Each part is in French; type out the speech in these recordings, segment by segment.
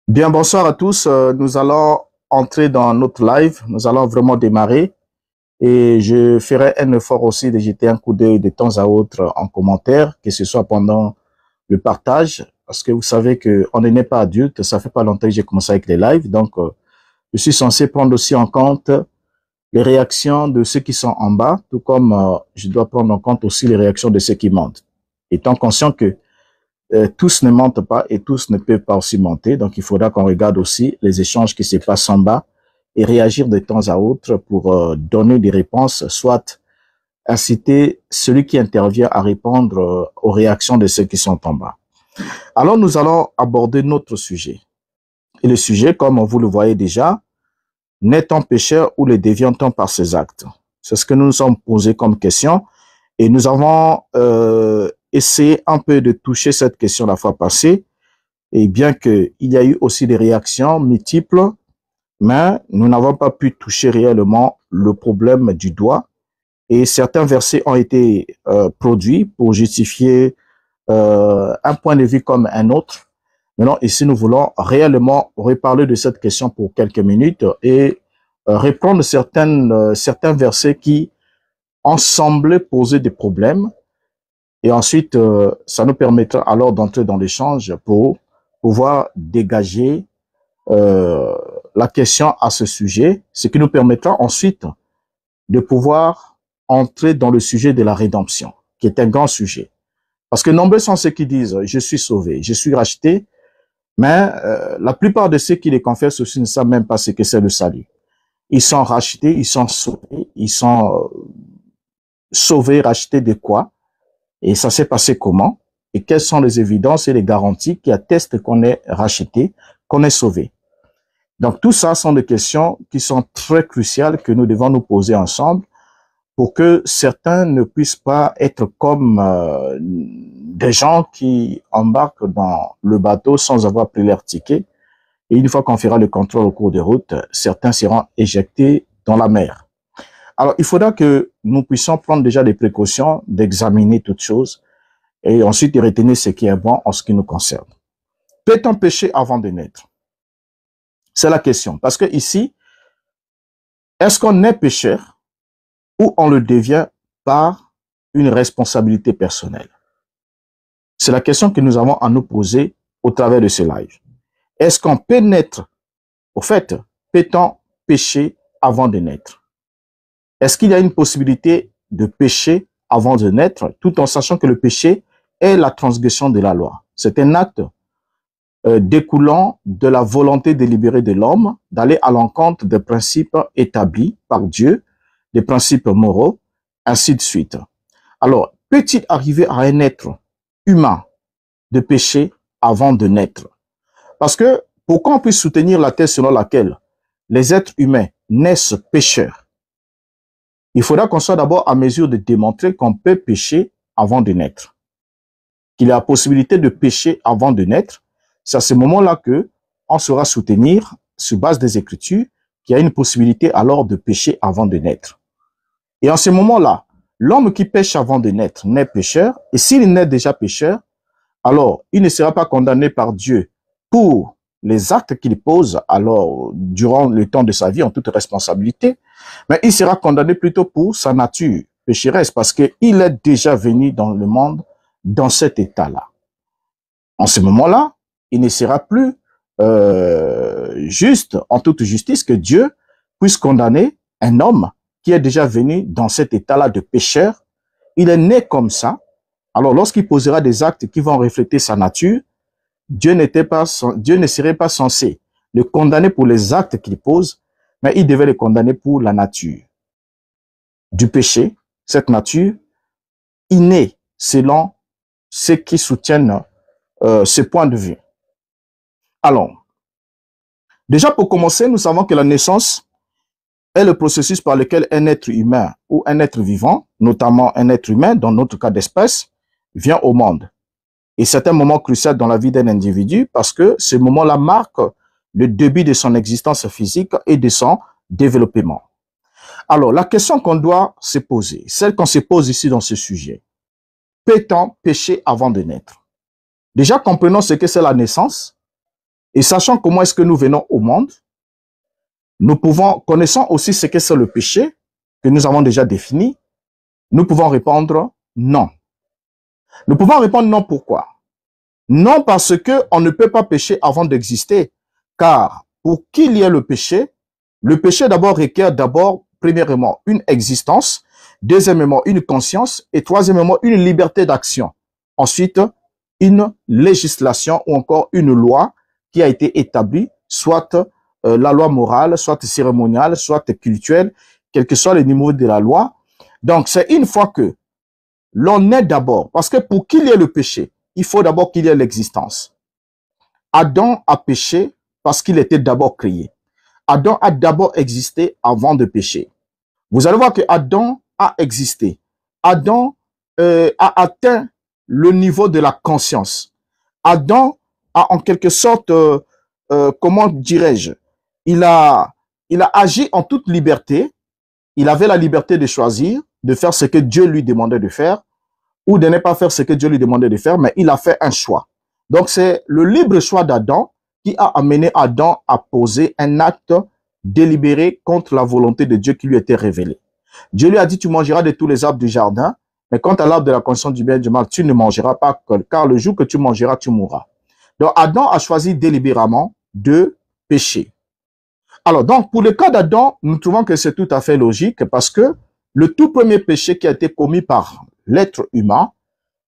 Bien, bonsoir à tous. Nous allons entrer dans notre live. Nous allons vraiment démarrer. Et je ferai un effort aussi de jeter un coup d'œil de temps à autre en commentaire, que ce soit pendant le partage, parce que vous savez qu'on n'est pas adulte. Ça fait pas longtemps que j'ai commencé avec les lives. Donc, je suis censé prendre aussi en compte les réactions de ceux qui sont en bas, tout comme je dois prendre en compte aussi les réactions de ceux qui montent. Étant conscient que tous ne mentent pas et tous ne peuvent pas aussi monter. Donc, il faudra qu'on regarde aussi les échanges qui se passent en bas et réagir de temps à autre pour donner des réponses, soit inciter celui qui intervient à répondre aux réactions de ceux qui sont en bas. Alors, nous allons aborder notre sujet. Et le sujet, comme vous le voyez déjà, n'est-on pécheur ou le devient-on par ses actes? C'est ce que nous nous sommes posés comme question. Et nous avons essayé un peu de toucher cette question la fois passée. Et bien qu'il y a eu aussi des réactions multiples, mais nous n'avons pas pu toucher réellement le problème du doigt. Et certains versets ont été produits pour justifier un point de vue comme un autre. Maintenant, ici, nous voulons réellement reparler de cette question pour quelques minutes et reprendre certains versets qui ont semblé poser des problèmes. Et ensuite, ça nous permettra alors d'entrer dans l'échange pour pouvoir dégager la question à ce sujet, ce qui nous permettra ensuite de pouvoir entrer dans le sujet de la rédemption, qui est un grand sujet. Parce que nombreux sont ceux qui disent « je suis sauvé, je suis racheté », mais la plupart de ceux qui les confessent aussi ne savent même pas ce que c'est le salut. Ils sont rachetés, ils sont sauvés, rachetés de quoi? Et ça s'est passé comment? Et quelles sont les évidences et les garanties qui attestent qu'on est racheté, qu'on est sauvé? Donc, tout ça sont des questions qui sont très cruciales que nous devons nous poser ensemble pour que certains ne puissent pas être comme des gens qui embarquent dans le bateau sans avoir pris leur ticket. Et une fois qu'on fera le contrôle au cours de route, certains seront éjectés dans la mer. Alors, il faudra que nous puissions prendre déjà des précautions d'examiner toutes choses et ensuite de retenir ce qui est bon en ce qui nous concerne. Peut-on pécher avant de naître? C'est la question. Parce que ici, est-ce qu'on est pécheur ou on le devient par une responsabilité personnelle? C'est la question que nous avons à nous poser au travers de ce live. Est-ce qu'on peut naître? Au fait, peut-on pécher avant de naître? Est-ce qu'il y a une possibilité de pécher avant de naître, tout en sachant que le péché est la transgression de la loi? C'est un acte découlant de la volonté délibérée de l'homme d'aller à l'encontre des principes établis par Dieu, des principes moraux, ainsi de suite. Alors, peut-il arriver à un être humain de pécher avant de naître? Parce que pour qu'on puisse soutenir la thèse selon laquelle les êtres humains naissent pécheurs, il faudra qu'on soit d'abord à mesure de démontrer qu'on peut pécher avant de naître. Qu'il y a la possibilité de pécher avant de naître. C'est à ce moment-là que on saura soutenir, sur base des Écritures, qu'il y a une possibilité alors de pécher avant de naître. Et en ce moment-là, l'homme qui pêche avant de naître naît pécheur, et s'il naît déjà pécheur, alors il ne sera pas condamné par Dieu pour les actes qu'il pose alors durant le temps de sa vie en toute responsabilité, mais il sera condamné plutôt pour sa nature pécheresse parce qu'il est déjà venu dans le monde dans cet état-là. En ce moment-là, il ne sera plus juste, en toute justice, que Dieu puisse condamner un homme qui est déjà venu dans cet état-là de pécheur. Il est né comme ça. Alors, lorsqu'il posera des actes qui vont refléter sa nature, Dieu ne serait pas censé le condamner pour les actes qu'il pose, mais il devait le condamner pour la nature du péché, cette nature innée selon ceux qui soutiennent ce point de vue. Alors, déjà pour commencer, nous savons que la naissance est le processus par lequel un être humain ou un être vivant, notamment un être humain, dans notre cas d'espèce, vient au monde. Et c'est un moment crucial dans la vie d'un individu parce que ce moment-là marque le début de son existence physique et de son développement. Alors, la question qu'on doit se poser, celle qu'on se pose ici dans ce sujet, peut-on pécher avant de naître? Déjà, comprenons ce que c'est la naissance Et sachant comment est-ce que nous venons au monde, connaissant aussi ce que c'est le péché, que nous avons déjà défini, nous pouvons répondre non. Nous pouvons répondre non pourquoi? Non parce que on ne peut pas pécher avant d'exister, car pour qu'il y ait le péché d'abord requiert premièrement, une existence, deuxièmement, une conscience et troisièmement, une liberté d'action. Ensuite, une législation ou encore une loi qui a été établie, soit la loi morale, soit cérémoniale, soit culturelle, quel que soit le niveau de la loi. Donc, c'est une fois que l'on est d'abord, parce que pour qu'il y ait le péché, il faut d'abord qu'il y ait l'existence. Adam a péché parce qu'il était d'abord créé. Adam a d'abord existé avant de pécher. Vous allez voir que Adam a existé. Adam a atteint le niveau de la conscience. Adam a en quelque sorte, comment dirais-je, il a agi en toute liberté. Il avait la liberté de choisir, de faire ce que Dieu lui demandait de faire, ou de ne pas faire ce que Dieu lui demandait de faire, mais il a fait un choix. Donc c'est le libre choix d'Adam qui a amené Adam à poser un acte délibéré contre la volonté de Dieu qui lui était révélée. Dieu lui a dit, tu mangeras de tous les arbres du jardin, mais quant à l'arbre de la connaissance du bien et du mal, tu ne mangeras pas, car le jour que tu mangeras, tu mourras. Donc Adam a choisi délibérément de pécher. Alors donc pour le cas d'Adam, nous trouvons que c'est tout à fait logique parce que le tout premier péché qui a été commis par l'être humain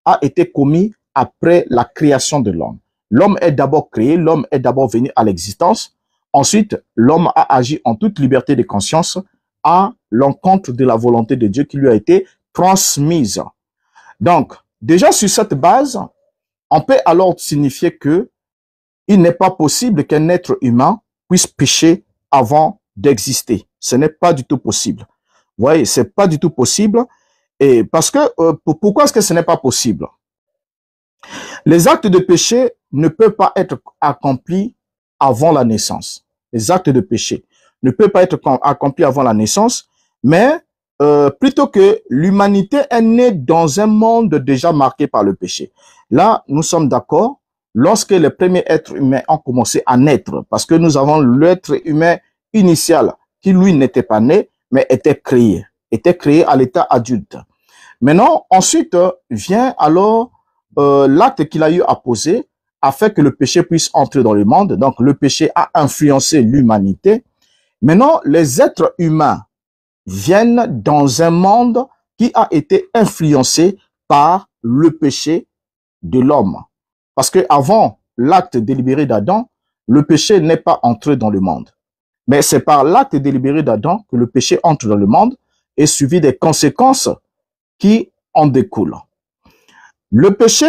a été commis après la création de l'homme. L'homme est d'abord créé, l'homme est d'abord venu à l'existence. Ensuite, l'homme a agi en toute liberté de conscience à l'encontre de la volonté de Dieu qui lui a été transmise. Donc, déjà sur cette base, on peut alors signifier que il n'est pas possible qu'un être humain puisse pécher avant d'exister. Ce n'est pas du tout possible. Vous voyez, c'est pas du tout possible. Et parce que, pourquoi est-ce que ce n'est pas possible? Les actes de péché ne peuvent pas être accomplis avant la naissance. Les actes de péché ne peuvent pas être accomplis avant la naissance, mais plutôt que l'humanité est née dans un monde déjà marqué par le péché. Là, nous sommes d'accord, lorsque les premiers êtres humains ont commencé à naître, parce que nous avons l'être humain initial qui, lui, n'était pas né, mais était créé à l'état adulte. Maintenant, ensuite, vient alors l'acte qu'il a eu à poser afin que le péché puisse entrer dans le monde. Donc, le péché a influencé l'humanité. Maintenant, les êtres humains viennent dans un monde qui a été influencé par le péché de l'homme. Parce que avant l'acte délibéré d'Adam, le péché n'est pas entré dans le monde. Mais c'est par l'acte délibéré d'Adam que le péché entre dans le monde et suivi des conséquences qui en découlent. Le péché,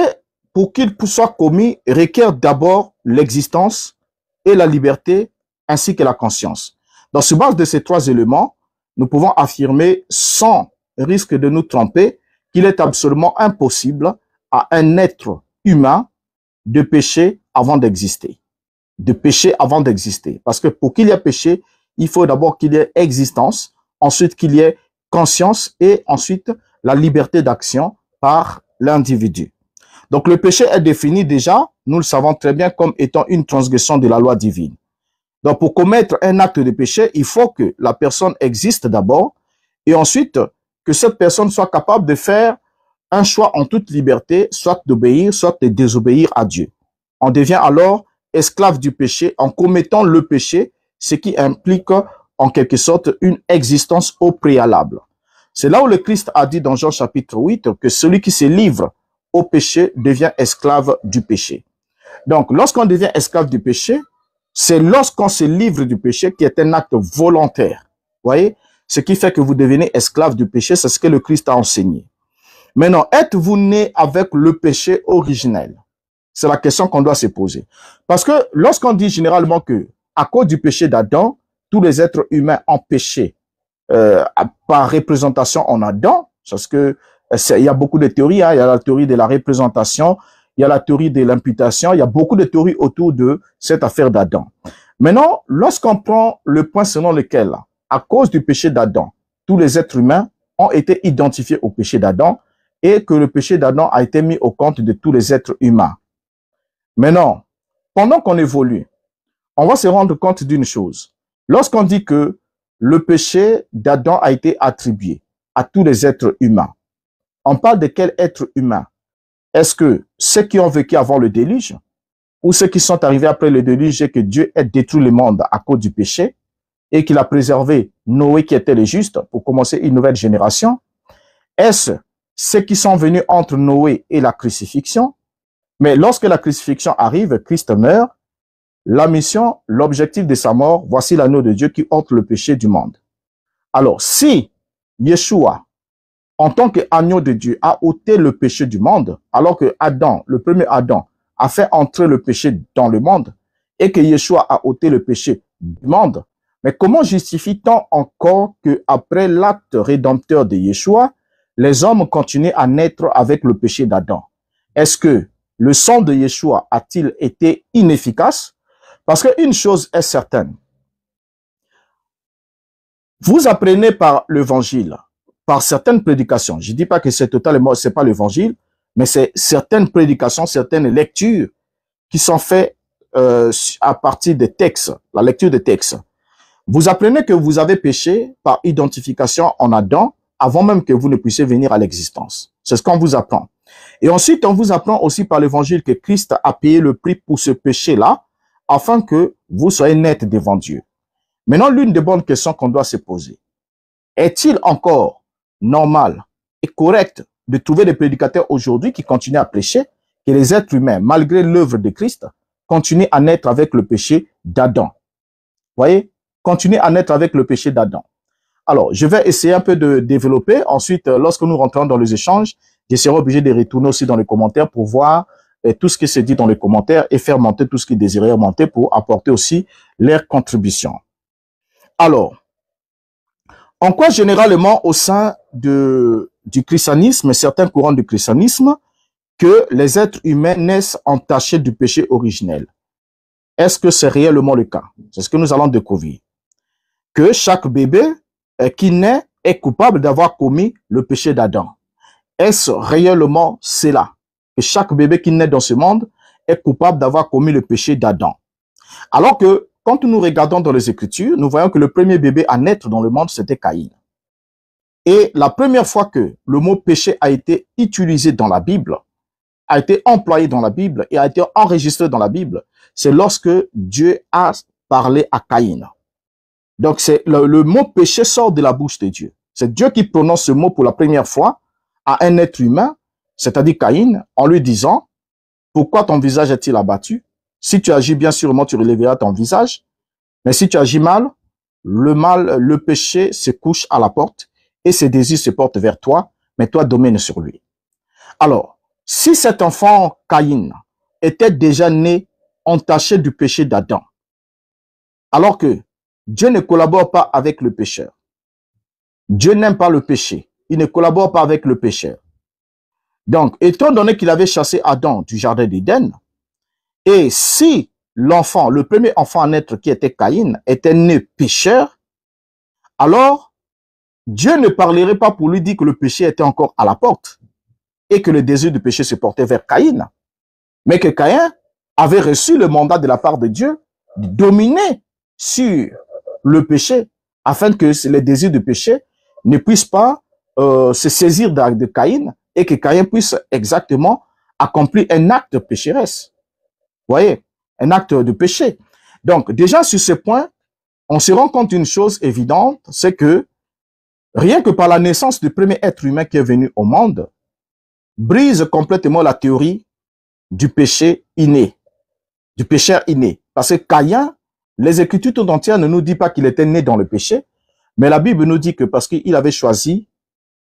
pour qu'il soit commis, requiert d'abord l'existence et la liberté ainsi que la conscience. Donc, sur base de ces trois éléments, nous pouvons affirmer sans risque de nous tromper qu'il est absolument impossible à un être humain de pécher avant d'exister. De pécher avant d'exister. Parce que pour qu'il y ait péché, il faut d'abord qu'il y ait existence, ensuite qu'il y ait conscience et ensuite la liberté d'action par l'individu. Donc le péché est défini déjà, nous le savons très bien, comme étant une transgression de la loi divine. Donc pour commettre un acte de péché, il faut que la personne existe d'abord et ensuite que cette personne soit capable de faire un choix en toute liberté, soit d'obéir, soit de désobéir à Dieu. On devient alors esclave du péché en commettant le péché, ce qui implique en quelque sorte une existence au préalable. C'est là où le Christ a dit dans Jean chapitre 8 que celui qui se livre au péché devient esclave du péché. Donc, lorsqu'on devient esclave du péché, c'est lorsqu'on se livre du péché qui est un acte volontaire. Vous voyez? Ce qui fait que vous devenez esclave du péché, c'est ce que le Christ a enseigné. Maintenant, êtes-vous né avec le péché originel? C'est la question qu'on doit se poser. Parce que lorsqu'on dit généralement que à cause du péché d'Adam, tous les êtres humains ont péché par représentation en Adam, parce que il y a beaucoup de théories, hein. Il y a la théorie de la représentation, il y a la théorie de l'imputation, il y a beaucoup de théories autour de cette affaire d'Adam. Maintenant, lorsqu'on prend le point selon lequel, à cause du péché d'Adam, tous les êtres humains ont été identifiés au péché d'Adam et que le péché d'Adam a été mis au compte de tous les êtres humains. Maintenant, pendant qu'on évolue, on va se rendre compte d'une chose. Lorsqu'on dit que le péché d'Adam a été attribué à tous les êtres humains, on parle de quel être humain? Est-ce que ceux qui ont vécu avant le déluge ou ceux qui sont arrivés après le déluge et que Dieu ait détruit le monde à cause du péché et qu'il a préservé Noé qui était le juste pour commencer une nouvelle génération? Est-ce ceux qui sont venus entre Noé et la crucifixion? Mais lorsque la crucifixion arrive, Christ meurt, la mission, l'objectif de sa mort, voici l'agneau de Dieu qui ôte le péché du monde. Alors, si Yeshua, en tant qu'agneau de Dieu, a ôté le péché du monde, alors que Adam, le premier Adam, a fait entrer le péché dans le monde, et que Yeshua a ôté le péché du monde, mais comment justifie-t-on encore qu'après l'acte rédempteur de Yeshua, les hommes continuent à naître avec le péché d'Adam? Est-ce que le sang de Yeshua a-t-il été inefficace? Parce qu'une chose est certaine. Vous apprenez par l'évangile, par certaines prédications. Je ne dis pas que c'est totalement, c'est pas l'évangile, mais c'est certaines prédications, certaines lectures qui sont faites à partir des textes, la lecture des textes. Vous apprenez que vous avez péché par identification en Adam avant même que vous ne puissiez venir à l'existence. C'est ce qu'on vous apprend. Et ensuite, on vous apprend aussi par l'évangile que Christ a payé le prix pour ce péché-là afin que vous soyez net devant Dieu. Maintenant, l'une des bonnes questions qu'on doit se poser, est-il encore normal et correct de trouver des prédicateurs aujourd'hui qui continuent à prêcher que les êtres humains, malgré l'œuvre de Christ, continuent à naître avec le péché d'Adam? Voyez? Continuer à naître avec le péché d'Adam. Alors, je vais essayer un peu de développer. Ensuite, lorsque nous rentrons dans les échanges, je serai obligé de retourner aussi dans les commentaires pour voir tout ce qui se dit dans les commentaires et faire monter tout ce qui désirait monter pour apporter aussi leur contribution. Alors, en quoi généralement au sein du christianisme, certains courants du christianisme, que les êtres humains naissent entachés du péché originel? Est-ce que c'est réellement le cas? C'est ce que nous allons découvrir. Que chaque bébé qui naît est coupable d'avoir commis le péché d'Adam. Est-ce réellement cela? Que chaque bébé qui naît dans ce monde est coupable d'avoir commis le péché d'Adam. Alors que quand nous regardons dans les Écritures, nous voyons que le premier bébé à naître dans le monde, c'était Caïn. Et la première fois que le mot péché a été utilisé dans la Bible, a été employé dans la Bible et a été enregistré dans la Bible, c'est lorsque Dieu a parlé à Caïn. Donc, c'est le mot péché sort de la bouche de Dieu. C'est Dieu qui prononce ce mot pour la première fois à un être humain, c'est-à-dire Caïn, en lui disant, pourquoi ton visage est-il abattu? Si tu agis bien, sûrement tu relèveras ton visage. Mais si tu agis mal, le péché se couche à la porte et ses désirs se portent vers toi, mais toi domines sur lui. Alors, si cet enfant Caïn était déjà né entaché du péché d'Adam, alors que Dieu ne collabore pas avec le pécheur, Dieu n'aime pas le péché, il ne collabore pas avec le pécheur. Donc, étant donné qu'il avait chassé Adam du jardin d'Éden, et si l'enfant, le premier enfant à naître qui était Caïn, était né pécheur, alors Dieu ne parlerait pas pour lui dire que le péché était encore à la porte et que le désir du péché se portait vers Caïn, mais que Caïn avait reçu le mandat de la part de Dieu de dominer sur le péché afin que les désirs du péché ne puissent pas se saisir de Caïn et que Caïn puisse exactement accomplir un acte pécheresse. Vous voyez, un acte de péché. Donc, déjà sur ce point, on se rend compte d'une chose évidente, c'est que rien que par la naissance du premier être humain qui est venu au monde, brise complètement la théorie du péché inné, du péché inné. Parce que Caïn, les Écritures tout entières ne nous disent pas qu'il était né dans le péché, mais la Bible nous dit que parce qu'il avait choisi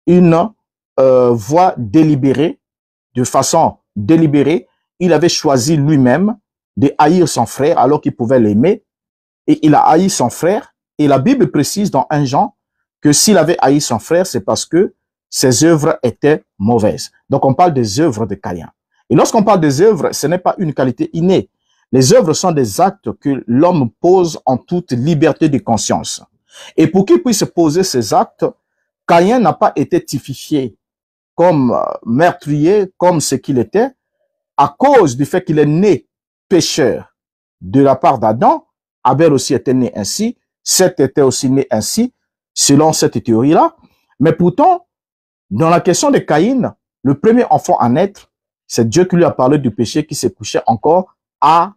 une voie délibérée, de façon délibérée, il avait choisi lui-même de haïr son frère alors qu'il pouvait l'aimer, et il a haï son frère, et la Bible précise dans 1 Jean que s'il avait haï son frère, c'est parce que ses œuvres étaient mauvaises. Donc on parle des œuvres de Caïn. Et lorsqu'on parle des œuvres, ce n'est pas une qualité innée. Les œuvres sont des actes que l'homme pose en toute liberté de conscience. Et pour qu'il puisse poser ces actes, Caïn n'a pas été typifié comme meurtrier, comme ce qu'il était, à cause du fait qu'il est né pécheur de la part d'Adam, Abel aussi était né ainsi, Seth était aussi né ainsi, selon cette théorie-là. Mais pourtant, dans la question de Caïn, le premier enfant à naître, c'est Dieu qui lui a parlé du péché qui s'est couché encore à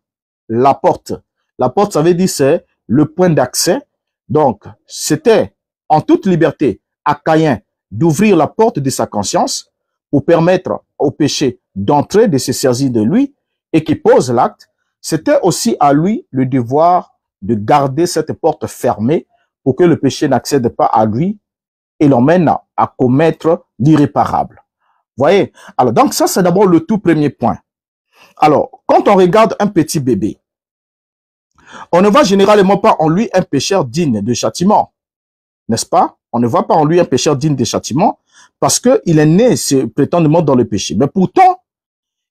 la porte. La porte, ça veut dire c'est le point d'accès. Donc, c'était en toute liberté à Caïn d'ouvrir la porte de sa conscience pour permettre au péché d'entrer, de se saisir de lui et qui pose l'acte. C'était aussi à lui le devoir de garder cette porte fermée pour que le péché n'accède pas à lui et l'emmène à commettre l'irréparable. Voyez? Alors, donc ça, c'est d'abord le tout premier point. Alors, quand on regarde un petit bébé, on ne voit généralement pas en lui un pécheur digne de châtiment, n'est-ce pas? On ne voit pas en lui un pécheur digne de châtiment parce qu'il est né prétendument dans le péché. Mais pourtant,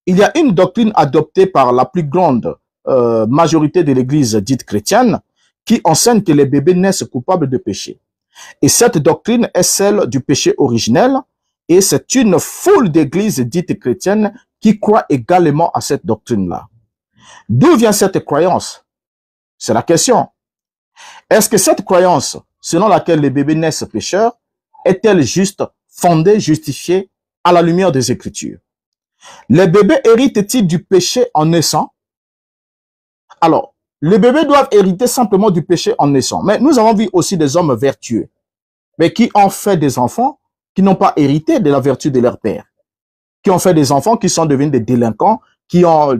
il y a une doctrine adoptée par la plus grande majorité de l'Église dite chrétienne qui enseigne que les bébés naissent coupables de péché. Et cette doctrine est celle du péché originel et c'est une foule d'églises dites chrétiennes qui croient également à cette doctrine-là. D'où vient cette croyance? C'est la question. Est-ce que cette croyance, selon laquelle les bébés naissent pécheurs, est-elle juste, fondée, justifiée à la lumière des Écritures? Les bébés héritent-ils du péché en naissant? Alors, les bébés doivent hériter simplement du péché en naissant. Mais nous avons vu aussi des hommes vertueux, mais qui ont fait des enfants qui n'ont pas hérité de la vertu de leur père, qui ont fait des enfants qui sont devenus des délinquants, qui ont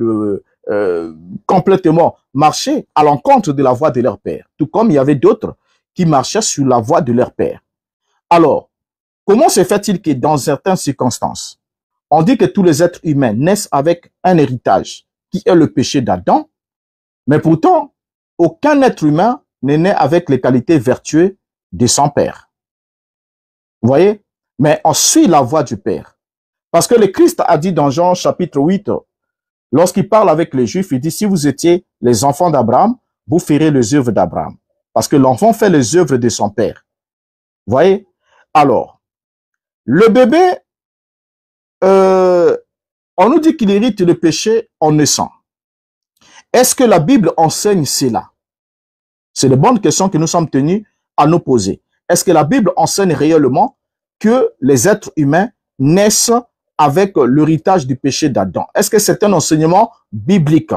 complètement marché à l'encontre de la voie de leur père, tout comme il y avait d'autres qui marchaient sur la voie de leur père. Alors, comment se fait-il que dans certaines circonstances, on dit que tous les êtres humains naissent avec un héritage qui est le péché d'Adam, mais pourtant, aucun être humain n'est né avec les qualités vertueuses de son père. Vous voyez? Mais on suit la voie du Père. Parce que le Christ a dit dans Jean chapitre 8, lorsqu'il parle avec les Juifs, il dit, si vous étiez les enfants d'Abraham, vous ferez les œuvres d'Abraham. Parce que l'enfant fait les œuvres de son père. Vous voyez? Alors, le bébé, on nous dit qu'il hérite le péché en naissant. Est-ce que la Bible enseigne cela? C'est de bonnes questions que nous sommes tenus à nous poser. Est-ce que la Bible enseigne réellement que les êtres humains naissent avec l'héritage du péché d'Adam? Est-ce que c'est un enseignement biblique?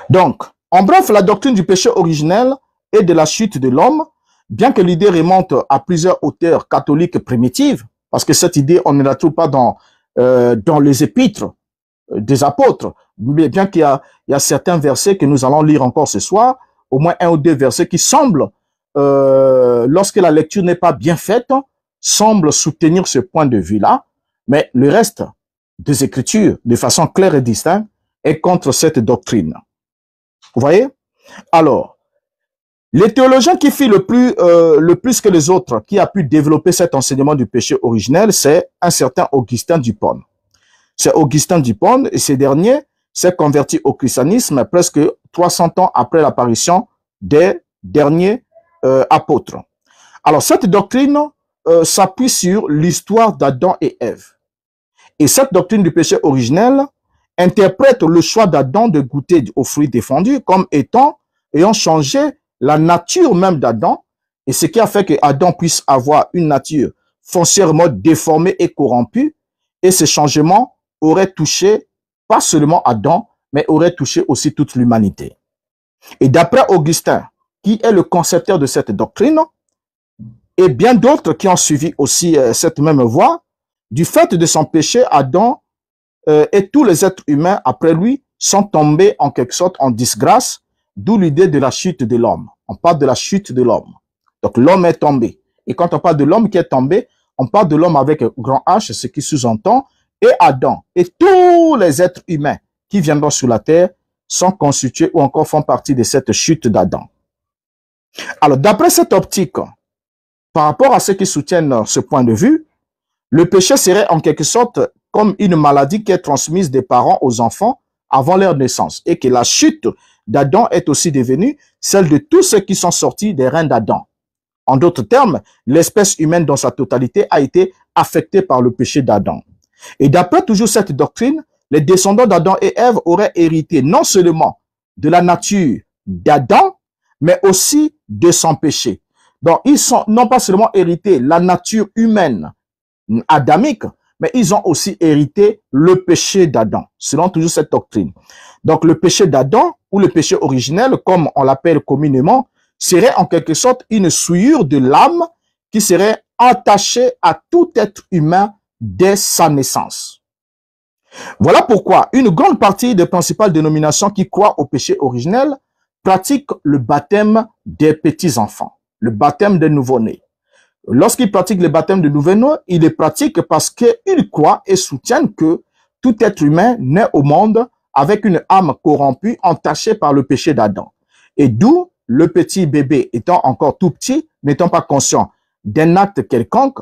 Donc, en bref, la doctrine du péché originel et de la chute de l'homme, bien que l'idée remonte à plusieurs auteurs catholiques primitifs, parce que cette idée, on ne la trouve pas dans les épîtres des apôtres, mais bien qu'il y a certains versets que nous allons lire encore ce soir, au moins un ou deux versets qui semblent, lorsque la lecture n'est pas bien faite, semblent soutenir ce point de vue-là, mais le reste des Écritures, de façon claire et distincte, est contre cette doctrine. Vous voyez? Alors, les théologiens qui fit le plus que les autres, qui a pu développer cet enseignement du péché originel, c'est un certain Augustin d'Hippone. C'est Augustin d'Hippone, et ce dernier s'est converti au christianisme presque 300 ans après l'apparition des derniers apôtres. Alors, cette doctrine s'appuie sur l'histoire d'Adam et Ève. Et cette doctrine du péché originel interprète le choix d'Adam de goûter aux fruits défendus comme ayant changé la nature même d'Adam, et ce qui a fait que Adam puisse avoir une nature foncièrement déformée et corrompue, et ce changement aurait touché pas seulement Adam, mais aurait touché aussi toute l'humanité. Et d'après Augustin, qui est le concepteur de cette doctrine, et bien d'autres qui ont suivi aussi cette même voie, du fait de son péché, Adam et tous les êtres humains après lui sont tombés en quelque sorte en disgrâce, d'où l'idée de la chute de l'homme. On parle de la chute de l'homme. Donc l'homme est tombé. Et quand on parle de l'homme qui est tombé, on parle de l'homme avec grand H, ce qui sous-entend, et Adam, et tous les êtres humains qui viendront sur la terre sont constitués ou encore font partie de cette chute d'Adam. Alors, d'après cette optique, par rapport à ceux qui soutiennent ce point de vue, le péché serait en quelque sorte comme une maladie qui est transmise des parents aux enfants avant leur naissance, et que la chute d'Adam est aussi devenue celle de tous ceux qui sont sortis des reins d'Adam. En d'autres termes, l'espèce humaine dans sa totalité a été affectée par le péché d'Adam. Et d'après toujours cette doctrine, les descendants d'Adam et Ève auraient hérité non seulement de la nature d'Adam, mais aussi de son péché. Donc, ils sont non pas seulement hérité la nature humaine adamique, mais ils ont aussi hérité le péché d'Adam, selon toujours cette doctrine. Donc, le péché d'Adam, ou le péché originel, comme on l'appelle communément, serait en quelque sorte une souillure de l'âme qui serait attachée à tout être humain dès sa naissance. Voilà pourquoi une grande partie des principales dénominations qui croient au péché originel pratiquent le baptême des petits-enfants, le baptême des nouveau-nés. Lorsqu'ils pratiquent le baptême de nouveau-nés, ils le pratiquent parce qu'ils croient et soutiennent que tout être humain naît au monde avec une âme corrompue, entachée par le péché d'Adam. Et d'où le petit bébé, étant encore tout petit, n'étant pas conscient d'un acte quelconque,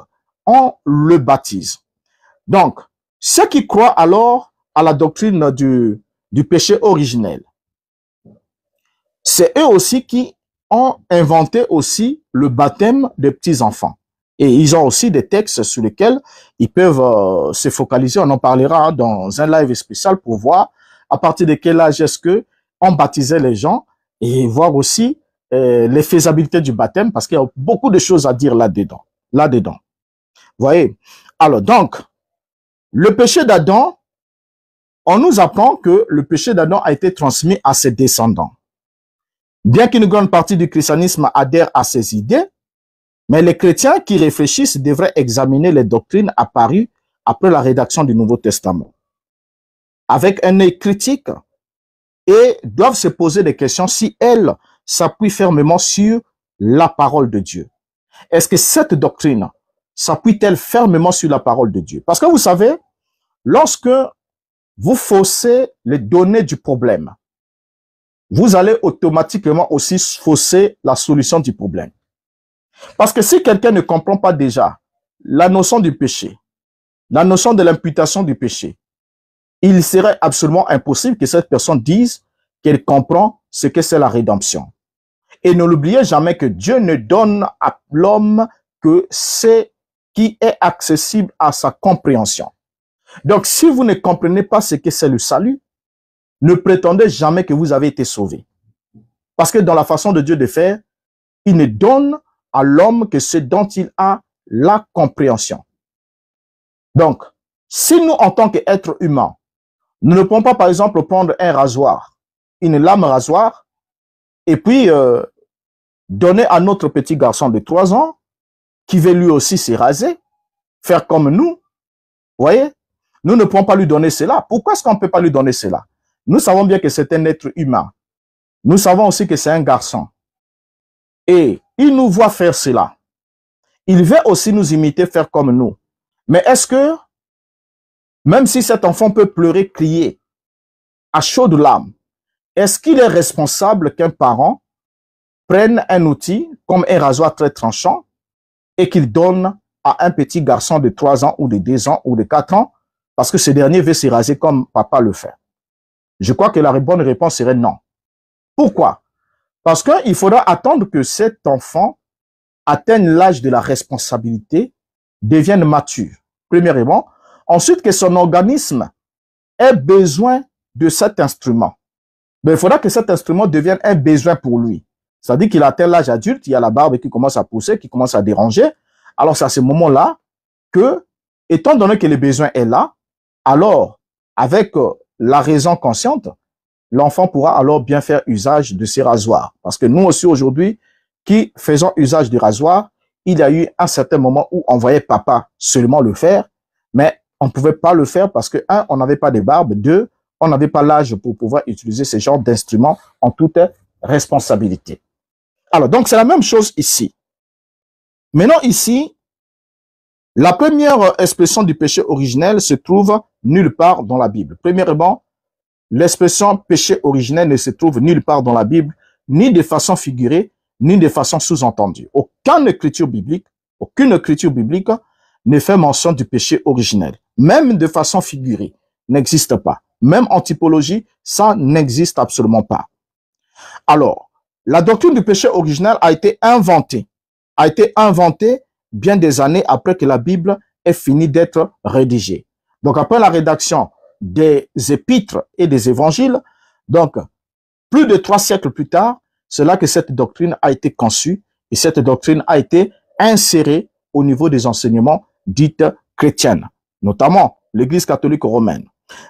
on le baptise. Donc, ceux qui croient alors à la doctrine du péché originel, c'est eux aussi qui ont inventé aussi le baptême des petits-enfants. Et ils ont aussi des textes sur lesquels ils peuvent se focaliser. On en parlera dans un live spécial pour voir à partir de quel âge est-ce que on baptisait les gens et voir aussi les faisabilités du baptême, parce qu'il y a beaucoup de choses à dire là-dedans. Vous voyez? Alors donc, le péché d'Adam, on nous apprend que le péché d'Adam a été transmis à ses descendants. Bien qu'une grande partie du christianisme adhère à ces idées, mais les chrétiens qui réfléchissent devraient examiner les doctrines apparues après la rédaction du Nouveau Testament avec un œil critique et doivent se poser des questions si elles s'appuient fermement sur la parole de Dieu. Est-ce que cette doctrine s'appuie-t-elle fermement sur la parole de Dieu? Parce que vous savez, lorsque vous faussez les données du problème, vous allez automatiquement aussi fausser la solution du problème. Parce que si quelqu'un ne comprend pas déjà la notion du péché, la notion de l'imputation du péché, il serait absolument impossible que cette personne dise qu'elle comprend ce que c'est la rédemption. Et ne l'oubliez jamais que Dieu ne donne à l'homme que ce qui est accessible à sa compréhension. Donc, si vous ne comprenez pas ce que c'est le salut, ne prétendez jamais que vous avez été sauvé. Parce que dans la façon de Dieu de faire, il ne donne à l'homme que ce dont il a la compréhension. Donc, si nous, en tant qu'êtres humains, nous ne pouvons pas, par exemple, prendre un rasoir, une lame rasoir, et puis donner à notre petit garçon de 3 ans, qui veut lui aussi se raser, faire comme nous, vous voyez, nous ne pouvons pas lui donner cela. Pourquoi est-ce qu'on ne peut pas lui donner cela? Nous savons bien que c'est un être humain. Nous savons aussi que c'est un garçon. Et il nous voit faire cela. Il veut aussi nous imiter, faire comme nous. Mais est-ce que, même si cet enfant peut pleurer, crier, à chaudes larmes, est-ce qu'il est responsable qu'un parent prenne un outil, comme un rasoir très tranchant, et qu'il donne à un petit garçon de 3 ans, ou de 2 ans, ou de 4 ans, parce que ce dernier veut se raser comme papa le fait? Je crois que la bonne réponse serait non. Pourquoi? Parce qu'il faudra attendre que cet enfant atteigne l'âge de la responsabilité, devienne mature, premièrement. Ensuite, que son organisme ait besoin de cet instrument. Mais il faudra que cet instrument devienne un besoin pour lui. C'est-à-dire qu'il atteint l'âge adulte, il y a la barbe qui commence à pousser, qui commence à déranger. Alors c'est à ce moment-là que, étant donné que le besoin est là, alors, avec la raison consciente, l'enfant pourra alors bien faire usage de ces rasoirs. Parce que nous aussi aujourd'hui, qui faisons usage du rasoir, il y a eu un certain moment où on voyait papa seulement le faire, mais on ne pouvait pas le faire parce que, 1, on n'avait pas de barbe, 2, on n'avait pas l'âge pour pouvoir utiliser ce genre d'instruments en toute responsabilité. Alors, donc c'est la même chose ici. Maintenant ici, la première expression du péché originel se trouve nulle part dans la Bible. Premièrement, l'expression péché originel ne se trouve nulle part dans la Bible, ni de façon figurée, ni de façon sous-entendue. Aucune écriture biblique ne fait mention du péché originel. Même de façon figurée, n'existe pas. Même en typologie, ça n'existe absolument pas. Alors, la doctrine du péché originel a été inventée bien des années après que la Bible ait fini d'être rédigée. Donc, après la rédaction des épîtres et des évangiles, donc, plus de 3 siècles plus tard, c'est là que cette doctrine a été conçue et cette doctrine a été insérée au niveau des enseignements dits chrétiennes, notamment l'Église catholique romaine.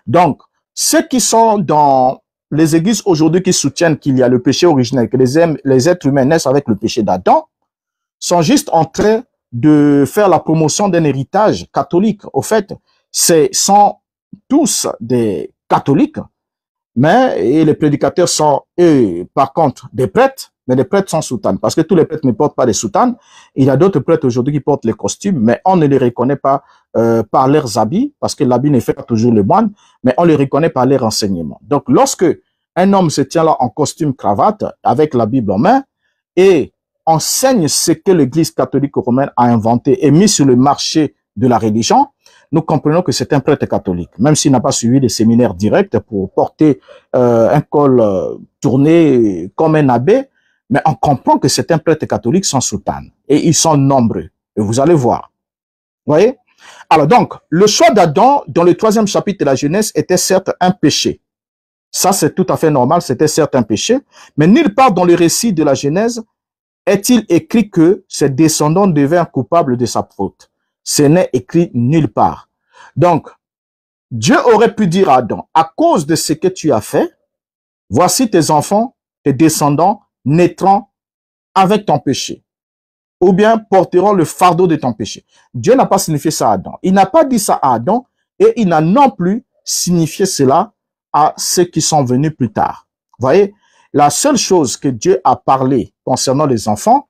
Donc, ceux qui sont dans les églises aujourd'hui qui soutiennent qu'il y a le péché originel, que les êtres humains naissent avec le péché d'Adam, sont juste en train de faire la promotion d'un héritage catholique. Au fait, sont tous des catholiques, mais les prédicateurs sont, eux, par contre, des prêtres, mais des prêtres sans soutane, parce que tous les prêtres ne portent pas des soutanes. Il y a d'autres prêtres aujourd'hui qui portent les costumes, mais on ne les reconnaît pas par leurs habits, parce que l'habit ne fait pas toujours le moine, mais on les reconnaît par leurs renseignements. Donc, lorsque un homme se tient là en costume cravate, avec la Bible en main, et enseigne ce que l'Église catholique romaine a inventé et mis sur le marché de la religion, nous comprenons que c'est un prêtre catholique, même s'il n'a pas suivi des séminaires directs pour porter un col tourné comme un abbé, mais on comprend que c'est un prêtre catholique sans soutane. Et ils sont nombreux. Et vous allez voir. Vous voyez? Alors donc, le choix d'Adam dans le 3e chapitre de la Genèse était certes un péché. Ça, c'est tout à fait normal, c'était certes un péché. Mais nulle part dans le récit de la Genèse est-il écrit que ses descendants devinrent coupables de sa faute. Ce n'est écrit nulle part. Donc, Dieu aurait pu dire à Adam, à cause de ce que tu as fait, voici tes enfants, tes descendants, naîtront avec ton péché, ou bien porteront le fardeau de ton péché. Dieu n'a pas signifié ça à Adam. Il n'a pas dit ça à Adam et il n'a non plus signifié cela à ceux qui sont venus plus tard. Vous voyez, la seule chose que Dieu a parlé concernant les enfants,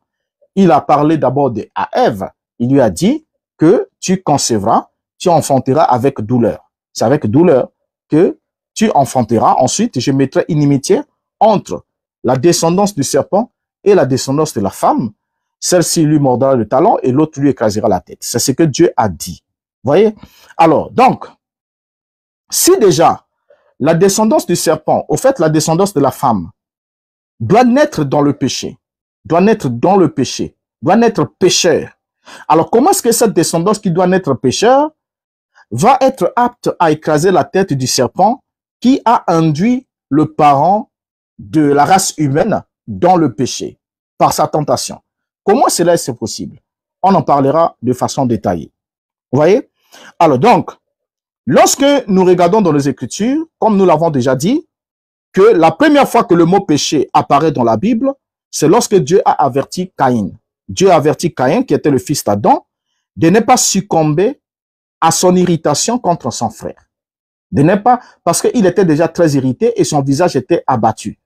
il a parlé d'abord à Ève. Il lui a dit que tu concevras, tu enfanteras avec douleur. C'est avec douleur que tu enfanteras. Ensuite, je mettrai inimitié entre la descendance du serpent et la descendance de la femme. Celle-ci lui mordra le talon et l'autre lui écrasera la tête. C'est ce que Dieu a dit. Vous voyez? Alors, donc, si déjà la descendance du serpent, au fait, la descendance de la femme, doit naître dans le péché, doit naître pécheur. Alors, comment est-ce que cette descendance qui doit naître pécheur va être apte à écraser la tête du serpent qui a induit le parent de la race humaine dans le péché par sa tentation? Comment cela est possible? On en parlera de façon détaillée. Vous voyez? Alors donc, lorsque nous regardons dans les Écritures, comme nous l'avons déjà dit, que la première fois que le mot péché apparaît dans la Bible, c'est lorsque Dieu a averti Caïn. Dieu a averti Caïn, qui était le fils d'Adam, de ne pas succomber à son irritation contre son frère. De ne pas, parce qu'il était déjà très irrité et son visage était abattu.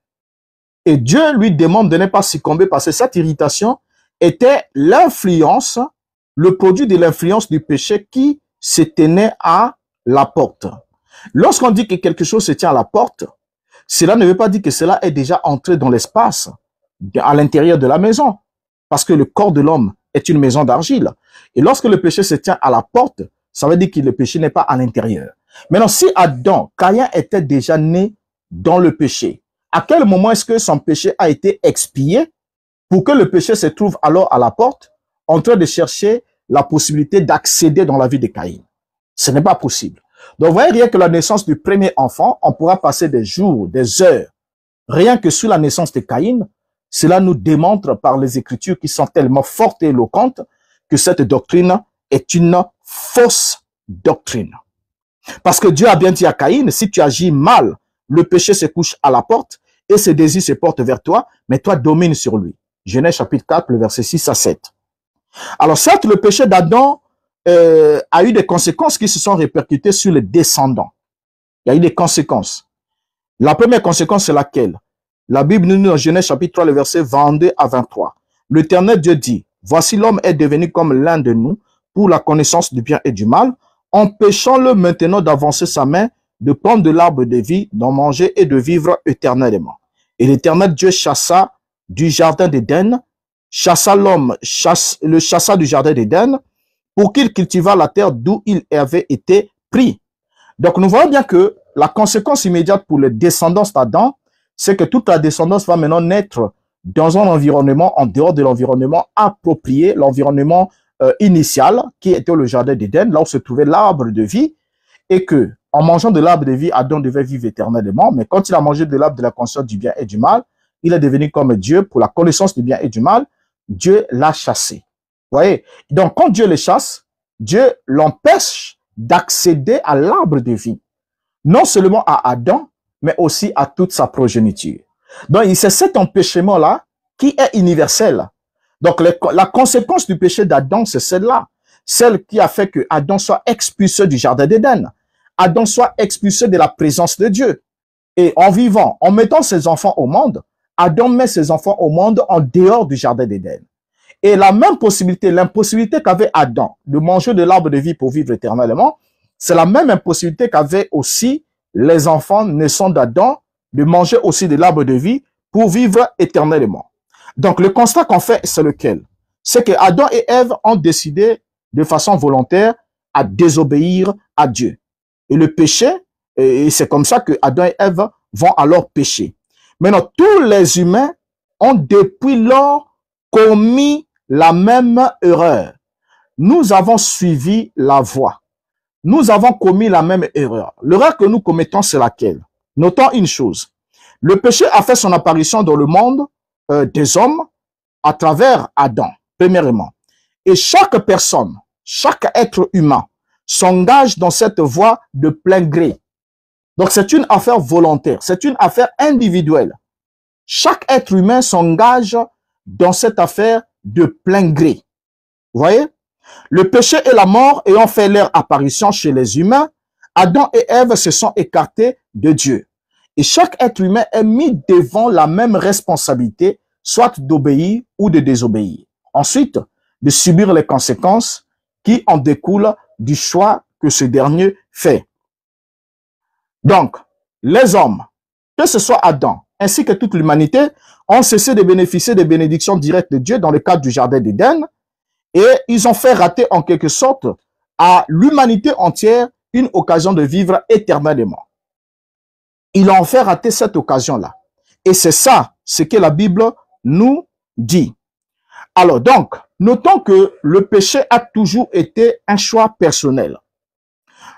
Et Dieu lui demande de ne pas succomber parce que cette irritation était l'influence, le produit de l'influence du péché qui se tenait à la porte. Lorsqu'on dit que quelque chose se tient à la porte, cela ne veut pas dire que cela est déjà entré dans l'espace, à l'intérieur de la maison. Parce que le corps de l'homme est une maison d'argile. Et lorsque le péché se tient à la porte, ça veut dire que le péché n'est pas à l'intérieur. Maintenant, si Adam, Caïn était déjà né dans le péché, à quel moment est-ce que son péché a été expié pour que le péché se trouve alors à la porte, en train de chercher la possibilité d'accéder dans la vie de Caïn? Ce n'est pas possible. Donc, vous voyez, rien que la naissance du premier enfant, on pourra passer des jours, des heures, rien que sur la naissance de Caïn. Cela nous démontre par les Écritures qui sont tellement fortes et éloquentes que cette doctrine est une fausse doctrine. Parce que Dieu a bien dit à Caïn, si tu agis mal, le péché se couche à la porte et ses désirs se portent vers toi, mais toi domine sur lui. Genèse chapitre 4, le verset 6 à 7. Alors certes, le péché d'Adam a eu des conséquences qui se sont répercutées sur les descendants. Il y a eu des conséquences. La première conséquence, c'est laquelle? La Bible nous dit dans Genèse chapitre 3, le verset 22 à 23. L'Éternel Dieu dit, voici l'homme est devenu comme l'un de nous pour la connaissance du bien et du mal. Empêchons-le maintenant d'avancer sa main, de prendre de l'arbre de vie, d'en manger et de vivre éternellement. Et l'Éternel Dieu chassa du jardin d'Éden, le chassa du jardin d'Éden, pour qu'il cultivât la terre d'où il avait été pris. Donc nous voyons bien que la conséquence immédiate pour les descendants d'Adam, c'est que toute la descendance va maintenant naître dans un environnement, en dehors de l'environnement approprié, l'environnement initial, qui était le jardin d'Éden, là où se trouvait l'arbre de vie, et que en mangeant de l'arbre de vie, Adam devait vivre éternellement, mais quand il a mangé de l'arbre de la conscience du bien et du mal, il est devenu comme Dieu pour la connaissance du bien et du mal. Dieu l'a chassé. Vous voyez? Donc, quand Dieu le chasse, Dieu l'empêche d'accéder à l'arbre de vie. Non seulement à Adam, mais aussi à toute sa progéniture. Donc, c'est cet empêchement-là qui est universel. Donc, la conséquence du péché d'Adam, c'est celle-là. Celle qui a fait que Adam soit expulsé du jardin d'Éden. Adam soit expulsé de la présence de Dieu. Et en vivant, en mettant ses enfants au monde, Adam met ses enfants au monde en dehors du jardin d'Éden. Et la même possibilité, l'impossibilité qu'avait Adam de manger de l'arbre de vie pour vivre éternellement, c'est la même impossibilité qu'avaient aussi les enfants naissant d'Adam de manger aussi de l'arbre de vie pour vivre éternellement. Donc, le constat qu'on fait, c'est lequel? C'est que Adam et Ève ont décidé de façon volontaire à désobéir à Dieu. Et le péché, et c'est comme ça que Adam et Ève vont alors pécher. Maintenant, tous les humains ont depuis lors commis la même erreur. Nous avons suivi la voie. Nous avons commis la même erreur. L'erreur que nous commettons, c'est laquelle? Notons une chose. Le péché a fait son apparition dans le monde des hommes à travers Adam, premièrement. Et chaque personne, chaque être humain s'engage dans cette voie de plein gré. Donc, c'est une affaire volontaire, c'est une affaire individuelle. Chaque être humain s'engage dans cette affaire de plein gré. Vous voyez? Le péché et la mort ayant fait leur apparition chez les humains, Adam et Ève se sont écartés de Dieu. Et chaque être humain est mis devant la même responsabilité, soit d'obéir ou de désobéir. Ensuite, de subir les conséquences qui en découlent du choix que ce dernier fait. Donc, les hommes, que ce soit Adam, ainsi que toute l'humanité, ont cessé de bénéficier des bénédictions directes de Dieu dans le cadre du jardin d'Éden, et ils ont fait rater en quelque sorte à l'humanité entière une occasion de vivre éternellement. Ils ont fait rater cette occasion-là. Et c'est ça, ce que la Bible nous dit. Alors donc, notons que le péché a toujours été un choix personnel.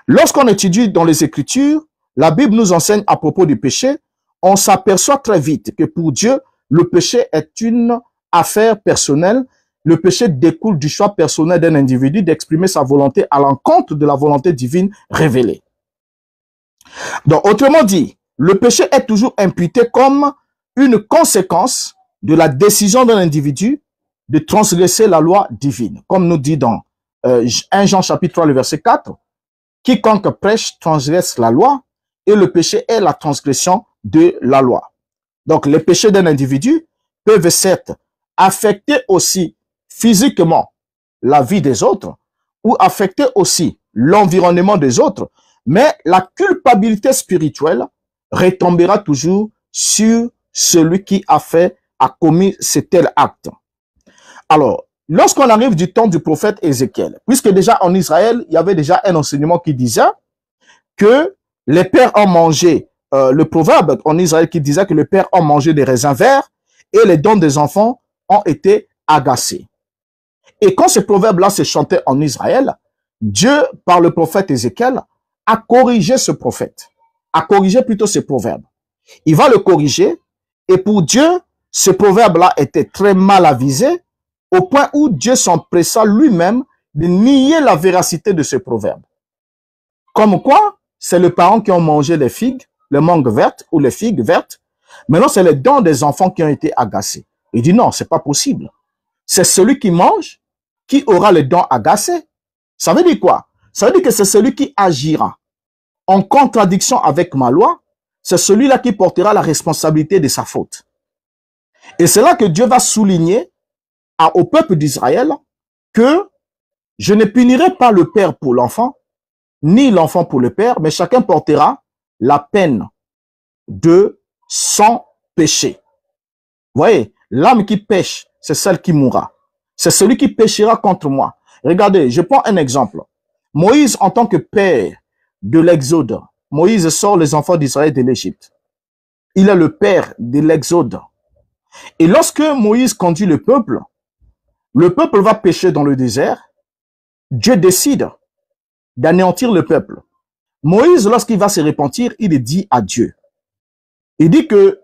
Lorsqu'on étudie dans les Écritures, la Bible nous enseigne à propos du péché, on s'aperçoit très vite que pour Dieu, le péché est une affaire personnelle. Le péché découle du choix personnel d'un individu d'exprimer sa volonté à l'encontre de la volonté divine révélée. Donc, autrement dit, le péché est toujours imputé comme une conséquence de la décision d'un individu de transgresser la loi divine. Comme nous dit dans 1 Jean chapitre 3, le verset 4, quiconque prêche transgresse la loi et le péché est la transgression de la loi. Donc, les péchés d'un individu peuvent certes affecter aussi physiquement la vie des autres ou affecter aussi l'environnement des autres, mais la culpabilité spirituelle retombera toujours sur celui qui a commis ce tel acte. Alors, lorsqu'on arrive du temps du prophète Ézéchiel, puisque déjà en Israël, il y avait déjà un enseignement qui disait que les pères ont mangé, le proverbe en Israël qui disait que les pères ont mangé des raisins verts et les dents des enfants ont été agacés. Et quand ce proverbe-là se chantait en Israël, Dieu, par le prophète Ézéchiel, a corrigé ce prophète, a corrigé plutôt ce proverbe. Il va le corriger et pour Dieu, ce proverbe-là était très mal avisé au point où Dieu s'empressa lui-même de nier la véracité de ce proverbe. Comme quoi, c'est les parents qui ont mangé les figues, les mangues vertes ou les figues vertes. Maintenant, c'est les dents des enfants qui ont été agacées. Il dit non, c'est pas possible. C'est celui qui mange qui aura les dents agacées. Ça veut dire quoi? Ça veut dire que c'est celui qui agira en contradiction avec ma loi, c'est celui-là qui portera la responsabilité de sa faute. Et c'est là que Dieu va souligner au peuple d'Israël que je ne punirai pas le père pour l'enfant, ni l'enfant pour le père, mais chacun portera la peine de son péché. Vous voyez, l'âme qui pêche, c'est celle qui mourra. C'est celui qui péchera contre moi. Regardez, je prends un exemple. Moïse, en tant que père de l'Exode, Moïse sort les enfants d'Israël de l'Égypte. Il est le père de l'Exode. Et lorsque Moïse conduit le peuple va pécher dans le désert. Dieu décide d'anéantir le peuple. Moïse, lorsqu'il va se repentir, il dit à Dieu. Il dit que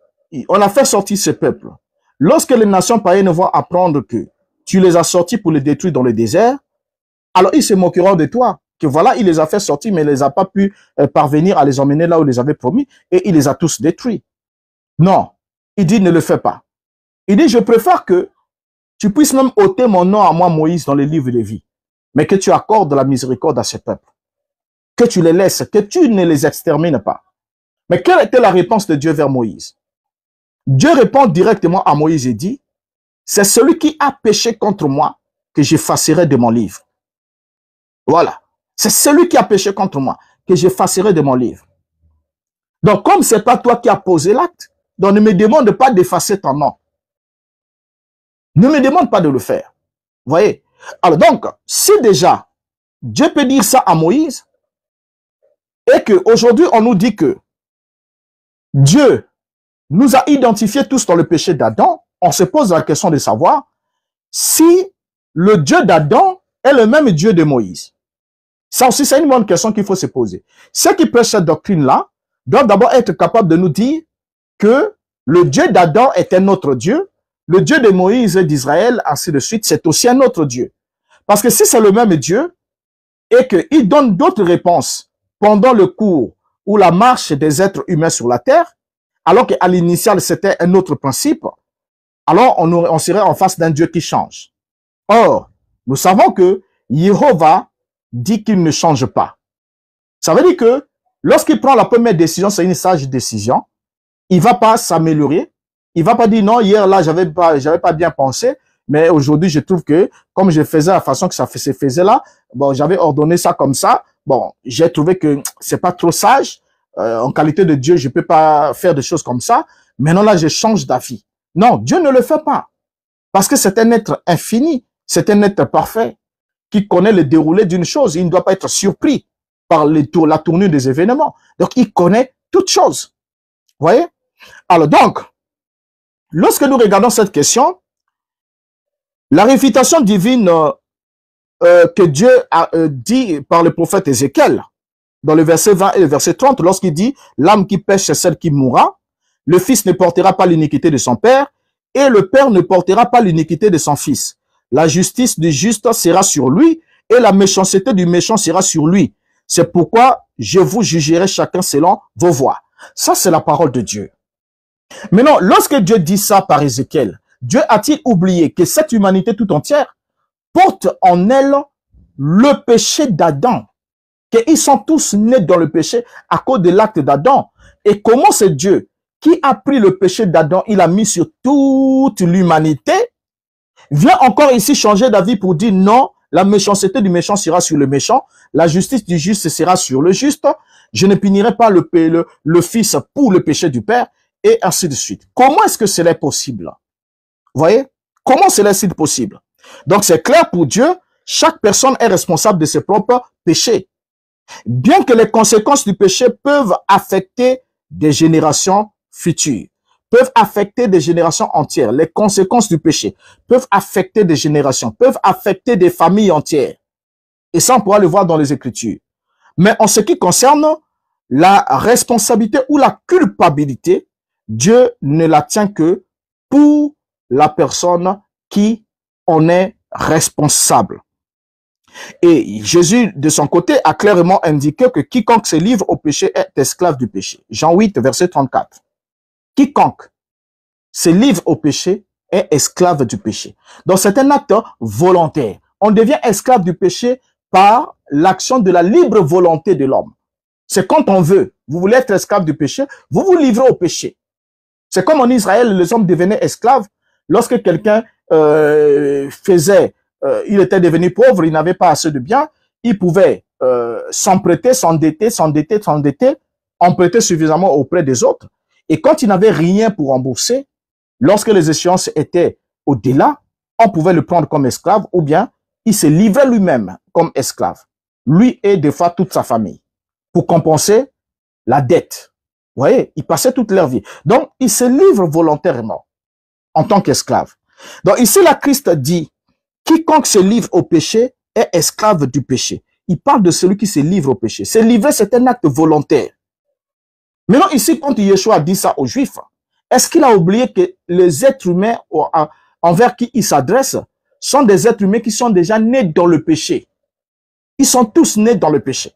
on a fait sortir ce peuple. Lorsque les nations païennes vont apprendre que tu les as sortis pour les détruire dans le désert, alors ils se moqueront de toi. Que voilà, il les a fait sortir, mais il les a pas pu parvenir à les emmener là où il les avait promis, et il les a tous détruits. Non, il dit ne le fais pas. Il dit je préfère que tu puisses même ôter mon nom à moi, Moïse, dans le livre de vie, mais que tu accordes la miséricorde à ce peuple, que tu les laisses, que tu ne les extermines pas. Mais quelle était la réponse de Dieu vers Moïse? Dieu répond directement à Moïse et dit, c'est celui qui a péché contre moi que j'effacerai de mon livre. Voilà. C'est celui qui a péché contre moi que j'effacerai de mon livre. Donc, comme c'est pas toi qui as posé l'acte, donc ne me demande pas d'effacer ton nom. Ne me demande pas de le faire. Vous voyez? Alors donc, si déjà Dieu peut dire ça à Moïse, et qu'aujourd'hui on nous dit que Dieu nous a identifiés tous dans le péché d'Adam, on se pose la question de savoir si le Dieu d'Adam est le même Dieu de Moïse. Ça aussi, c'est une bonne question qu'il faut se poser. Ceux qui prêchent cette doctrine-là doivent d'abord être capables de nous dire que le Dieu d'Adam est un autre Dieu, le Dieu de Moïse et d'Israël, ainsi de suite, c'est aussi un autre Dieu. Parce que si c'est le même Dieu et qu'il donne d'autres réponses pendant le cours ou la marche des êtres humains sur la terre, alors qu'à l'initial, c'était un autre principe, alors on serait en face d'un Dieu qui change. Or, nous savons que Jéhovah dit qu'il ne change pas. Ça veut dire que lorsqu'il prend la première décision, c'est une sage décision, il va pas s'améliorer, il va pas dire non, hier là, j'avais pas bien pensé, mais aujourd'hui, je trouve que comme je faisais la façon que ça se faisait là, bon, j'avais ordonné ça comme ça, bon, j'ai trouvé que c'est pas trop sage, en qualité de Dieu, je peux pas faire des choses comme ça, maintenant là, je change d'avis. Non, Dieu ne le fait pas, parce que c'est un être infini, c'est un être parfait, qui connaît le déroulé d'une chose, il ne doit pas être surpris par la tournure des événements. Donc, il connaît toutes choses. Vous voyez? Alors donc, lorsque nous regardons cette question, la réfutation divine que Dieu a dit par le prophète Ézéchiel, dans le verset 20 et le verset 30, lorsqu'il dit « L'âme qui pêche, c'est celle qui mourra. Le fils ne portera pas l'iniquité de son père, et le père ne portera pas l'iniquité de son fils. La justice du juste sera sur lui, et la méchanceté du méchant sera sur lui. C'est pourquoi je vous jugerai chacun selon vos voies. » Ça, c'est la parole de Dieu. Maintenant, lorsque Dieu dit ça par Ézéchiel, Dieu a-t-il oublié que cette humanité tout entière porte en elle le péché d'Adam, qu'ils sont tous nés dans le péché à cause de l'acte d'Adam? Et comment c'est Dieu qui a pris le péché d'Adam, il a mis sur toute l'humanité, vient encore ici changer d'avis pour dire non, la méchanceté du méchant sera sur le méchant, la justice du juste sera sur le juste, je ne punirai pas le fils pour le péché du père, et ainsi de suite. Comment est-ce que cela est possible? Vous voyez? Comment cela est possible? Donc c'est clair pour Dieu, chaque personne est responsable de ses propres péchés. Bien que les conséquences du péché peuvent affecter des générations futures, peuvent affecter des générations entières, les conséquences du péché peuvent affecter des générations, peuvent affecter des familles entières. Et ça, on pourra le voir dans les Écritures. Mais en ce qui concerne la responsabilité ou la culpabilité, Dieu ne la tient que pour la personne qui en est responsable. Et Jésus, de son côté, a clairement indiqué que quiconque se livre au péché est esclave du péché. Jean 8, verset 34. Quiconque se livre au péché est esclave du péché. Donc c'est un acte volontaire. On devient esclave du péché par l'action de la libre volonté de l'homme. C'est quand on veut. Vous voulez être esclave du péché, vous vous livrez au péché. C'est comme en Israël, les hommes devenaient esclaves lorsque quelqu'un il était devenu pauvre, il n'avait pas assez de biens, il pouvait s'emprêter, s'endetter, emprunter suffisamment auprès des autres. Et quand il n'avait rien pour rembourser, lorsque les échéances étaient au-delà, on pouvait le prendre comme esclave ou bien il se livrait lui-même comme esclave. Lui et des fois toute sa famille pour compenser la dette. Vous voyez, ils passaient toute leur vie. Donc, ils se livrent volontairement en tant qu'esclaves. Donc, ici, la Christ dit, quiconque se livre au péché est esclave du péché. il parle de celui qui se livre au péché. Se livrer, c'est un acte volontaire. Maintenant, ici, quand Yeshua dit ça aux Juifs, est-ce qu'il a oublié que les êtres humains envers qui il s'adresse sont des êtres humains qui sont déjà nés dans le péché? Ils sont tous nés dans le péché.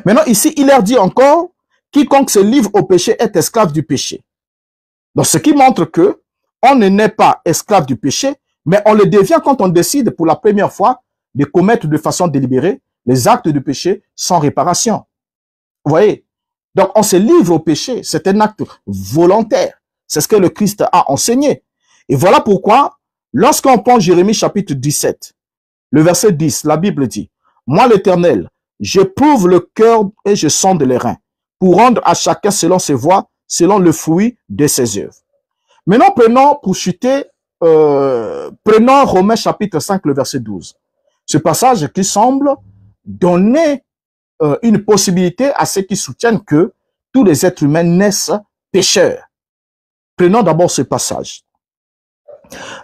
Maintenant, ici, il leur dit encore, quiconque se livre au péché est esclave du péché. Donc, ce qui montre que on ne naît pas esclave du péché, mais on le devient quand on décide pour la première fois de commettre de façon délibérée les actes de péché sans réparation. Vous voyez? Donc, on se livre au péché. C'est un acte volontaire. C'est ce que le Christ a enseigné. Et voilà pourquoi, lorsqu'on prend Jérémie chapitre 17, le verset 10, la Bible dit, « Moi l'Éternel, j'éprouve le cœur et je sonde les reins, pour rendre à chacun selon ses voies, selon le fruit de ses œuvres. » Maintenant, prenons, pour chuter, prenons Romains chapitre 5, le verset 12. Ce passage qui semble donner une possibilité à ceux qui soutiennent que tous les êtres humains naissent pécheurs. Prenons d'abord ce passage.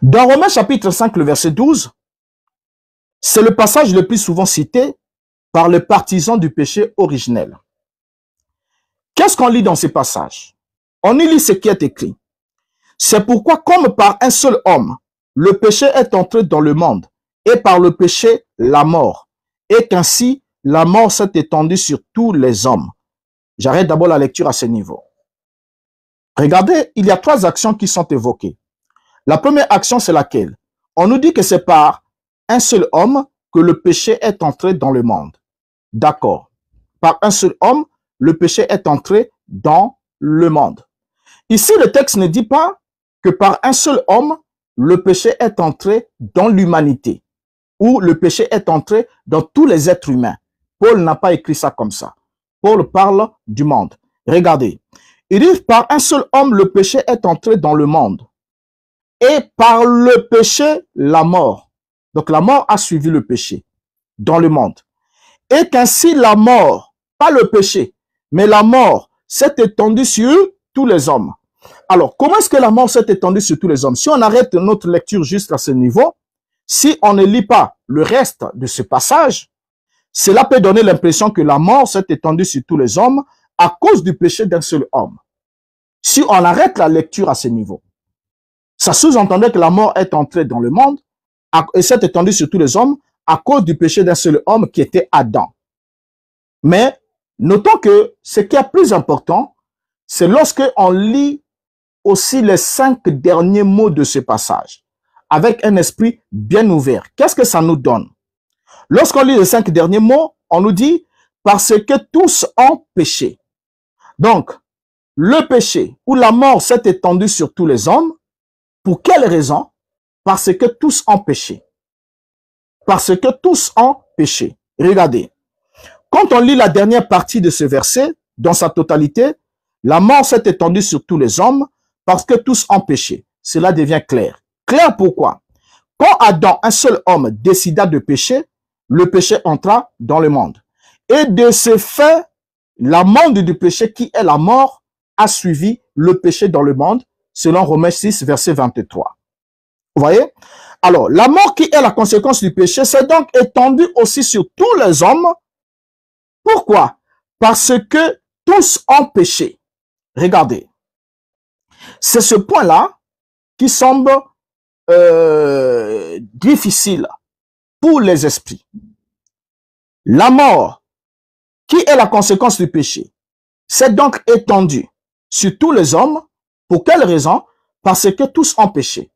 Dans Romains chapitre 5, le verset 12, c'est le passage le plus souvent cité par les partisans du péché originel. Qu'est-ce qu'on lit dans ce passage? On y lit ce qui est écrit. C'est pourquoi, comme par un seul homme, le péché est entré dans le monde, et par le péché, la mort, et qu'ainsi, la mort s'est étendue sur tous les hommes. J'arrête d'abord la lecture à ce niveau. Regardez, il y a 3 actions qui sont évoquées. La première action, c'est laquelle? On nous dit que c'est par un seul homme que le péché est entré dans le monde. D'accord. Par un seul homme, le péché est entré dans le monde. Ici, le texte ne dit pas que par un seul homme, le péché est entré dans l'humanité, ou le péché est entré dans tous les êtres humains. Paul n'a pas écrit ça comme ça. Paul parle du monde. Regardez, il dit par un seul homme, le péché est entré dans le monde. Et par le péché, la mort. Donc la mort a suivi le péché dans le monde. Et qu'ainsi la mort, pas le péché, mais la mort s'est étendue sur tous les hommes. Alors, comment est-ce que la mort s'est étendue sur tous les hommes? Si on arrête notre lecture juste à ce niveau, si on ne lit pas le reste de ce passage, cela peut donner l'impression que la mort s'est étendue sur tous les hommes à cause du péché d'un seul homme. Si on arrête la lecture à ce niveau, ça sous-entendait que la mort est entrée dans le monde et s'est étendue sur tous les hommes à cause du péché d'un seul homme qui était Adam. Mais notons que ce qui est plus important, c'est lorsque on lit aussi les 5 derniers mots de ce passage, avec un esprit bien ouvert. Qu'est-ce que ça nous donne? Lorsqu'on lit les 5 derniers mots, on nous dit « parce que tous ont péché ». Donc, le péché ou la mort s'est étendue sur tous les hommes. Pour quelle raison? Parce que tous ont péché. Parce que tous ont péché. Regardez, quand on lit la dernière partie de ce verset, dans sa totalité, la mort s'est étendue sur tous les hommes parce que tous ont péché. Cela devient clair. Clair pourquoi? Quand Adam, un seul homme, décida de pécher, le péché entra dans le monde. Et de ce fait, l'amende du péché qui est la mort a suivi le péché dans le monde, selon Romains 6, verset 23. Vous voyez? Alors, la mort qui est la conséquence du péché s'est donc étendue aussi sur tous les hommes. Pourquoi? Parce que tous ont péché. Regardez. C'est ce point-là qui semble difficile pour les esprits. La mort, qui est la conséquence du péché, s'est donc étendue sur tous les hommes. Pour quelle raison? Parce que tous ont péché.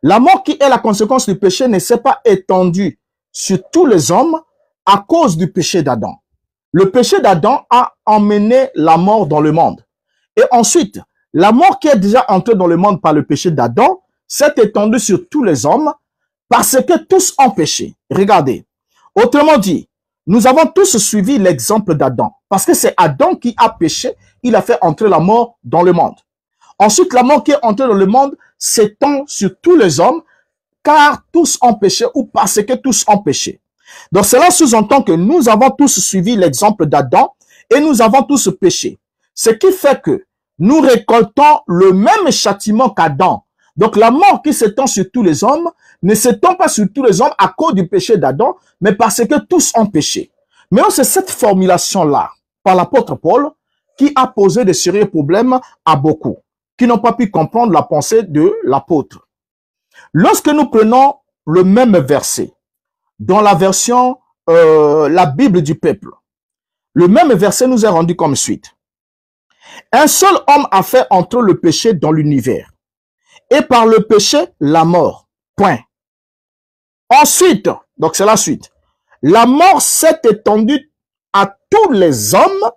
La mort qui est la conséquence du péché ne s'est pas étendue sur tous les hommes à cause du péché d'Adam. Le péché d'Adam a emmené la mort dans le monde. Et ensuite, la mort qui est déjà entrée dans le monde par le péché d'Adam s'est étendue sur tous les hommes parce que tous ont péché. Regardez. Autrement dit, nous avons tous suivi l'exemple d'Adam. Parce que c'est Adam qui a péché, il a fait entrer la mort dans le monde. Ensuite, la mort qui est entrée dans le monde s'étend sur tous les hommes, car tous ont péché ou parce que tous ont péché. Donc, cela sous-entend que nous avons tous suivi l'exemple d'Adam et nous avons tous péché. Ce qui fait que nous récoltons le même châtiment qu'Adam. Donc, la mort qui s'étend sur tous les hommes ne s'étend pas sur tous les hommes à cause du péché d'Adam, mais parce que tous ont péché. Mais c'est cette formulation-là, par l'apôtre Paul, qui a posé de sérieux problèmes à beaucoup, qui n'ont pas pu comprendre la pensée de l'apôtre. Lorsque nous prenons le même verset, dans la version la Bible du peuple, le même verset nous est rendu comme suite. Un seul homme a fait entrer le péché dans l'univers, et par le péché, la mort. Point. Ensuite, donc c'est la suite, la mort s'est étendue à tous les hommes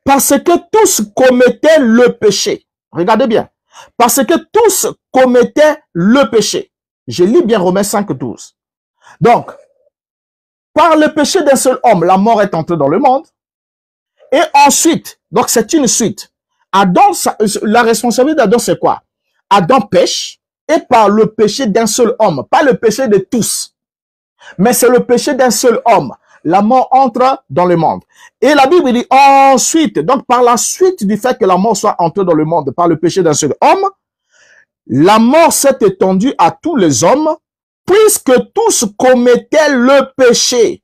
parce que tous commettaient le péché. Regardez bien. Parce que tous commettaient le péché. Je lis bien Romains 5:12. Donc, par le péché d'un seul homme, la mort est entrée dans le monde. Et ensuite, donc c'est une suite. Adam, la responsabilité d'Adam, c'est quoi? Adam pêche, et par le péché d'un seul homme, pas le péché de tous, mais c'est le péché d'un seul homme. La mort entre dans le monde. Et la Bible dit ensuite, donc par la suite du fait que la mort soit entrée dans le monde par le péché d'un seul homme, la mort s'est étendue à tous les hommes, puisque tous commettaient le péché.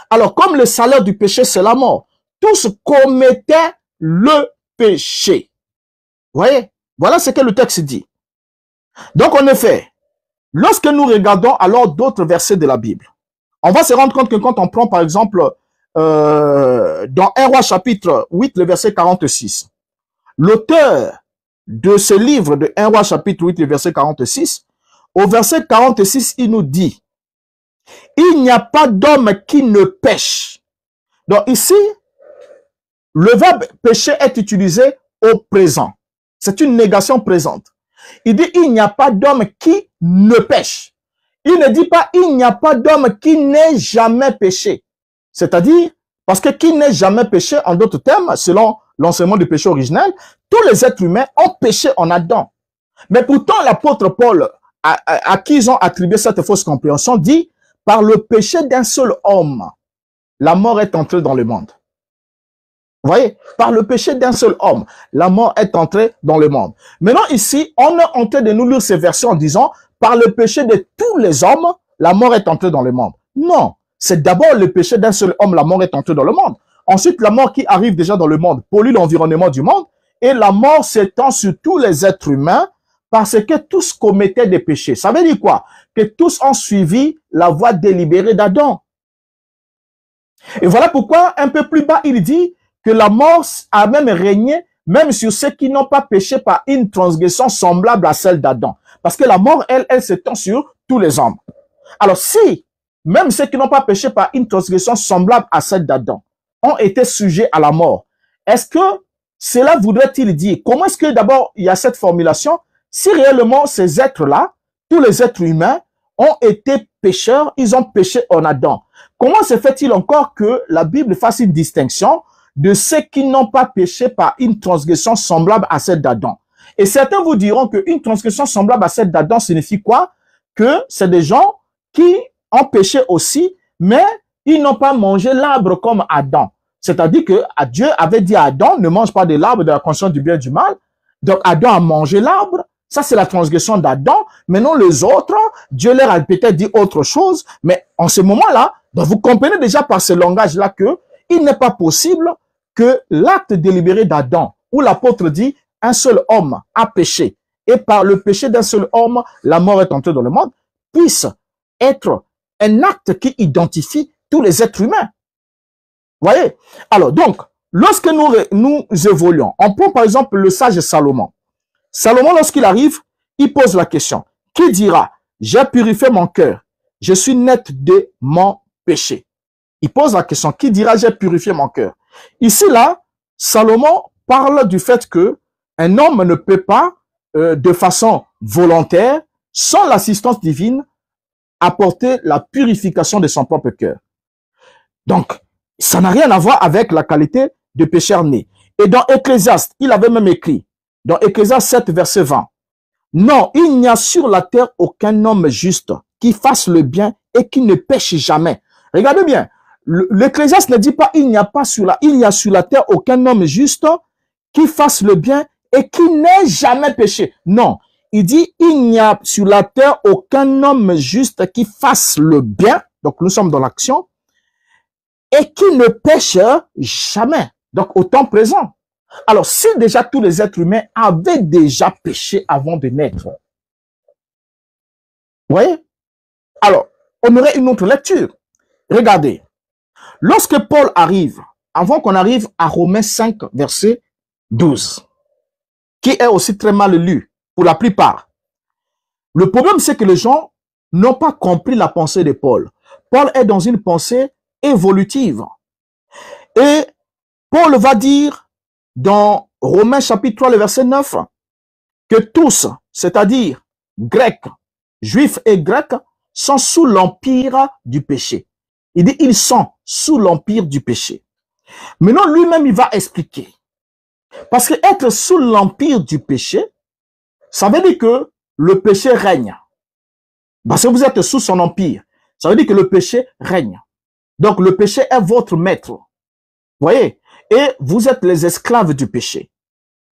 Alors, comme le salaire du péché, c'est la mort, tous commettaient le péché. Vous voyez? Voilà ce que le texte dit. Donc, en effet, lorsque nous regardons alors d'autres versets de la Bible, on va se rendre compte que quand on prend, par exemple, dans 1 Roi chapitre 8, le verset 46, l'auteur de ce livre de 1 Roi chapitre 8, le verset 46, au verset 46, il nous dit, il n'y a pas d'homme qui ne pêche. Donc ici, le verbe pécher est utilisé au présent. C'est une négation présente. Il dit, il n'y a pas d'homme qui ne pêche. Il ne dit pas, il n'y a pas d'homme qui n'ait jamais péché. C'est-à-dire, parce que qui n'ait jamais péché, en d'autres termes, selon l'enseignement du péché originel, tous les êtres humains ont péché en Adam. Mais pourtant, l'apôtre Paul, à qui ils ont attribué cette fausse compréhension, dit, par le péché d'un seul homme, la mort est entrée dans le monde. Vous voyez, par le péché d'un seul homme, la mort est entrée dans le monde. Maintenant ici, on est en train de nous lire ces versets en disant, par le péché de tous les hommes, la mort est entrée dans le monde. Non, c'est d'abord le péché d'un seul homme, la mort est entrée dans le monde. Ensuite, la mort qui arrive déjà dans le monde pollue l'environnement du monde, et la mort s'étend sur tous les êtres humains parce que tous commettaient des péchés. Ça veut dire quoi? Que tous ont suivi la voie délibérée d'Adam. Et voilà pourquoi, un peu plus bas, il dit que la mort a même régné, même sur ceux qui n'ont pas péché par une transgression semblable à celle d'Adam. Parce que la mort, elle s'étend sur tous les hommes. Alors si, même ceux qui n'ont pas péché par une transgression semblable à celle d'Adam, ont été sujets à la mort, est-ce que cela voudrait-il dire, comment est-ce que d'abord il y a cette formulation, si réellement ces êtres-là, tous les êtres humains, ont été pécheurs, ils ont péché en Adam. Comment se fait-il encore que la Bible fasse une distinction de ceux qui n'ont pas péché par une transgression semblable à celle d'Adam? Et certains vous diront qu'une transgression semblable à celle d'Adam signifie quoi? Que c'est des gens qui ont péché aussi, mais ils n'ont pas mangé l'arbre comme Adam. C'est-à-dire que Dieu avait dit à Adam, ne mange pas de l'arbre de la connaissance du bien et du mal. Donc Adam a mangé l'arbre. Ça, c'est la transgression d'Adam. Maintenant, les autres, Dieu leur a peut-être dit autre chose. Mais en ce moment-là, vous comprenez déjà par ce langage-là que il n'est pas possible que l'acte délibéré d'Adam, où l'apôtre dit, un seul homme a péché, et par le péché d'un seul homme, la mort est entrée dans le monde, puisse être un acte qui identifie tous les êtres humains. Vous voyez? Alors, donc, lorsque nous évoluons, on prend par exemple le sage Salomon. Salomon, lorsqu'il arrive, il pose la question. Qui dira, j'ai purifié mon cœur, je suis net de mon péché? Il pose la question, qui dira, j'ai purifié mon cœur? Ici, là, Salomon parle du fait que un homme ne peut pas, de façon volontaire, sans l'assistance divine, apporter la purification de son propre cœur. Donc, ça n'a rien à voir avec la qualité de pécheur né. Et dans Ecclésiaste, il avait même écrit, dans Ecclésiaste 7, verset 20, « Non, il n'y a sur la terre aucun homme juste qui fasse le bien et qui ne pêche jamais. » Regardez bien, l'Ecclésiaste ne dit pas, il n'y a sur la terre aucun homme juste qui fasse le bien et qui n'ait jamais péché. Non, il dit, il n'y a sur la terre aucun homme juste qui fasse le bien. Donc, nous sommes dans l'action. Et qui ne pêche jamais. Donc, au temps présent. Alors, si déjà tous les êtres humains avaient déjà péché avant de naître, vous voyez? Alors, on aurait une autre lecture. Regardez. Lorsque Paul arrive, avant qu'on arrive à Romains 5, verset 12, qui est aussi très mal lu pour la plupart. Le problème, c'est que les gens n'ont pas compris la pensée de Paul. Paul est dans une pensée évolutive. Et Paul va dire dans Romains chapitre 3, le verset 9, que tous, c'est-à-dire Grecs, Juifs et Grecs, sont sous l'empire du péché. Il dit, ils sont sous l'empire du péché. Maintenant, lui-même, il va expliquer. Parce que être sous l'empire du péché, ça veut dire que le péché règne. Parce que vous êtes sous son empire. Ça veut dire que le péché règne. Donc, le péché est votre maître. Vous voyez? Et vous êtes les esclaves du péché.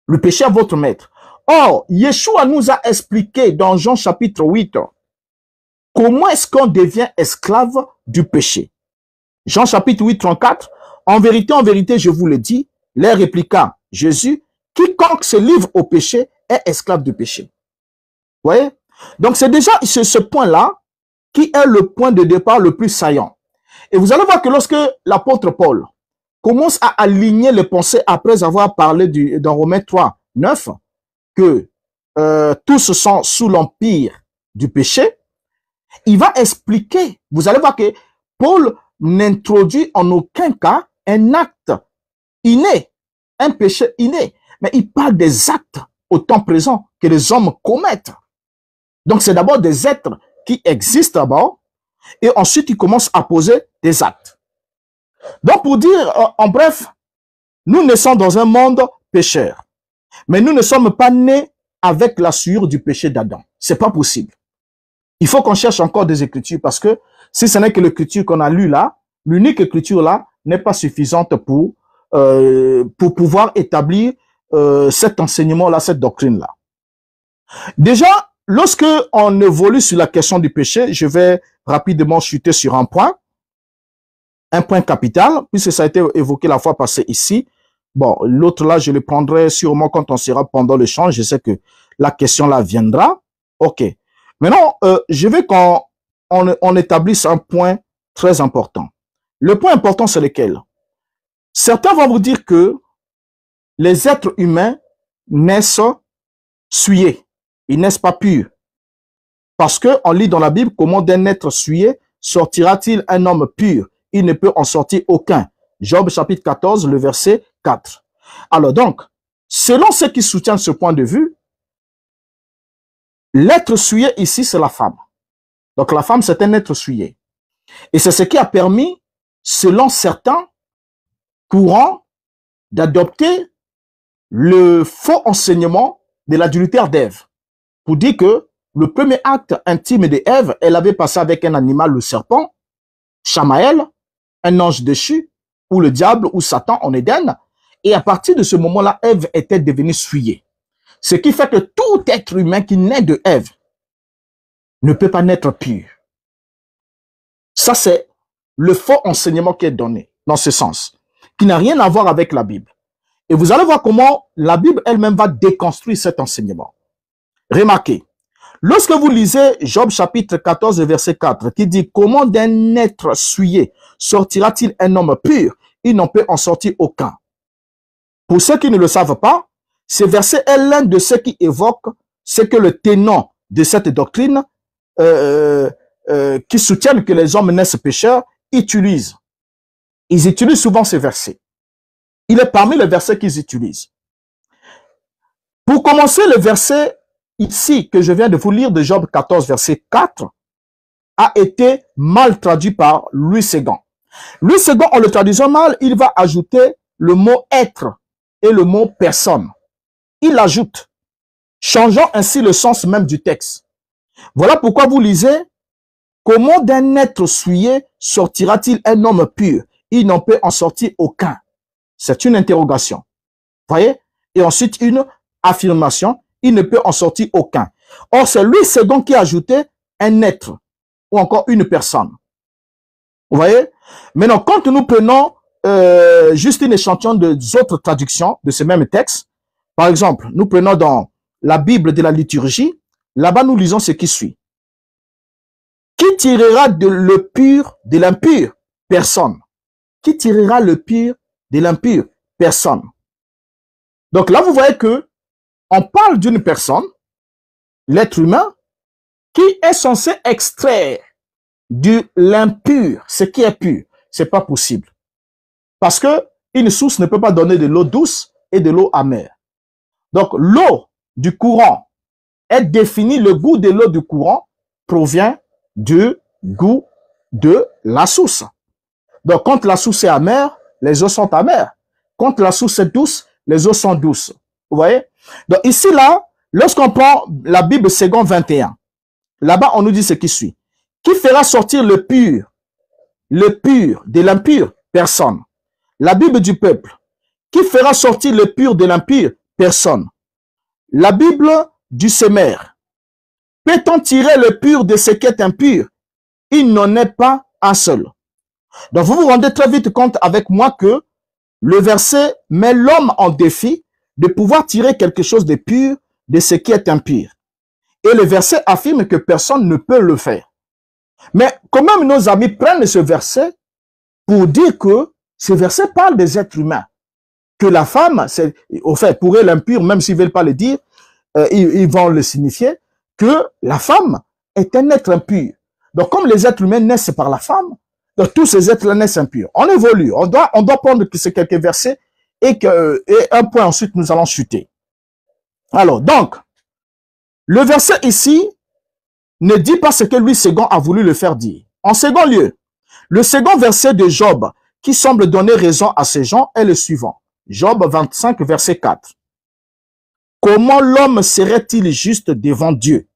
Le péché est votre maître. Or, Yeshua nous a expliqué dans Jean chapitre 8, comment est-ce qu'on devient esclave du péché. Jean chapitre 8, 34, en vérité, je vous le dis, les répliqua Jésus, quiconque se livre au péché est esclave du péché. Vous voyez? Donc, c'est déjà ce point-là qui est le point de départ le plus saillant. Et vous allez voir que lorsque l'apôtre Paul commence à aligner les pensées après avoir parlé dans Romains 3, 9, que tous sont sous l'empire du péché, il va expliquer. Vous allez voir que Paul n'introduit en aucun cas un acte inné, un péché inné, mais il parle des actes au temps présent que les hommes commettent. Donc c'est d'abord des êtres qui existent d'abord, et ensuite il commence à poser des actes. Donc pour dire en bref, nous naissons dans un monde pécheur, mais nous ne sommes pas nés avec la souillure du péché d'Adam. C'est pas possible. Il faut qu'on cherche encore des écritures parce que si ce n'est que l'écriture qu'on a lue là, l'unique écriture là n'est pas suffisante pour pouvoir établir cet enseignement-là, cette doctrine-là. Déjà, lorsque on évolue sur la question du péché, je vais rapidement chuter sur un point capital, puisque ça a été évoqué la fois passée ici. Bon, l'autre là, je le prendrai sûrement quand on sera pendant l'échange. Je sais que la question là viendra. OK. Maintenant, je veux qu'on établisse un point très important. Le point important, c'est lequel? Certains vont vous dire que les êtres humains naissent souillés. Ils naissent pas purs. Parce que on lit dans la Bible comment d'un être souillé sortira-t-il un homme pur? Il ne peut en sortir aucun. Job chapitre 14, le verset 4. Alors donc, selon ceux qui soutiennent ce point de vue, l'être souillé ici, c'est la femme. Donc la femme, c'est un être souillé. Et c'est ce qui a permis, selon certains courants, d'adopter le faux enseignement de l'adultère d'Ève. Pour dire que le premier acte intime d'Ève, elle avait passé avec un animal, le serpent, Chamaël, un ange déchu, ou le diable, ou Satan en Éden. Et à partir de ce moment-là, Ève était devenue souillée. Ce qui fait que tout être humain qui naît de Ève ne peut pas naître pur. Ça, c'est le faux enseignement qui est donné dans ce sens, qui n'a rien à voir avec la Bible. Et vous allez voir comment la Bible elle-même va déconstruire cet enseignement. Remarquez, lorsque vous lisez Job chapitre 14, verset 4, qui dit « Comment d'un être souillé sortira-t-il un homme pur? Il n'en peut en sortir aucun. » Pour ceux qui ne le savent pas, ce verset est l'un de ceux qui évoquent ce que le tenant de cette doctrine, qui soutiennent que les hommes naissent pécheurs, utilisent. Ils utilisent souvent ce verset. Il est parmi les versets qu'ils utilisent. Pour commencer, le verset ici que je viens de vous lire de Job 14, verset 4, a été mal traduit par Louis Ségan. Louis Ségan, en le traduisant mal, il va ajouter le mot être et le mot personne. Il ajoute, changeant ainsi le sens même du texte. Voilà pourquoi vous lisez, comment d'un être souillé sortira-t-il un homme pur? Il n'en peut en sortir aucun. C'est une interrogation. Voyez? Et ensuite une affirmation, il ne peut en sortir aucun. Or, c'est Louis II qui a ajouté un être ou encore une personne. Vous voyez? Maintenant, quand nous prenons juste une échantillon d'autres traductions de ce même texte, par exemple, nous prenons dans la Bible de la liturgie, là-bas nous lisons ce qui suit. Qui tirera le pur de l'impur? Personne. Qui tirera le pur de l'impur? Personne. Donc là, vous voyez que on parle d'une personne, l'être humain, qui est censé extraire de l'impur, ce qui est pur. C'est pas possible. Parce que une source ne peut pas donner de l'eau douce et de l'eau amère. Donc l'eau du courant est définie, le goût de l'eau du courant provient du goût de la source. Donc quand la source est amère, les eaux sont amères. Quand la source est douce, les eaux sont douces. Vous voyez? Donc ici, là, lorsqu'on prend la Bible second 21, là-bas, on nous dit ce qui suit. Qui fera sortir le pur de l'impur? Personne. La Bible du peuple. Qui fera sortir le pur de l'impur? Personne. La Bible du semeur. Peut-on tirer le pur de ce qui est impur? Il n'en est pas un seul. Donc vous vous rendez très vite compte avec moi que le verset met l'homme en défi de pouvoir tirer quelque chose de pur de ce qui est impur. Et le verset affirme que personne ne peut le faire. Mais quand même nos amis prennent ce verset pour dire que ce verset parle des êtres humains. Que la femme, c'est, au fait, pour eux l'impur, même s'ils ne veulent pas le dire, ils vont le signifier, que la femme est un être impur. Donc comme les êtres humains naissent par la femme, donc tous ces êtres-là naissent impurs. On évolue, on doit prendre ces quelques versets et un point ensuite nous allons chuter. Alors donc, le verset ici ne dit pas ce que Louis II a voulu le faire dire. En second lieu, le second verset de Job qui semble donner raison à ces gens est le suivant. Job 25, verset 4. Comment l'homme serait-il juste devant Dieu?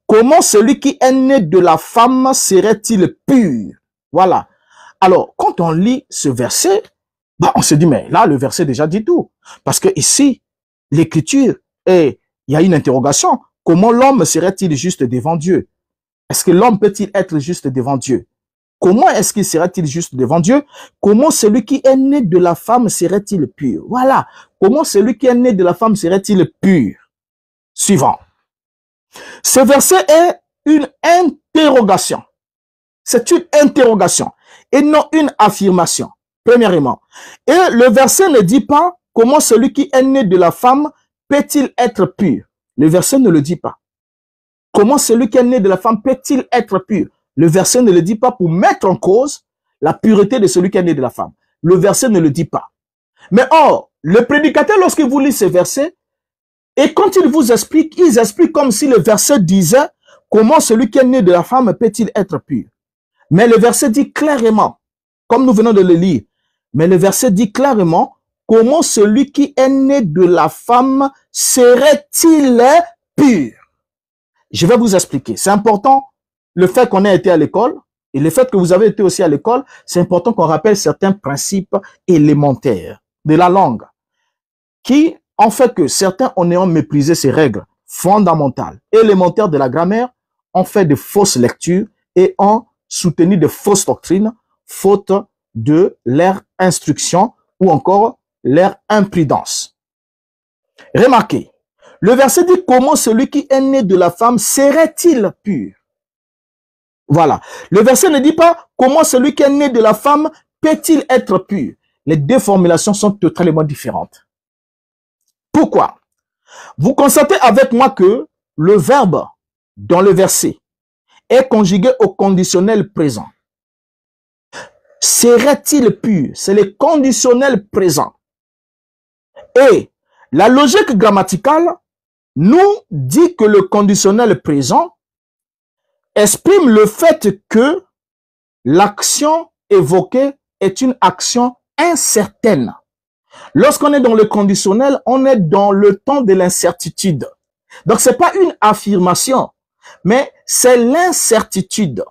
Comment celui qui est né de la femme serait-il pur? Voilà. Alors, quand on lit ce verset, on se dit, mais là, le verset déjà dit tout. Parce que ici, l'écriture, il y a une interrogation. Comment l'homme serait-il juste devant Dieu? Est-ce que l'homme peut-il être juste devant Dieu? Comment est-ce qu'il serait-il juste devant Dieu? Comment celui qui est né de la femme serait-il pur? Voilà. Comment celui qui est né de la femme serait-il pur? Suivant. Ce verset est une interrogation. C'est une interrogation et non une affirmation, premièrement. Et le verset ne dit pas comment celui qui est né de la femme peut-il être pur. Le verset ne le dit pas. Comment celui qui est né de la femme peut-il être pur? Le verset ne le dit pas pour mettre en cause la pureté de celui qui est né de la femme. Le verset ne le dit pas. Mais or, le prédicateur, lorsqu'il vous lit ce verset, et quand il vous explique, il explique comme si le verset disait comment celui qui est né de la femme peut-il être pur. Mais le verset dit clairement, comme nous venons de le lire, mais le verset dit clairement comment celui qui est né de la femme serait-il pur. Je vais vous expliquer. C'est important, le fait qu'on ait été à l'école et le fait que vous avez été aussi à l'école, c'est important qu'on rappelle certains principes élémentaires de la langue qui ont fait que certains, en ayant méprisé ces règles fondamentales, élémentaires de la grammaire, ont fait de fausses lectures et ont soutenu de fausses doctrines, faute de leur instruction ou encore leur imprudence. Remarquez, le verset dit comment celui qui est né de la femme serait-il pur? Voilà. Le verset ne dit pas comment celui qui est né de la femme peut-il être pur. Les deux formulations sont totalement différentes. Pourquoi? Vous constatez avec moi que le verbe dans le verset est conjugué au conditionnel présent. Serait-il pur? C'est le conditionnel présent. Et la logique grammaticale nous dit que le conditionnel présent exprime le fait que l'action évoquée est une action incertaine. Lorsqu'on est dans le conditionnel, on est dans le temps de l'incertitude. Donc, c'est pas une affirmation, mais c'est l'incertitude.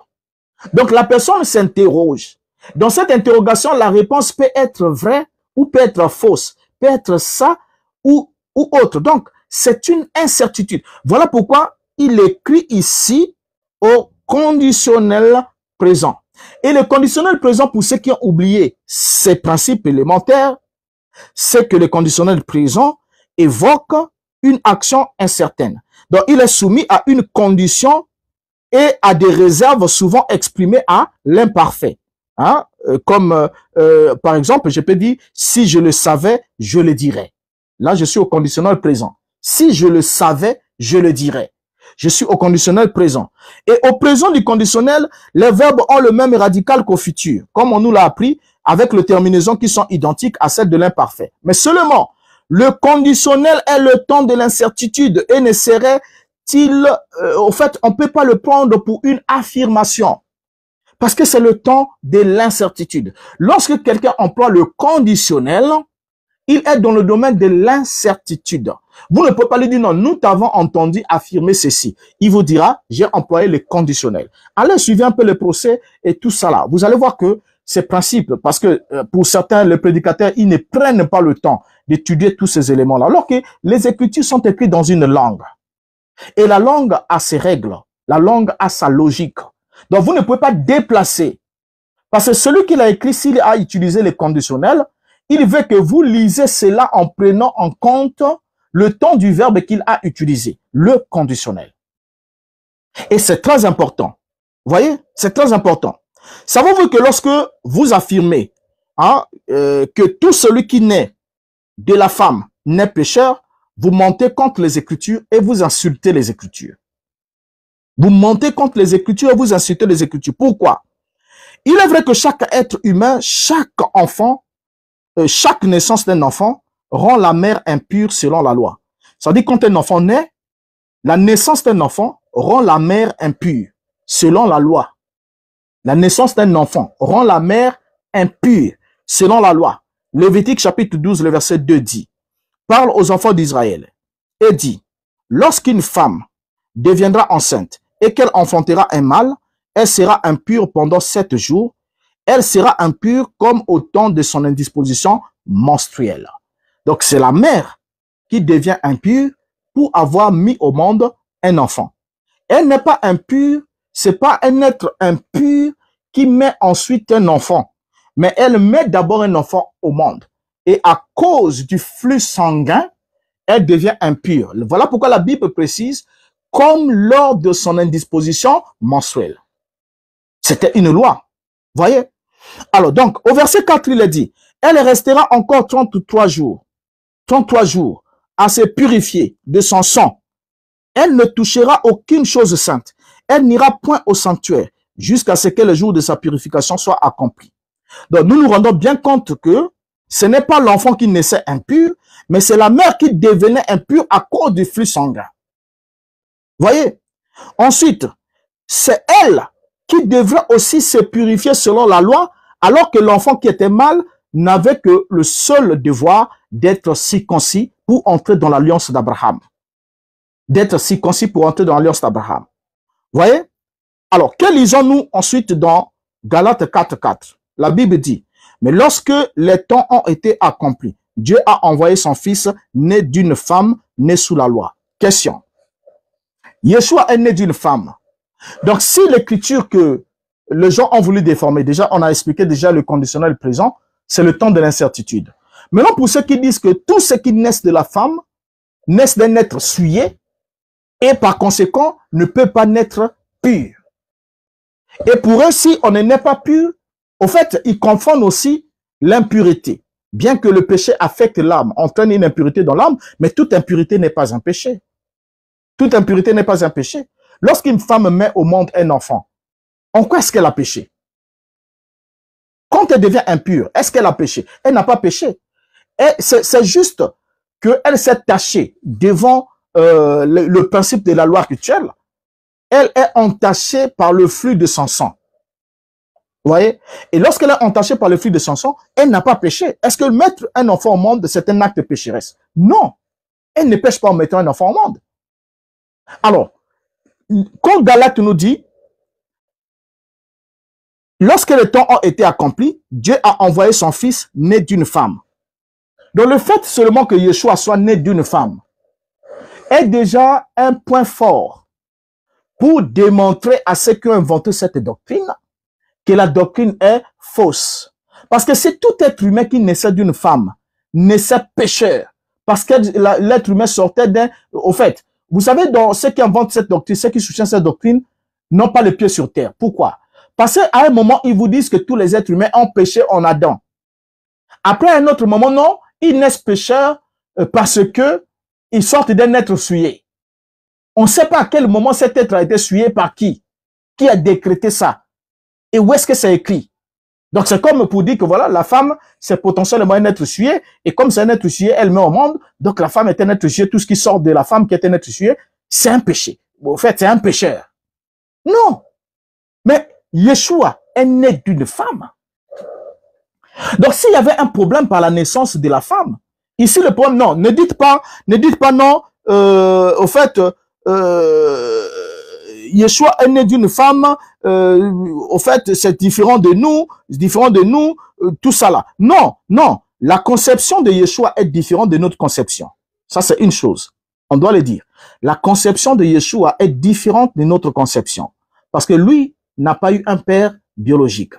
Donc, la personne s'interroge. Dans cette interrogation, la réponse peut être vraie ou peut être fausse, peut être ça ou autre. Donc, c'est une incertitude. Voilà pourquoi il écrit ici au conditionnel présent. Et le conditionnel présent, pour ceux qui ont oublié ces principes élémentaires, c'est que le conditionnel présent évoque une action incertaine. Donc, il est soumis à une condition et à des réserves souvent exprimées à l'imparfait. Hein? Comme, par exemple, je peux dire, si je le savais, je le dirais. Là, je suis au conditionnel présent. Si je le savais, je le dirais. Je suis au conditionnel présent. Et au présent du conditionnel, les verbes ont le même radical qu'au futur, comme on nous l'a appris, avec les terminaisons qui sont identiques à celles de l'imparfait. Mais seulement, le conditionnel est le temps de l'incertitude et ne serait-il, au fait, on ne peut pas le prendre pour une affirmation. Parce que c'est le temps de l'incertitude. Lorsque quelqu'un emploie le conditionnel, il est dans le domaine de l'incertitude. Vous ne pouvez pas lui dire non, nous t'avons entendu affirmer ceci. Il vous dira, j'ai employé le conditionnel. Allez, suivez un peu le procès et tout ça là. Vous allez voir que ces principes, parce que pour certains, les prédicateurs, ils ne prennent pas le temps d'étudier tous ces éléments-là. Alors que les Écritures sont écrites dans une langue. Et la langue a ses règles. La langue a sa logique. Donc, vous ne pouvez pas déplacer. Parce que celui qui l'a écrit, s'il a utilisé les conditionnels, il veut que vous lisez cela en prenant en compte le temps du verbe qu'il a utilisé, le conditionnel. Et c'est très important. Vous voyez, c'est très important. Savez-vous que lorsque vous affirmez que tout celui qui naît de la femme naît pécheur, vous mentez contre les Écritures et vous insultez les Écritures. Vous mentez contre les Écritures et vous insultez les Écritures. Pourquoi? Il est vrai que chaque être humain, chaque enfant, chaque naissance d'un enfant rend la mère impure selon la loi. C'est-à-dire quand un enfant naît, la naissance d'un enfant rend la mère impure selon la loi. La naissance d'un enfant rend la mère impure selon la loi. Lévitique chapitre 12, le verset 2 dit, parle aux enfants d'Israël et dit, lorsqu'une femme deviendra enceinte et qu'elle enfantera un mâle, elle sera impure pendant 7 jours. Elle sera impure comme au temps de son indisposition menstruelle. Donc, c'est la mère qui devient impure pour avoir mis au monde un enfant. Elle n'est pas impure, c'est pas un être impur qui met ensuite un enfant, mais elle met d'abord un enfant au monde. Et à cause du flux sanguin, elle devient impure. Voilà pourquoi la Bible précise, comme lors de son indisposition menstruelle. C'était une loi. Voyez? Alors donc, au verset 4, il est dit, elle restera encore 33 jours à se purifier de son sang. Elle ne touchera aucune chose sainte. Elle n'ira point au sanctuaire jusqu'à ce que le jour de sa purification soit accompli. Donc, nous nous rendons bien compte que ce n'est pas l'enfant qui naissait impur, mais c'est la mère qui devenait impure à cause du flux sanguin. Voyez? Ensuite, c'est elle qui devrait aussi se purifier selon la loi, alors que l'enfant qui était mâle n'avait que le seul devoir d'être circoncis pour entrer dans l'alliance d'Abraham. D'être circoncis pour entrer dans l'alliance d'Abraham. Voyez? Alors, que lisons-nous ensuite dans Galates 4.4? La Bible dit, mais lorsque les temps ont été accomplis, Dieu a envoyé son fils né d'une femme, né sous la loi. Question. Yeshua est né d'une femme. Donc, si l'écriture que les gens ont voulu déformer, déjà, on a expliqué déjà le conditionnel présent, c'est le temps de l'incertitude. Maintenant, pour ceux qui disent que tous ceux qui naissent de la femme naissent d'un être souillé et par conséquent ne peut pas naître pur. Et pour eux, si on ne naît pas pur, au fait, ils confondent aussi l'impureté. Bien que le péché affecte l'âme, entraîne une impurité dans l'âme, mais toute impurité n'est pas un péché. Toute impurité n'est pas un péché. Lorsqu'une femme met au monde un enfant, en quoi est-ce qu'elle a péché? Quand elle devient impure, est-ce qu'elle a péché? Elle n'a pas péché. C'est juste qu'elle s'est tachée devant le principe de la loi actuelle. Elle est entachée par le flux de son sang. Vous voyez? Et lorsqu'elle est entachée par le flux de son sang, elle n'a pas péché. Est-ce que mettre un enfant au monde, c'est un acte pécheresse? Non. Elle ne pêche pas en mettant un enfant au monde. Alors, quand Galate nous dit, lorsque les temps ont été accomplis, Dieu a envoyé son fils né d'une femme. Donc le fait seulement que Yeshua soit né d'une femme est déjà un point fort pour démontrer à ceux qui ont inventé cette doctrine que la doctrine est fausse. Parce que c'est tout être humain qui naissait d'une femme, naissait pécheur. Parce que l'être humain sortait d'un... Au fait, vous savez, dans ceux qui inventent cette doctrine, ceux qui soutiennent cette doctrine, n'ont pas les pieds sur terre. Pourquoi? Parce qu'à un moment, ils vous disent que tous les êtres humains ont péché en Adam. Après un autre moment, non, ils naissent pécheurs parce que ils sortent d'un être souillé. On ne sait pas à quel moment cet être a été souillé par qui? Qui a décrété ça? Et où est-ce que c'est écrit? Donc c'est comme pour dire que voilà, la femme, c'est potentiellement un être souillé, et comme c'est un être souillé, elle met au monde, donc la femme est un être souillé, tout ce qui sort de la femme qui est un être souillé, c'est un péché. Bon, en fait, c'est un pécheur. Non. Mais Yeshua est né d'une femme. Donc s'il y avait un problème par la naissance de la femme, ici le problème, non, ne dites pas non, au fait, Yeshua est né d'une femme, au fait, c'est différent de nous, tout ça là. Non, non, la conception de Yeshua est différente de notre conception. Ça, c'est une chose. On doit le dire. La conception de Yeshua est différente de notre conception. Parce que lui n'a pas eu un père biologique.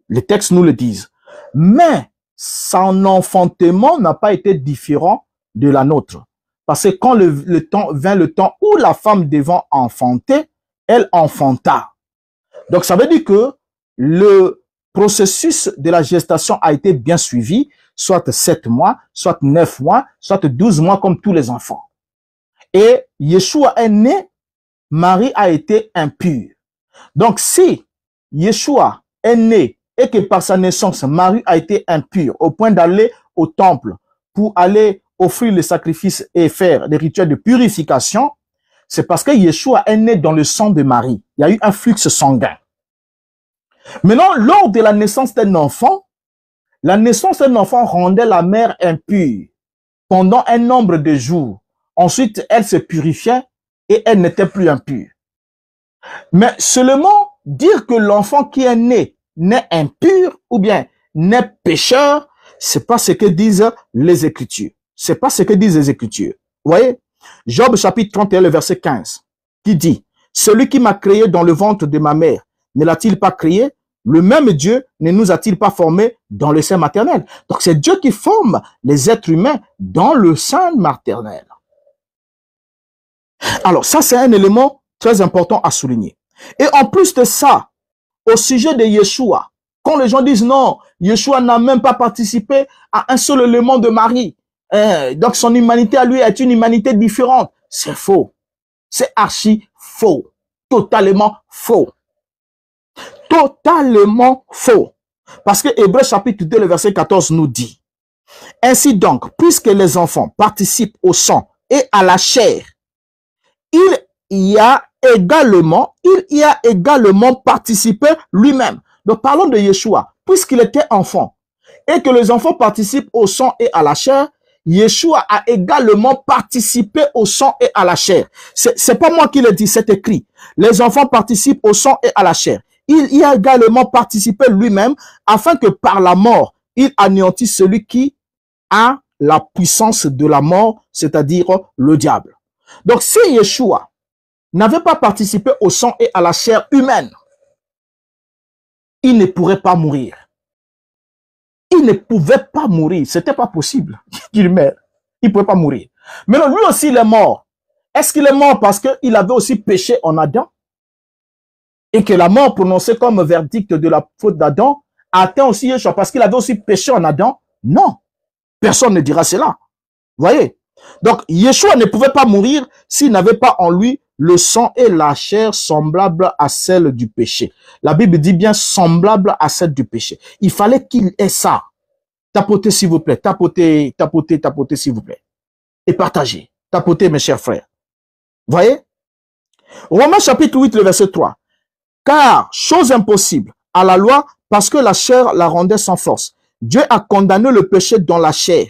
Les textes nous le disent. Mais son enfantement n'a pas été différent de la nôtre. Parce que quand le temps où la femme devant enfanter, elle enfanta. Donc ça veut dire que le processus de la gestation a été bien suivi, soit 7 mois, soit 9 mois, soit 12 mois comme tous les enfants. Et Yeshua est né, Marie a été impure. Donc si Yeshua est né et que par sa naissance, Marie a été impure au point d'aller au temple pour aller offrir le sacrifice et faire des rituels de purification, c'est parce que Yeshua est né dans le sang de Marie. Il y a eu un flux sanguin. Maintenant, lors de la naissance d'un enfant, la naissance d'un enfant rendait la mère impure pendant un nombre de jours. Ensuite, elle se purifiait et elle n'était plus impure. Mais seulement dire que l'enfant qui est né n'est impur ou bien n'est pécheur, c'est pas ce que disent les Écritures. C'est pas ce que disent les Écritures. Vous voyez? Job chapitre 31, le verset 15, qui dit, « Celui qui m'a créé dans le ventre de ma mère, ne l'a-t-il pas créé? Le même Dieu ne nous a-t-il pas formés dans le sein maternel? » Donc c'est Dieu qui forme les êtres humains dans le sein maternel. Alors ça, c'est un élément très important à souligner. Et en plus de ça, au sujet de Yeshua, quand les gens disent non, Yeshua n'a même pas participé à un seul élément de Marie, donc son humanité à lui est une humanité différente, c'est faux. C'est archi faux. Totalement faux. Totalement faux. Parce que Hébreux chapitre 2, le verset 14 nous dit, « Ainsi donc, puisque les enfants participent au sang et à la chair, il y a également participé lui-même. » Donc parlons de Yeshua. Puisqu'il était enfant et que les enfants participent au sang et à la chair, Yeshua a également participé au sang et à la chair. C'est pas moi qui le dis, c'est écrit. Les enfants participent au sang et à la chair. Il y a également participé lui-même afin que par la mort, il anéantisse celui qui a la puissance de la mort, c'est-à-dire le diable. Donc si Yeshua n'avait pas participé au sang et à la chair humaine, il ne pourrait pas mourir. Il ne pouvait pas mourir. C'était pas possible qu'il meure. Il ne pouvait pas mourir. Mais non, lui aussi, il est mort. Est-ce qu'il est mort parce qu'il avait aussi péché en Adam? Et que la mort prononcée comme verdict de la faute d'Adam atteint aussi Yeshua parce qu'il avait aussi péché en Adam? Non. Personne ne dira cela. Vous voyez? Donc, Yeshua ne pouvait pas mourir s'il n'avait pas en lui le sang et la chair semblables à celle du péché. La Bible dit bien semblable à celle du péché. Il fallait qu'il ait ça. Tapotez s'il vous plaît. Tapotez s'il vous plaît. Et partagez. Tapotez mes chers frères. Vous voyez? Romains chapitre 8, le verset 3. Car, chose impossible à la loi, parce que la chair la rendait sans force. Dieu a condamné le péché dans la chair,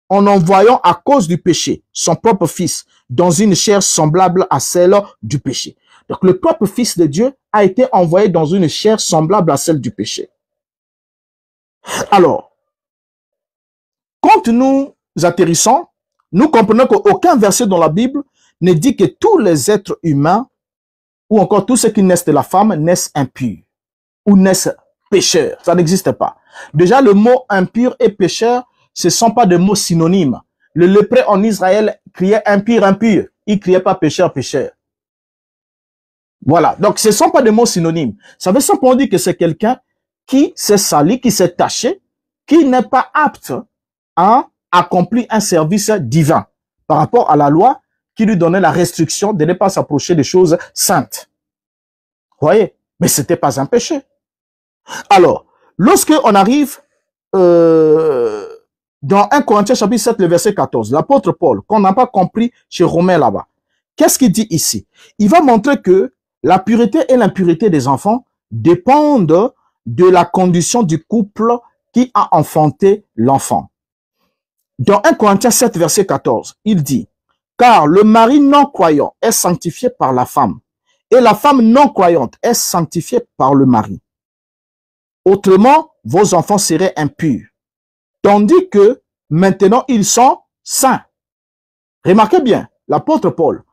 en envoyant à cause du péché son propre fils dans une chair semblable à celle du péché. Donc le propre fils de Dieu a été envoyé dans une chair semblable à celle du péché. Alors, quand nous atterrissons nous comprenons qu'aucun verset dans la Bible ne dit que tous les êtres humains ou encore tous ceux qui naissent de la femme naissent impurs ou naissent pécheurs. Ça n'existe pas. Déjà, le mot impur et pécheur, ce ne sont pas des mots synonymes. Le lépreux en Israël criait impur, impur. Il ne criait pas pécheur, pécheur. Voilà. Donc, ce ne sont pas des mots synonymes. Ça veut simplement dire que c'est quelqu'un qui s'est sali, qui s'est taché, qui n'est pas apte à accomplir un service divin par rapport à la loi qui lui donnait la restriction de ne pas s'approcher des choses saintes. Vous voyez? Mais ce n'était pas un péché. Alors, lorsque on arrive dans 1 Corinthiens chapitre 7, le verset 14, l'apôtre Paul, qu'on n'a pas compris chez Romain là-bas, qu'est-ce qu'il dit ici? Il va montrer que la pureté et l'impureté des enfants dépendent de la condition du couple qui a enfanté l'enfant. Dans 1 Corinthiens 7, verset 14, il dit, « Car le mari non-croyant est sanctifié par la femme, et la femme non-croyante est sanctifiée par le mari. Autrement, vos enfants seraient impurs, tandis que maintenant ils sont saints. » Remarquez bien, l'apôtre Paul,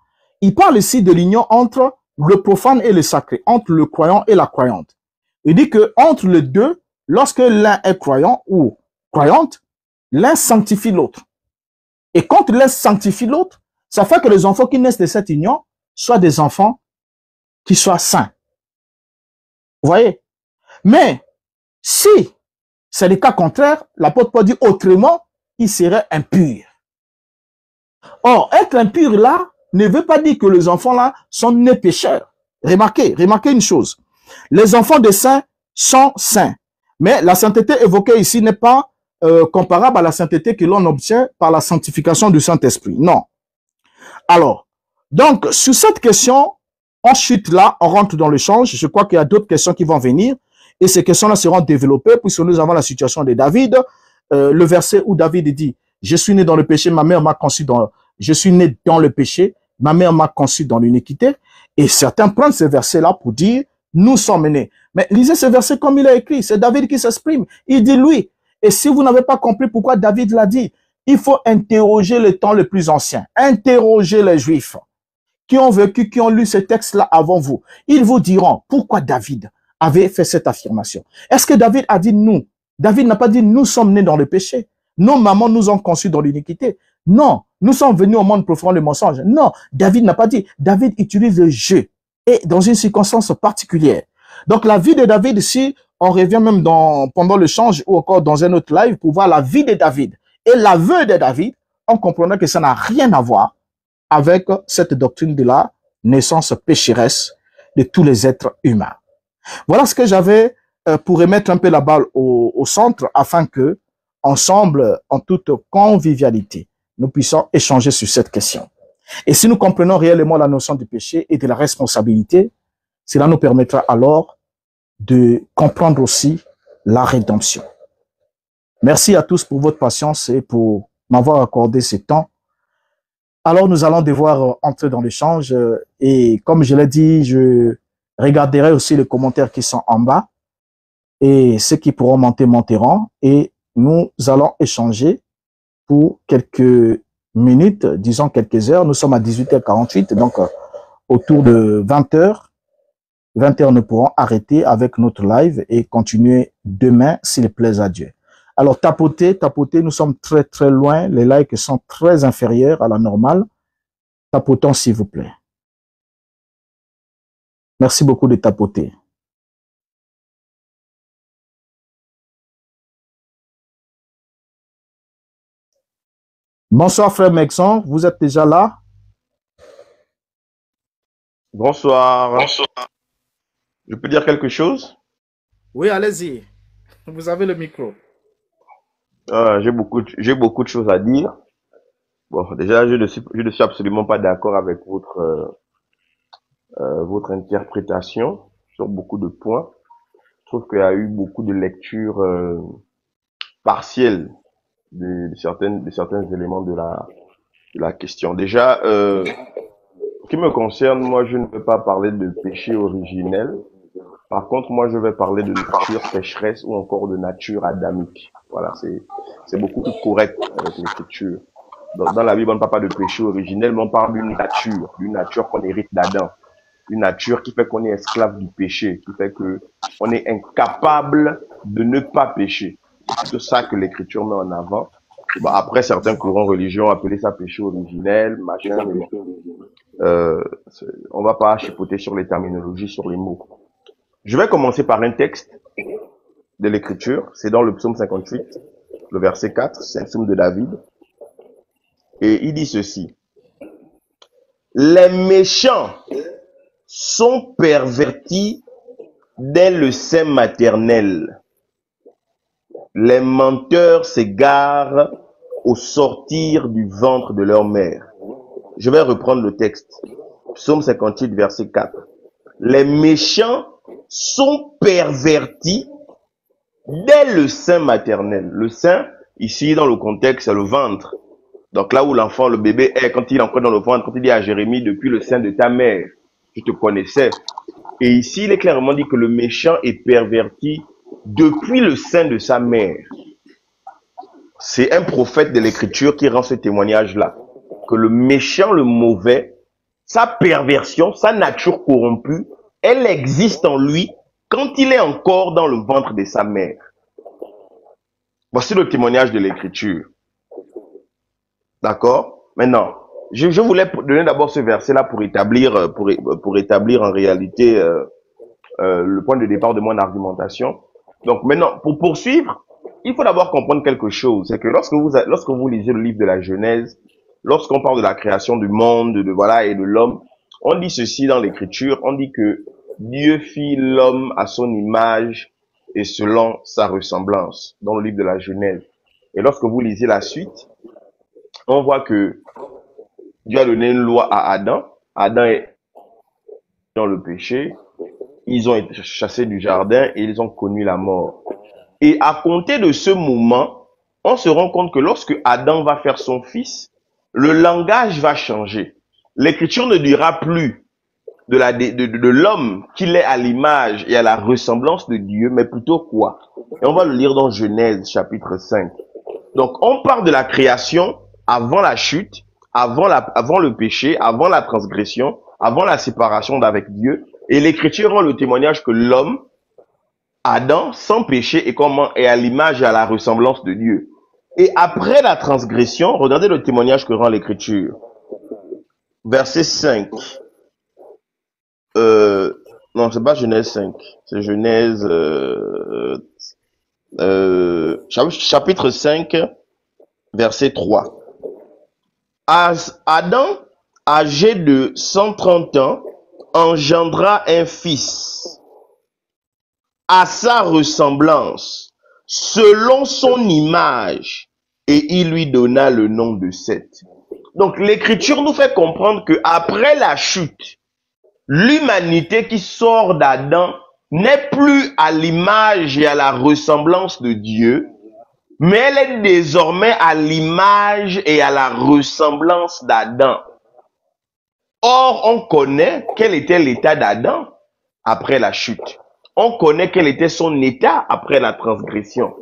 il parle ici de l'union entre le profane et le sacré, entre le croyant et la croyante. Il dit que entre les deux, lorsque l'un est croyant ou croyante, l'un sanctifie l'autre. Et quand l'un sanctifie l'autre, ça fait que les enfants qui naissent de cette union soient des enfants qui soient saints. Vous voyez? Mais si c'est le cas contraire, l'apôtre Paul dit autrement, il serait impur. Or, être impur là ne veut pas dire que les enfants là sont nés pécheurs. Remarquez une chose. Les enfants des saints sont saints. Mais la sainteté évoquée ici n'est pas comparable à la sainteté que l'on obtient par la sanctification du Saint-Esprit. Non. Alors, donc, sur cette question, ensuite là, on rentre dans l'échange. Je crois qu'il y a d'autres questions qui vont venir. Et ces questions-là seront développées puisque nous avons la situation de David. Le verset où David dit, je suis né dans le péché, ma mère m'a conçu dans... Je suis né dans le péché, ma mère m'a conçu dans l'iniquité. Et certains prennent ce verset-là pour dire, nous sommes nés. Mais lisez ce verset comme il est écrit. C'est David qui s'exprime. Il dit lui. Et si vous n'avez pas compris pourquoi David l'a dit, il faut interroger le temps le plus ancien. Interroger les Juifs qui ont vécu, qui ont lu ce texte-là avant vous. Ils vous diront pourquoi David avait fait cette affirmation. Est-ce que David a dit nous? David n'a pas dit nous sommes nés dans le péché. Nos mamans nous ont conçus dans l'iniquité. Non, nous sommes venus au monde profond le mensonge. Non, David n'a pas dit. David utilise le jeu et dans une circonstance particulière. Donc la vie de David, si on revient même pendant l'échange ou encore dans un autre live pour voir la vie de David et l'aveu de David, on comprendra que ça n'a rien à voir avec cette doctrine de la naissance pécheresse de tous les êtres humains. Voilà ce que j'avais pour remettre un peu la balle au centre afin que, ensemble, en toute convivialité, nous puissions échanger sur cette question. Et si nous comprenons réellement la notion du péché et de la responsabilité, cela nous permettra alors de comprendre aussi la rédemption. Merci à tous pour votre patience et pour m'avoir accordé ce temps. Alors, nous allons devoir entrer dans l'échange et comme je l'ai dit, je regarderai aussi les commentaires qui sont en bas et ceux qui pourront monter monteront et nous allons échanger pour quelques minutes, disons quelques heures. Nous sommes à 18h48, donc autour de 20h. 20h, nous pourrons arrêter avec notre live et continuer demain s'il plaise à Dieu. Alors, tapotez, nous sommes très très loin. Les likes sont très inférieurs à la normale. Tapotons s'il vous plaît. Merci beaucoup de tapoter. Bonsoir frère Mexon, vous êtes déjà là? Bonsoir. Bonsoir. Je peux dire quelque chose? Oui, allez-y. Vous avez le micro. J'ai beaucoup de choses à dire. Bon, déjà, je ne suis absolument pas d'accord avec votre interprétation sur beaucoup de points. Je trouve qu'il y a eu beaucoup de lectures partielles de certains éléments de la question. Déjà, ce qui me concerne, moi, je ne peux pas parler de péché originel. Par contre, moi, je vais parler de nature pécheresse ou encore de nature adamique. Voilà, c'est beaucoup plus correct avec l'écriture. Dans la Bible, on ne parle pas de péché originel, mais on parle d'une nature qu'on hérite d'Adam. Une nature qui fait qu'on est esclave du péché, qui fait que on est incapable de ne pas pécher. C'est tout ça que l'Écriture met en avant. Bon, après, certains courants religieux ont appelé ça péché originel, machin. On va pas chipoter sur les terminologies, sur les mots. Je vais commencer par un texte de l'Écriture. C'est dans le psaume 58, le verset 4. C'est un psaume de David. Et il dit ceci. Les méchants sont pervertis dès le sein maternel. Les menteurs s'égarent au sortir du ventre de leur mère. Je vais reprendre le texte. Psaume 58, verset 4. Les méchants sont pervertis dès le sein maternel. Le sein, ici, dans le contexte, c'est le ventre. Donc là où l'enfant, le bébé est, quand il est encore dans le ventre, quand il dit à Jérémie, depuis le sein de ta mère, je te connaissais. Et ici, il est clairement dit que le méchant est perverti depuis le sein de sa mère. C'est un prophète de l'Écriture qui rend ce témoignage-là. Que le méchant, le mauvais, sa perversion, sa nature corrompue, elle existe en lui quand il est encore dans le ventre de sa mère. Voici le témoignage de l'Écriture. D'accord? Maintenant, je voulais donner d'abord ce verset-là pour établir en réalité le point de départ de mon argumentation. Donc maintenant, pour poursuivre, il faut d'abord comprendre quelque chose. C'est que lorsque vous lisez le livre de la Genèse, lorsqu'on parle de la création du monde, et de l'homme, on dit ceci dans l'Écriture, on dit que Dieu fit l'homme à son image et selon sa ressemblance, dans le livre de la Genèse. Et lorsque vous lisez la suite, on voit que Dieu a donné une loi à Adam. Adam est dans le péché. Ils ont été chassés du jardin et ils ont connu la mort. Et à compter de ce moment, on se rend compte que lorsque Adam va faire son fils, le langage va changer. L'Écriture ne dira plus de l'homme qu'il est à l'image et à la ressemblance de Dieu, mais plutôt quoi? Et on va le lire dans Genèse chapitre 5. Donc on parle de la création avant la chute, avant le péché, avant la transgression, avant la séparation d'avec Dieu. Et l'Écriture rend le témoignage que l'homme, Adam, sans péché, est à l'image et à la ressemblance de Dieu. Et après la transgression, regardez le témoignage que rend l'Écriture. Verset 5. Non, c'est pas Genèse 5. C'est Genèse chapitre 5, verset 3. Adam, âgé de 130 ans, engendra un fils à sa ressemblance, selon son image, et il lui donna le nom de Seth. Donc l'Écriture nous fait comprendre que après la chute, l'humanité qui sort d'Adam n'est plus à l'image et à la ressemblance de Dieu, mais elle est désormais à l'image et à la ressemblance d'Adam. Or, on connaît quel était l'état d'Adam après la chute. On connaît quel était son état après la transgression.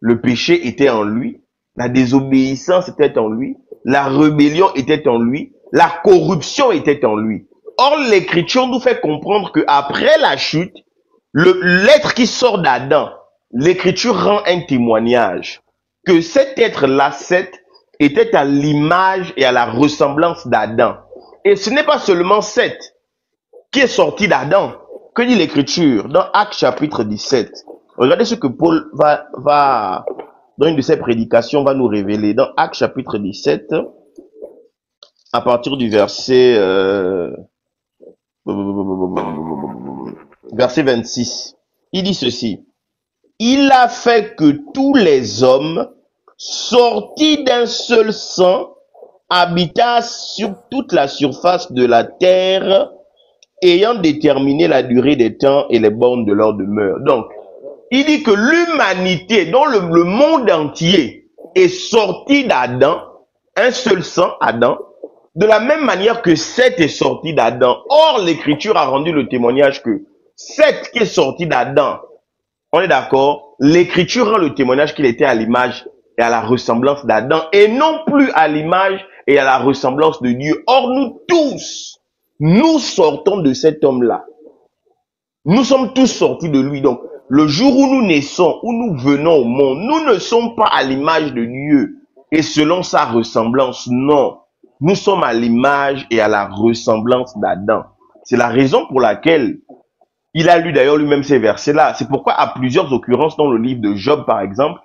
Le péché était en lui, la désobéissance était en lui, la rébellion était en lui, la corruption était en lui. Or, l'Écriture nous fait comprendre que après la chute, l'être qui sort d'Adam, l'Écriture rend un témoignage que cet être-là, Seth, était à l'image et à la ressemblance d'Adam. Et ce n'est pas seulement Seth qui est sorti d'Adam. Que dit l'Écriture dans Actes chapitre 17? Regardez ce que Paul va dans une de ses prédications, va nous révéler. Dans Actes chapitre 17, à partir du verset 26, il dit ceci. Il a fait que tous les hommes, sortis d'un seul sang, habitassent sur toute la surface de la terre, ayant déterminé la durée des temps et les bornes de leur demeure. Donc, il dit que l'humanité, dont le monde entier est sorti d'Adam, un seul sang, Adam, de la même manière que Seth est sorti d'Adam. Or, l'Écriture a rendu le témoignage que Seth qui est sorti d'Adam, on est d'accord, l'Écriture rend le témoignage qu'il était à l'image et à la ressemblance d'Adam, et non plus à l'image et à la ressemblance de Dieu. Or, nous tous, nous sortons de cet homme-là. Nous sommes tous sortis de lui. Donc, le jour où nous naissons, où nous venons au monde, nous ne sommes pas à l'image de Dieu et selon sa ressemblance. Non, nous sommes à l'image et à la ressemblance d'Adam. C'est la raison pour laquelle il a lu d'ailleurs lui-même ces versets-là. C'est pourquoi à plusieurs occurrences dans le livre de Job, par exemple,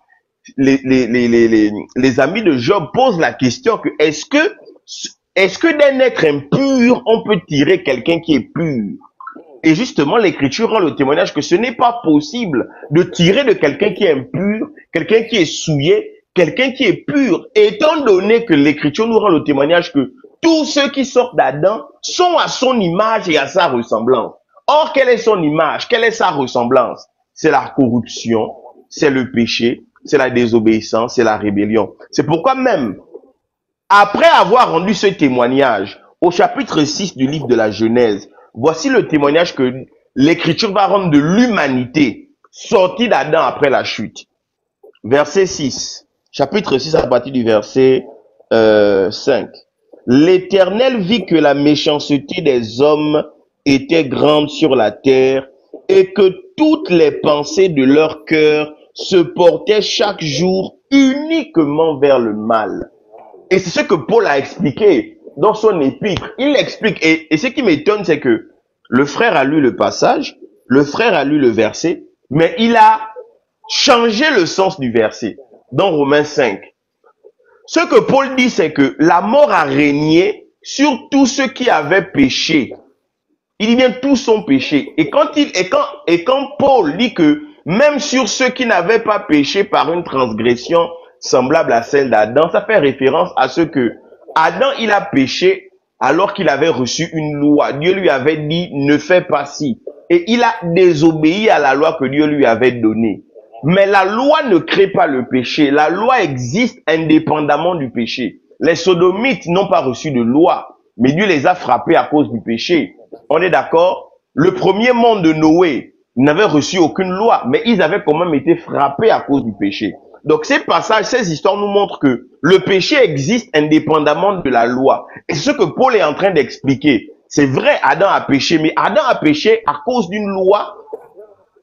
les amis de Job posent la question que est-ce que d'un être impur, on peut tirer quelqu'un qui est pur? Et justement, l'Écriture rend le témoignage que ce n'est pas possible de tirer de quelqu'un qui est impur, quelqu'un qui est souillé, quelqu'un qui est pur, étant donné que l'Écriture nous rend le témoignage que tous ceux qui sortent d'Adam sont à son image et à sa ressemblance. Or, quelle est son image? Quelle est sa ressemblance? C'est la corruption, c'est le péché, c'est la désobéissance, c'est la rébellion. C'est pourquoi même, après avoir rendu ce témoignage, au chapitre 6 du livre de la Genèse, voici le témoignage que l'Écriture va rendre de l'humanité sortie d'Adam après la chute. Verset 6, chapitre 6 à partir du verset 5. L'Éternel vit que la méchanceté des hommes était grande sur la terre et que toutes les pensées de leur cœur se portaient chaque jour uniquement vers le mal. Et c'est ce que Paul a expliqué dans son épître. Il explique, et ce qui m'étonne, c'est que le frère a lu le passage, le frère a lu le verset, mais il a changé le sens du verset dans Romains 5. Ce que Paul dit, c'est que la mort a régné sur tous ceux qui avaient péché. Il dit bien tous ont péché. Et quand Paul dit que même sur ceux qui n'avaient pas péché par une transgression semblable à celle d'Adam, ça fait référence à ce que Adam, il a péché alors qu'il avait reçu une loi. Dieu lui avait dit, ne fais pas ci. Et il a désobéi à la loi que Dieu lui avait donnée. Mais la loi ne crée pas le péché. La loi existe indépendamment du péché. Les sodomites n'ont pas reçu de loi, mais Dieu les a frappés à cause du péché. On est d'accord? Le premier monde de Noé n'avait reçu aucune loi, mais ils avaient quand même été frappés à cause du péché. Donc ces passages, ces histoires nous montrent que le péché existe indépendamment de la loi. Et c'est ce que Paul est en train d'expliquer. C'est vrai, Adam a péché, mais Adam a péché à cause d'une loi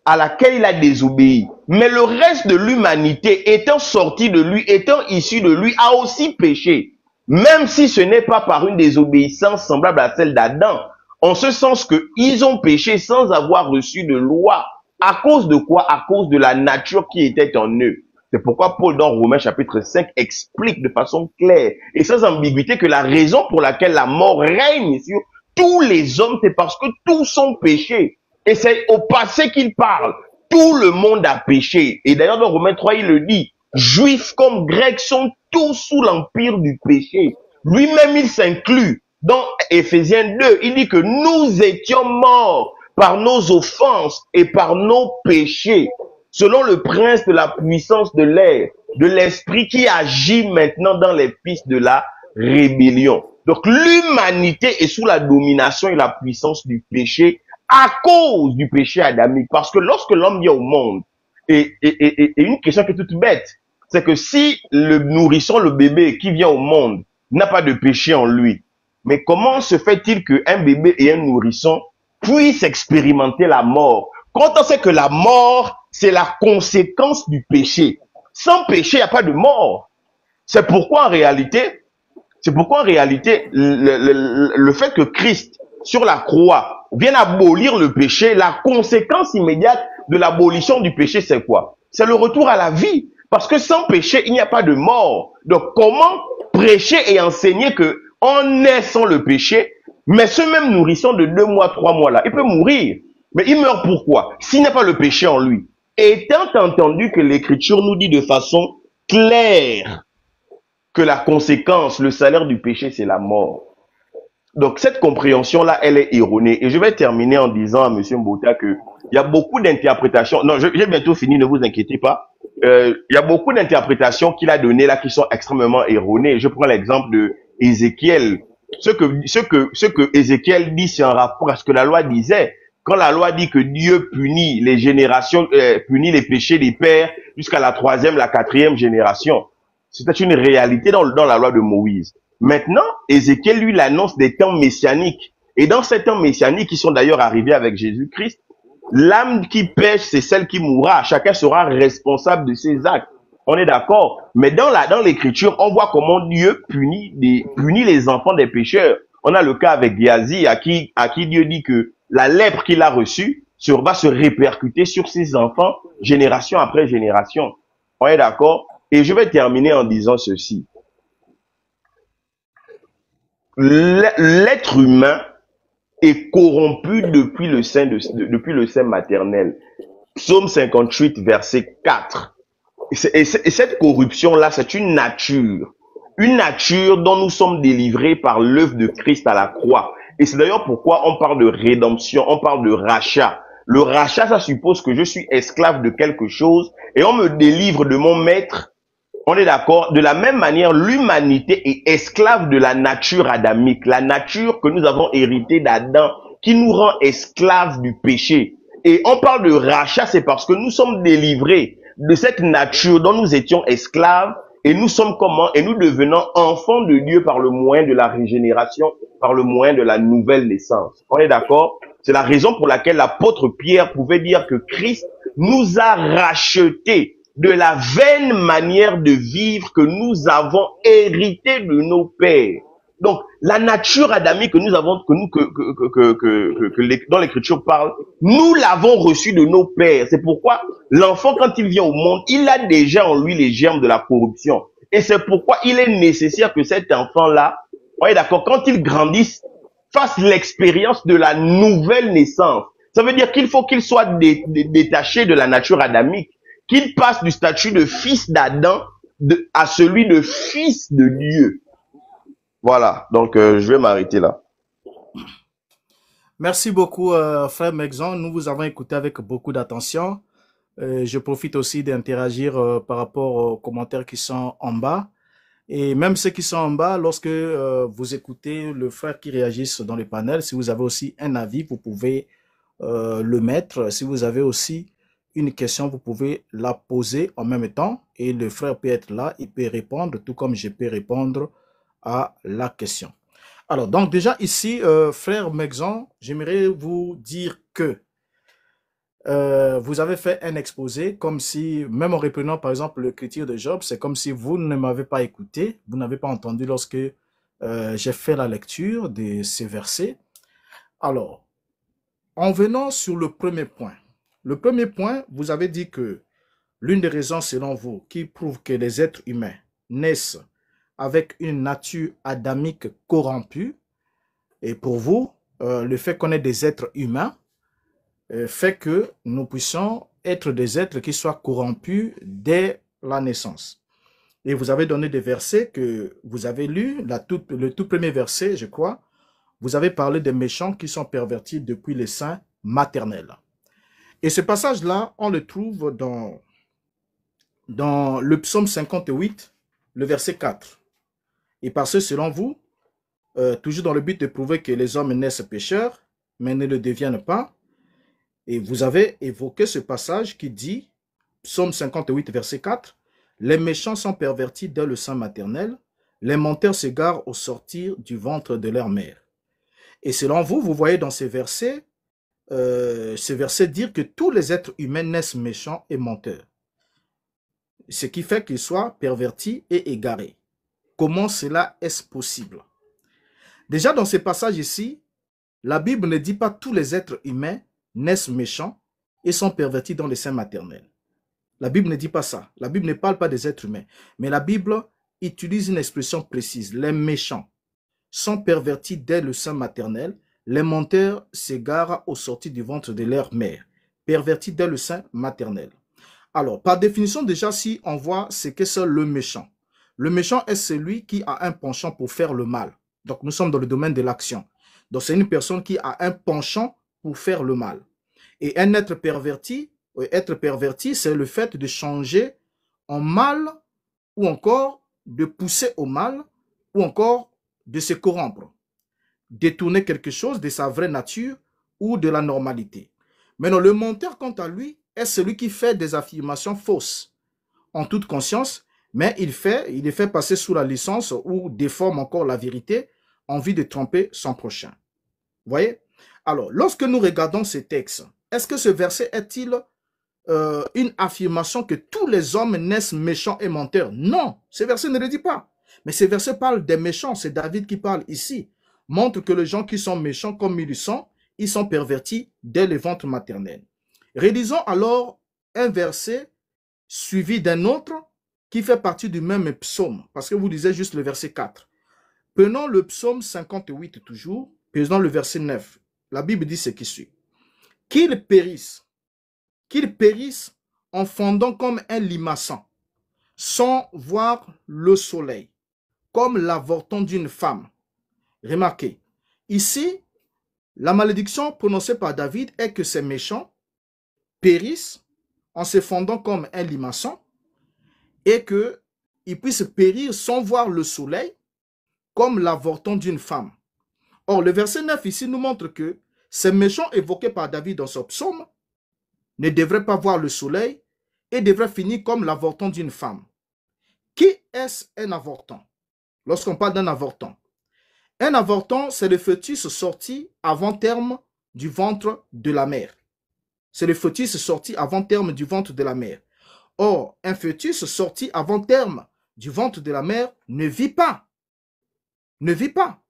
à laquelle il a désobéi. Mais le reste de l'humanité, étant sorti de lui, étant issu de lui, a aussi péché. Même si ce n'est pas par une désobéissance semblable à celle d'Adam, en ce sens que ils ont péché sans avoir reçu de loi. À cause de quoi? À cause de la nature qui était en eux. C'est pourquoi Paul, dans Romains chapitre 5, explique de façon claire et sans ambiguïté que la raison pour laquelle la mort règne sur tous les hommes, c'est parce que tous ont péché. Et c'est au passé qu'il parle. Tout le monde a péché. Et d'ailleurs, dans Romains 3, il le dit. Juifs comme Grecs sont tous sous l'empire du péché. Lui-même, il s'inclut. Dans Éphésiens 2, il dit que nous étions morts par nos offenses et par nos péchés, selon le prince de la puissance de l'air, de l'esprit qui agit maintenant dans les fils de la rébellion. Donc, l'humanité est sous la domination et la puissance du péché à cause du péché adamique. Parce que lorsque l'homme vient au monde, et une question qui est toute bête, c'est que si le nourrisson, le bébé qui vient au monde, n'a pas de péché en lui, mais comment se fait-il qu'un bébé et un nourrisson puissent expérimenter la mort? Quand on sait que la mort, c'est la conséquence du péché. Sans péché, il n'y a pas de mort. C'est pourquoi en réalité, le fait que Christ, sur la croix, vienne abolir le péché, la conséquence immédiate de l'abolition du péché, c'est quoi? C'est le retour à la vie. Parce que sans péché, il n'y a pas de mort. Donc, comment prêcher et enseigner que on est sans le péché, mais ce même nourrisson de 2 mois, 3 mois là, il peut mourir. Mais il meurt pourquoi? S'il n'a pas le péché en lui. Étant entendu que l'Écriture nous dit de façon claire que la conséquence, le salaire du péché, c'est la mort. Donc, cette compréhension-là, elle est erronée. Et je vais terminer en disant à M. Mbota que il y a beaucoup d'interprétations. Non, j'ai bientôt fini, ne vous inquiétez pas. Il y a beaucoup d'interprétations qu'il a données là qui sont extrêmement erronées. Je prends l'exemple de Ézéchiel. Ce que Ézéchiel dit, c'est en rapport à ce que la loi disait. Quand la loi dit que Dieu punit les générations, punit les péchés des pères jusqu'à la 3e, la 4e génération. C'était une réalité dans la loi de Moïse. Maintenant, Ézéchiel, lui, l'annonce des temps messianiques. Et dans ces temps messianiques, qui sont d'ailleurs arrivés avec Jésus-Christ, l'âme qui pêche, c'est celle qui mourra. Chacun sera responsable de ses actes. On est d'accord. Mais dans l'écriture, on voit comment Dieu punit les enfants des pécheurs. On a le cas avec Géasi, à qui Dieu dit que la lèpre qu'il a reçue va se répercuter sur ses enfants, génération après génération. On est d'accord? Et je vais terminer en disant ceci. L'être humain est corrompu depuis le sein maternel. Psaume 58, verset 4. Et cette corruption-là, c'est une nature dont nous sommes délivrés par l'œuvre de Christ à la croix. Et c'est d'ailleurs pourquoi on parle de rédemption, on parle de rachat. Le rachat, ça suppose que je suis esclave de quelque chose et on me délivre de mon maître. On est d'accord? De la même manière, l'humanité est esclave de la nature adamique, la nature que nous avons héritée d'Adam, qui nous rend esclaves du péché. Et on parle de rachat, c'est parce que nous sommes délivrés de cette nature dont nous étions esclaves, et nous sommes comment? Et nous devenons enfants de Dieu par le moyen de la régénération, par le moyen de la nouvelle naissance. On est d'accord? C'est la raison pour laquelle l'apôtre Pierre pouvait dire que Christ nous a rachetés de la vaine manière de vivre que nous avons hérité de nos pères. Donc, la nature adamique que nous avons, dont l'écriture parle, nous l'avons reçue de nos pères. C'est pourquoi l'enfant, quand il vient au monde, il a déjà en lui les germes de la corruption. Et c'est pourquoi il est nécessaire que cet enfant-là, on est d'accord, quand il grandisse, fasse l'expérience de la nouvelle naissance. Ça veut dire qu'il faut qu'il soit détaché de la nature adamique, qu'il passe du statut de fils d'Adam à celui de fils de Dieu. Voilà, donc je vais m'arrêter là. Merci beaucoup, frère Mexon. Nous vous avons écouté avec beaucoup d'attention. Je profite aussi d'interagir par rapport aux commentaires qui sont en bas. Et même ceux qui sont en bas, lorsque vous écoutez le frère qui réagisse dans le panel, si vous avez aussi un avis, vous pouvez le mettre. Si vous avez aussi une question, vous pouvez la poser en même temps et le frère peut être là, il peut répondre, tout comme je peux répondre à la question. Alors, donc déjà ici, frère Mexon, j'aimerais vous dire que vous avez fait un exposé comme si, même en reprenant par exemple le critique de Job, c'est comme si vous ne m'avez pas écouté, vous n'avez pas entendu lorsque j'ai fait la lecture de ces versets. Alors, en venant sur le premier point, vous avez dit que l'une des raisons selon vous qui prouve que les êtres humains naissent avec une nature adamique corrompue, et pour vous, le fait qu'on ait des êtres humains fait que nous puissions être des êtres qui soient corrompus dès la naissance. Et vous avez donné des versets que vous avez lus, le tout premier verset, je crois, vous avez parlé des méchants qui sont pervertis depuis le sein maternel. Et ce passage-là, on le trouve dans le psaume 58, le verset 4. Et parce que selon vous, toujours dans le but de prouver que les hommes naissent pécheurs, mais ne le deviennent pas, et vous avez évoqué ce passage qui dit, psaume 58, verset 4, « Les méchants sont pervertis dès le sein maternel, les menteurs s'égarent au sortir du ventre de leur mère. » Et selon vous, vous voyez dans ces versets dire que tous les êtres humains naissent méchants et menteurs. Ce qui fait qu'ils soient pervertis et égarés. Comment cela est-ce possible? Déjà dans ces passages ici, la Bible ne dit pas tous les êtres humains naissent méchants et sont pervertis dans le sein maternel. La Bible ne dit pas ça. La Bible ne parle pas des êtres humains. Mais la Bible utilise une expression précise. Les méchants sont pervertis dès le sein maternel. Les menteurs s'égarent au sortir du ventre de leur mère. Pervertis dès le sein maternel. Alors, par définition, déjà, si on voit ce que c'est le méchant. Le méchant est celui qui a un penchant pour faire le mal. Donc, nous sommes dans le domaine de l'action. Donc, c'est une personne qui a un penchant pour faire le mal. Et un être perverti, c'est le fait de changer en mal ou encore de pousser au mal ou encore de se corrompre. Détourner quelque chose de sa vraie nature ou de la normalité. Maintenant, le menteur, quant à lui, est celui qui fait des affirmations fausses en toute conscience, mais il les fait passer sous la licence ou déforme encore la vérité en vue de tromper son prochain. Vous voyez? Alors, lorsque nous regardons ces textes, est-ce que ce verset est-il une affirmation que tous les hommes naissent méchants et menteurs? Non, ce verset ne le dit pas. Mais ce verset parle des méchants, c'est David qui parle ici. Montre que les gens qui sont méchants comme ils sont pervertis dès le ventre maternel. Réalisons alors un verset suivi d'un autre qui fait partie du même psaume, parce que vous lisez juste le verset 4. Prenons le psaume 58 toujours, prenons le verset 9. La Bible dit ce qui suit. Qu'ils périssent en fondant comme un limaçon, sans voir le soleil, comme l'avorton d'une femme. Remarquez, ici, la malédiction prononcée par David est que ces méchants périssent en se fondant comme un limaçon et qu'ils puissent périr sans voir le soleil, comme l'avorton d'une femme. Or, le verset 9 ici nous montre que ces méchants évoqués par David dans son psaume ne devraient pas voir le soleil et devraient finir comme l'avorton d'une femme. Qui est-ce un avorton? Lorsqu'on parle d'un avorton, c'est le fœtus sorti avant terme du ventre de la mère. C'est le fœtus sorti avant terme du ventre de la mère. Or, un fœtus sorti avant terme du ventre de la mère ne vit pas. Ne vit pas.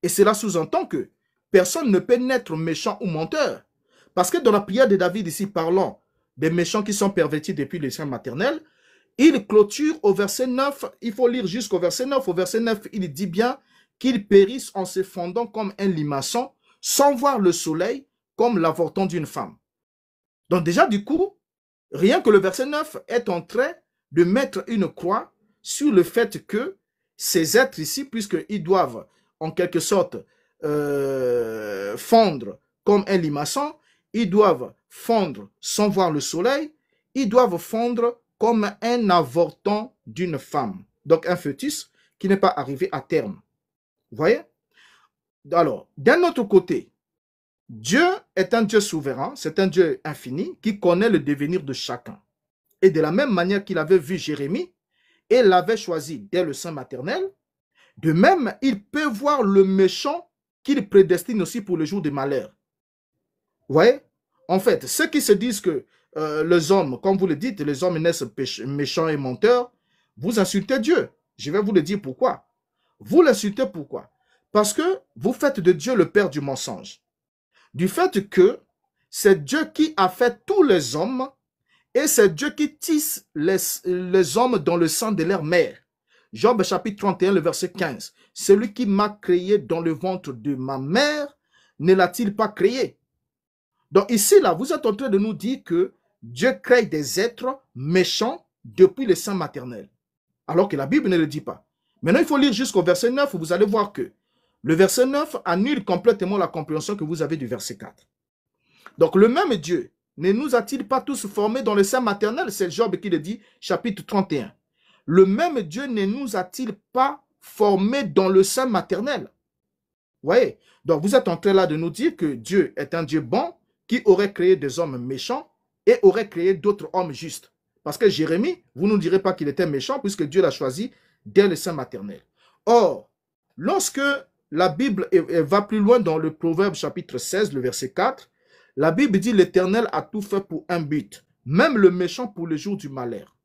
Et cela sous-entend que personne ne peut naître méchant ou menteur. Parce que dans la prière de David, ici parlant des méchants qui sont pervertis depuis le sein maternel, il clôture au verset 9, il faut lire jusqu'au verset 9. Au verset 9, il dit bien qu'ils périssent en se fondant comme un limaçon, sans voir le soleil, comme l'avorton d'une femme. Donc déjà, du coup, rien que le verset 9 est en train de mettre une croix sur le fait que ces êtres ici, puisqu'ils doivent en quelque sorte fondre comme un limaçon, ils doivent fondre sans voir le soleil, ils doivent fondre comme un avorton d'une femme. Donc un fœtus qui n'est pas arrivé à terme. Vous voyez? Alors, d'un autre côté, Dieu est un Dieu souverain, c'est un Dieu infini qui connaît le devenir de chacun. Et de la même manière qu'il avait vu Jérémie et l'avait choisi dès le sein maternel, de même, il peut voir le méchant qu'il prédestine aussi pour le jour du malheur. Vous voyez? En fait, ceux qui se disent que les hommes, comme vous le dites, les hommes naissent méchants et menteurs, vous insultez Dieu. Je vais vous le dire pourquoi. Vous l'insultez pourquoi? Parce que vous faites de Dieu le père du mensonge. Du fait que c'est Dieu qui a fait tous les hommes et c'est Dieu qui tisse les hommes dans le sang de leur mère. Job chapitre 31, le verset 15. Celui qui m'a créé dans le ventre de ma mère, ne l'a-t-il pas créé? Donc ici, là, vous êtes en train de nous dire que Dieu crée des êtres méchants depuis le sein maternel. Alors que la Bible ne le dit pas. Maintenant, il faut lire jusqu'au verset 9, vous allez voir que le verset 9 annule complètement la compréhension que vous avez du verset 4. Donc le même Dieu ne nous a-t-il pas tous formés dans le sein maternel? C'est Job qui le dit, chapitre 31. Le même Dieu ne nous a-t-il pas formés dans le sein maternel? Vous voyez? Donc vous êtes en train là de nous dire que Dieu est un Dieu bon qui aurait créé des hommes méchants et aurait créé d'autres hommes justes. Parce que Jérémie, vous ne nous direz pas qu'il était méchant puisque Dieu l'a choisi dès le sein maternel. Or, lorsque la Bible va plus loin dans le Proverbe chapitre 16, le verset 4, la Bible dit l'Éternel a tout fait pour un but, même le méchant pour le jour du malheur.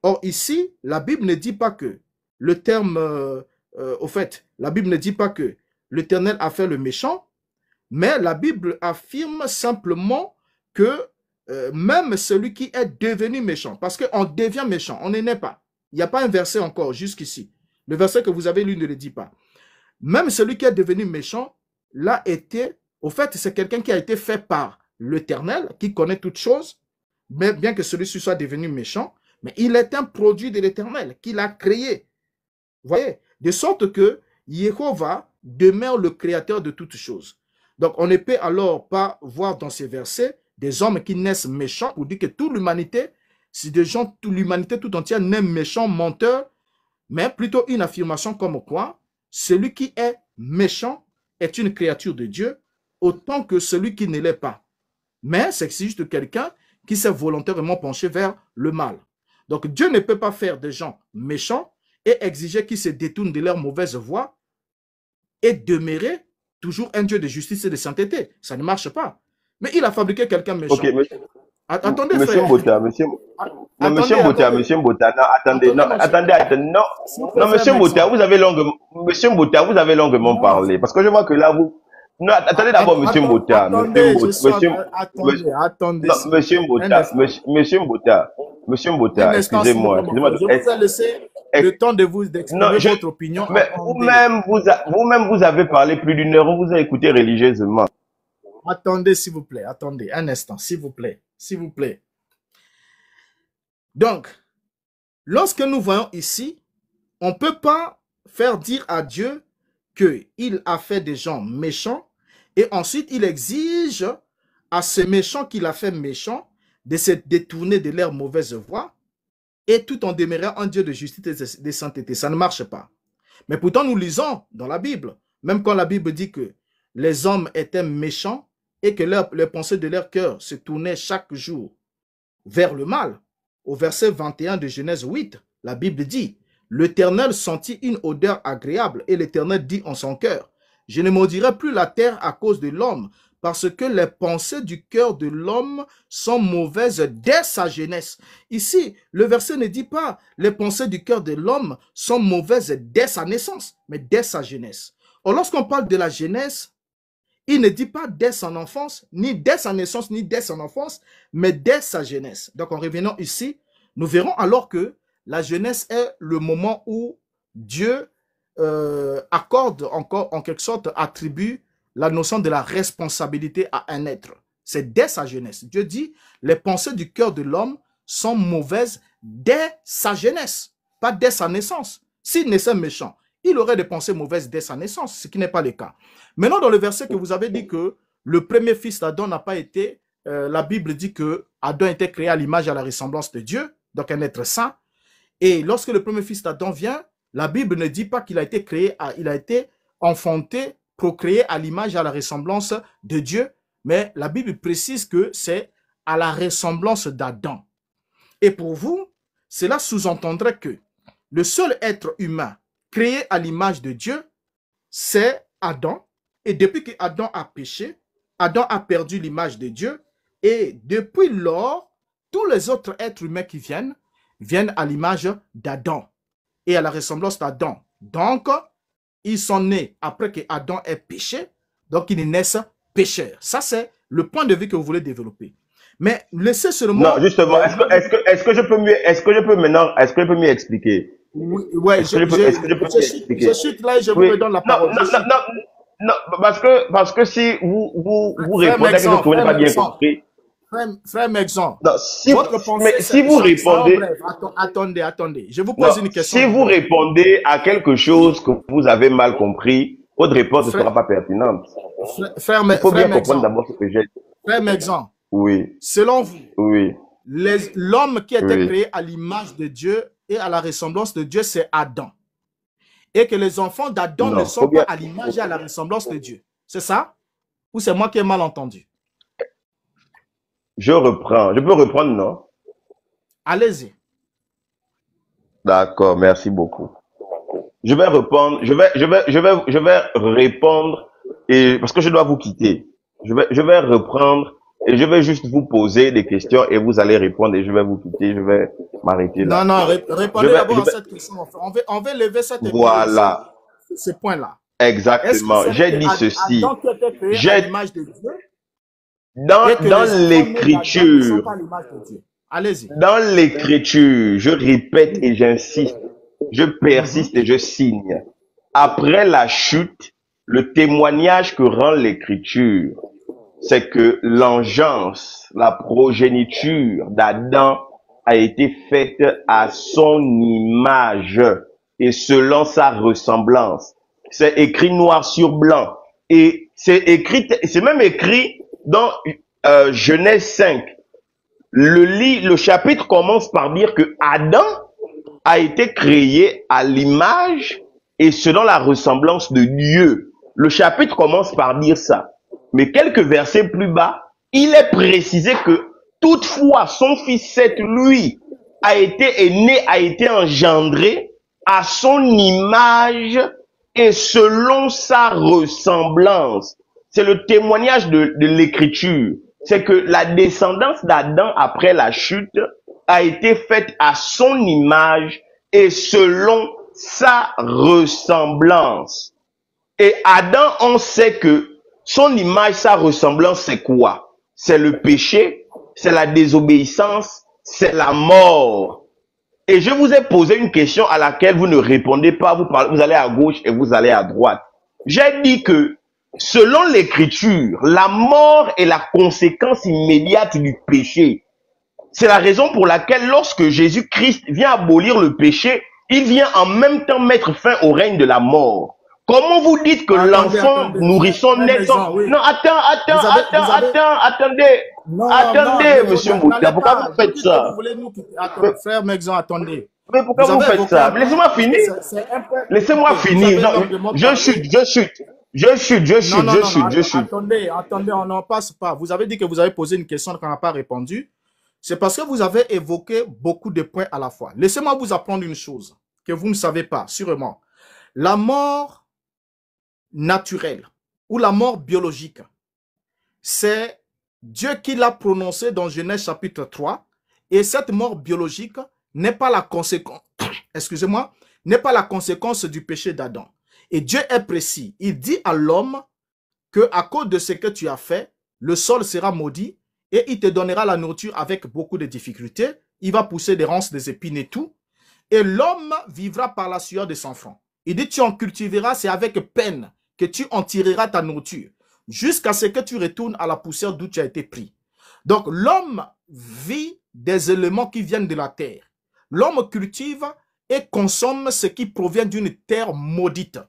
Or ici, la Bible ne dit pas que le terme, au fait, la Bible ne dit pas que l'Éternel a fait le méchant, mais la Bible affirme simplement que même celui qui est devenu méchant, parce qu'on devient méchant, on n'en est pas. Il n'y a pas un verset encore jusqu'ici. Le verset que vous avez lu ne le dit pas. Même celui qui est devenu méchant, l'a été, au fait, c'est quelqu'un qui a été fait par l'Éternel, qui connaît toutes choses, mais bien que celui-ci soit devenu méchant, mais il est un produit de l'Éternel, qu'il a créé. Vous voyez? De sorte que Jéhovah demeure le créateur de toutes choses. Donc, on ne peut alors pas voir dans ces versets des hommes qui naissent méchants pour dire que toute l'humanité, si des gens, toute l'humanité tout entière naît méchant, menteur, mais plutôt une affirmation comme quoi celui qui est méchant est une créature de Dieu autant que celui qui ne l'est pas. Mais c'est juste quelqu'un qui s'est volontairement penché vers le mal. Donc Dieu ne peut pas faire des gens méchants et exiger qu'ils se détournent de leur mauvaise voie et demeurer toujours un Dieu de justice et de sainteté. Ça ne marche pas. Mais il a fabriqué quelqu'un méchant. Ok, Attendez, monsieur frère. Mbota, non, monsieur Mbota, monsieur Mbota, non, attendez, non, attendez, non, non, monsieur Mbota, vous avez longuement parlé, parce que je vois que là, vous, non, attendez d'abord, monsieur Mbota, attendez, monsieur Mbota, excusez-moi, je vous ai laissé le temps de vous d'exprimer votre opinion. Mais vous-même, vous avez parlé plus d'une heure, on vous a écouté religieusement. Attendez, s'il vous plaît, attendez, un instant, s'il vous plaît, s'il vous plaît. Donc, lorsque nous voyons ici, on ne peut pas faire dire à Dieu qu'il a fait des gens méchants et ensuite il exige à ces méchants qu'il a fait méchants de se détourner de leur mauvaise voie et tout en demeurant un Dieu de justice et de sainteté. Ça ne marche pas. Mais pourtant, nous lisons dans la Bible, même quand la Bible dit que les hommes étaient méchants et que les pensées de leur cœur se tournaient chaque jour vers le mal. Au verset 21 de Genèse 8, la Bible dit, « L'Éternel sentit une odeur agréable et l'Éternel dit en son cœur, « Je ne maudirai plus la terre à cause de l'homme, parce que les pensées du cœur de l'homme sont mauvaises dès sa jeunesse. » Ici, le verset ne dit pas « Les pensées du cœur de l'homme sont mauvaises dès sa naissance », mais dès sa jeunesse. Or, lorsqu'on parle de la jeunesse, il ne dit pas dès son enfance, ni dès sa naissance, ni dès son enfance, mais dès sa jeunesse. Donc, en revenant ici, nous verrons alors que la jeunesse est le moment où Dieu accorde encore, en quelque sorte, attribue la notion de la responsabilité à un être. C'est dès sa jeunesse. Dieu dit, les pensées du cœur de l'homme sont mauvaises dès sa jeunesse, pas dès sa naissance. S'il naissait méchant, il aurait des pensées mauvaises dès sa naissance, ce qui n'est pas le cas. Maintenant, dans le verset que vous avez dit que le premier fils d'Adam n'a pas été, la Bible dit que Adam était créé à l'image et à la ressemblance de Dieu, donc un être saint. Et lorsque le premier fils d'Adam vient, la Bible ne dit pas qu'il a été créé, il a été enfanté, procréé à l'image et à la ressemblance de Dieu, mais la Bible précise que c'est à la ressemblance d'Adam. Et pour vous, cela sous-entendrait que le seul être humain créé à l'image de Dieu, c'est Adam. Et depuis que Adam a péché, Adam a perdu l'image de Dieu. Et depuis lors, tous les autres êtres humains qui viennent à l'image d'Adam et à la ressemblance d'Adam. Donc, ils sont nés après que Adam ait péché. Donc, ils naissent pécheurs. Ça, c'est le point de vue que vous voulez développer. Mais laissez seulement... Non, justement, est-ce que je peux mieux expliquer? Oui, ouais, je suis là et je vous redonne la parole. Non, parce que si vous répondez à quelque chose que vous n'avez pas bien compris. Frère Mexon, si vous répondez... Attendez, je vous pose une question. Si vous répondez à quelque chose que vous avez mal compris, votre réponse ne sera pas pertinente. Il faut bien comprendre d'abord ce que j'ai dit. Frère Mexon, oui. Selon vous, oui. L'homme qui a été créé à l'image de Dieu et à la ressemblance de Dieu, c'est Adam. Et que les enfants d'Adam ne sont pas à l'image et à la ressemblance de Dieu. C'est ça? Ou c'est moi qui ai mal entendu? Je reprends. Je peux reprendre, non? Allez-y. D'accord, merci beaucoup. Je vais répondre. Je vais répondre et parce que je dois vous quitter. Je vais reprendre et je vais juste vous poser des questions et vous allez répondre et je vais vous quitter. Je vais m'arrêter là. Non, répondez d'abord à cette question. On va lever cette question. Voilà. Ce point-là. Exactement. J'ai dit ceci. Dans l'écriture, je répète et j'insiste, je persiste et je signe. Après la chute, le témoignage que rend l'écriture, c'est que l'engeance, la progéniture d'Adam a été faite à son image et selon sa ressemblance. C'est écrit noir sur blanc et c'est même écrit dans Genèse 5. Le chapitre commence par dire que Adam a été créé à l'image et selon la ressemblance de Dieu. Le chapitre commence par dire ça. Mais quelques versets plus bas, il est précisé que toutefois son fils Seth, lui, est né, a été engendré à son image et selon sa ressemblance. C'est le témoignage de l'Écriture. C'est que la descendance d'Adam après la chute a été faite à son image et selon sa ressemblance. Et Adam, on sait que son image, sa ressemblance, c'est quoi? C'est le péché, c'est la désobéissance, c'est la mort. Et je vous ai posé une question à laquelle vous ne répondez pas, vous allez à gauche et vous allez à droite. J'ai dit que, selon l'Écriture, la mort est la conséquence immédiate du péché. C'est la raison pour laquelle, lorsque Jésus-Christ vient abolir le péché, il vient en même temps mettre fin au règne de la mort. Comment vous dites que l'enfant nourrisson naît sans... Oui. Non, attendez. Attendez, monsieur Mouta, pourquoi vous faites ça? Frère Mexan, attendez. Mais pourquoi vous faites ça? Laissez-moi finir. Laissez-moi finir. Je chute. Attendez, on n'en passe pas. Vous avez dit que vous avez posé une question qu'on n'a pas répondu. C'est parce que vous avez évoqué beaucoup de points à la fois. Laissez-moi vous apprendre une chose que vous ne savez pas, sûrement. La mort naturelle ou la mort biologique, c'est Dieu qui l'a prononcé dans Genèse chapitre 3. Et cette mort biologique n'est pas la conséquence, excusez-moi, n'est pas la conséquence du péché d'Adam. Et Dieu est précis. Il dit à l'homme que à cause de ce que tu as fait, le sol sera maudit et il te donnera la nourriture avec beaucoup de difficultés. Il va pousser des ronces, des épines et tout. Et l'homme vivra par la sueur de son front. Il dit, tu en cultiveras, c'est avec peine que tu en tireras ta nourriture, jusqu'à ce que tu retournes à la poussière d'où tu as été pris. Donc, l'homme vit des éléments qui viennent de la terre. L'homme cultive et consomme ce qui provient d'une terre maudite.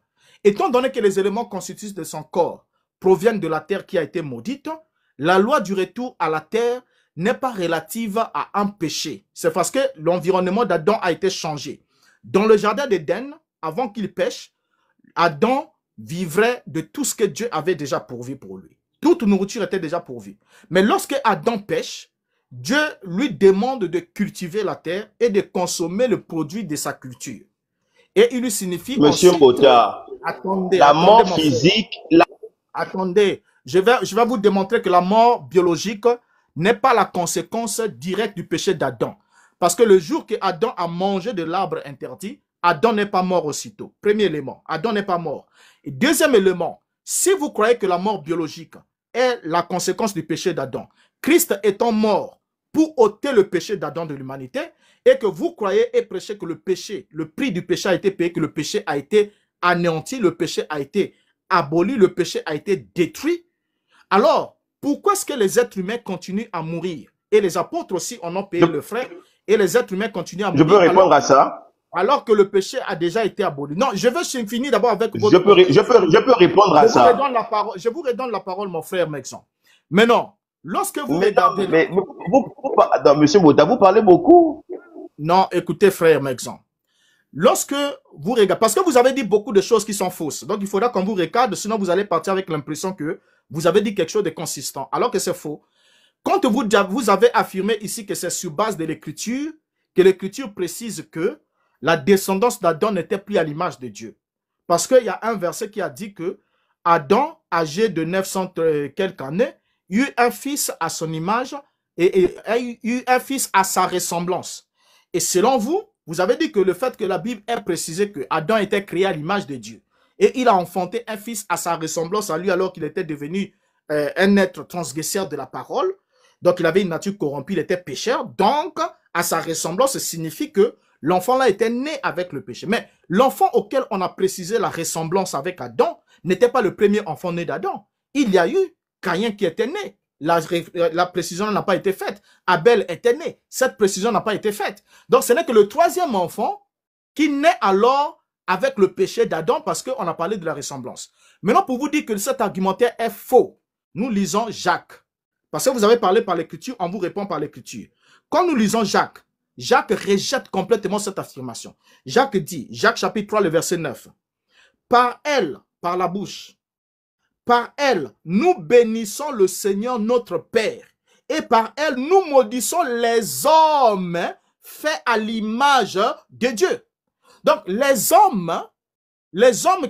Étant donné que les éléments constitutifs de son corps proviennent de la terre qui a été maudite, la loi du retour à la terre n'est pas relative à un péché. C'est parce que l'environnement d'Adam a été changé. Dans le jardin d'Éden, avant qu'il pêche, Adam vivrait de tout ce que Dieu avait déjà pourvu pour lui. Toute nourriture était déjà pourvue. Mais lorsque Adam pêche, Dieu lui demande de cultiver la terre et de consommer le produit de sa culture. Et il lui signifie... Monsieur Bota, la mort physique... Attendez, je vais vous démontrer que la mort biologique n'est pas la conséquence directe du péché d'Adam. Parce que le jour que Adam a mangé de l'arbre interdit, Adam n'est pas mort aussitôt. Premier élément, Adam n'est pas mort. Et deuxième élément, si vous croyez que la mort biologique est la conséquence du péché d'Adam, Christ étant mort pour ôter le péché d'Adam de l'humanité, et que vous croyez et prêchez que le péché, le prix du péché a été payé, que le péché a été anéanti, le péché a été aboli, le péché a été détruit, alors pourquoi est-ce que les êtres humains continuent à mourir? Et les apôtres aussi en ont payé le frais, et les êtres humains continuent à mourir. Je peux répondre à ça? Alors que le péché a déjà été aboli. Non, je veux finir d'abord avec votre... Je peux répondre à ça. Je vous redonne la parole, mon frère Mexan. Mais non, lorsque vous regardez... Monsieur Bota, vous parlez beaucoup. Non, écoutez, frère Mexan. Lorsque vous regardez... Parce que vous avez dit beaucoup de choses qui sont fausses. Donc, il faudra qu'on vous regarde, sinon vous allez partir avec l'impression que vous avez dit quelque chose de consistant, alors que c'est faux. Quand vous avez affirmé ici que c'est sur base de l'Écriture, que l'Écriture précise que la descendance d'Adam n'était plus à l'image de Dieu. Parce qu'il y a un verset qui a dit que Adam, âgé de 900 quelques années, eut un fils à son image et eut un fils à sa ressemblance. Et selon vous, vous avez dit que le fait que la Bible ait précisé que Adam était créé à l'image de Dieu et il a enfanté un fils à sa ressemblance à lui alors qu'il était devenu un être transgresseur de la parole. Donc il avait une nature corrompue, il était pécheur. Donc à sa ressemblance, ça signifie que l'enfant là était né avec le péché. Mais l'enfant auquel on a précisé la ressemblance avec Adam n'était pas le premier enfant né d'Adam. Il y a eu Caïn qui était né. La précision n'a pas été faite. Abel était né. Cette précision n'a pas été faite. Donc ce n'est que le troisième enfant qui naît alors avec le péché d'Adam parce qu'on a parlé de la ressemblance. Maintenant, pour vous dire que cet argumentaire est faux, nous lisons Jacques. Parce que vous avez parlé par l'Écriture, on vous répond par l'Écriture. Quand nous lisons Jacques, Jacques rejette complètement cette affirmation. Jacques dit, Jacques chapitre 3, le verset 9, « Par elle, par la bouche, par elle, nous bénissons le Seigneur notre Père, et par elle, nous maudissons les hommes faits à l'image de Dieu. Donc, les hommes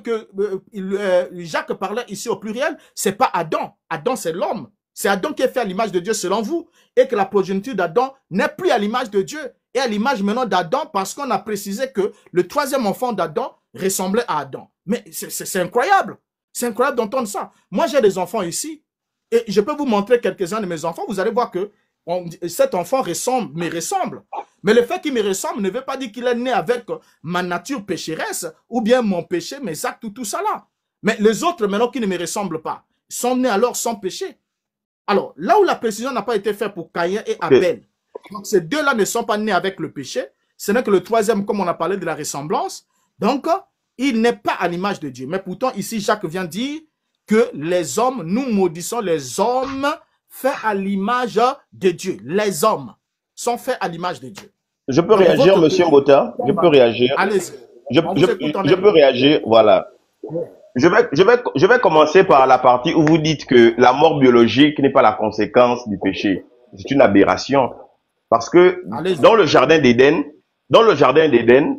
que Jacques parlait ici au pluriel, c'est pas Adam. Adam, c'est l'homme. C'est Adam qui est fait à l'image de Dieu selon vous. Et que la progéniture d'Adam n'est plus à l'image de Dieu. Et à l'image maintenant d'Adam parce qu'on a précisé que le troisième enfant d'Adam ressemblait à Adam. Mais c'est incroyable. C'est incroyable d'entendre ça. Moi, j'ai des enfants ici. Et je peux vous montrer quelques-uns de mes enfants. Vous allez voir que cet enfant me ressemble. Mais le fait qu'il me ressemble ne veut pas dire qu'il est né avec ma nature pécheresse ou bien mon péché, mes actes ou tout ça là. Mais les autres, maintenant, qui ne me ressemblent pas, sont nés alors sans péché. Alors, là où la précision n'a pas été faite pour Caïn et Abel, donc ces deux-là ne sont pas nés avec le péché, ce n'est que le troisième, comme on a parlé de la ressemblance, donc il n'est pas à l'image de Dieu. Mais pourtant, ici, Jacques vient dire que les hommes, nous maudissons les hommes faits à l'image de Dieu. Les hommes sont faits à l'image de Dieu. Je peux réagir, monsieur Mbota? Je peux réagir. Allez-y. Je peux réagir, voilà. Je vais commencer par la partie où vous dites que la mort biologique n'est pas la conséquence du péché. C'est une aberration. Parce que dans le jardin d'Éden,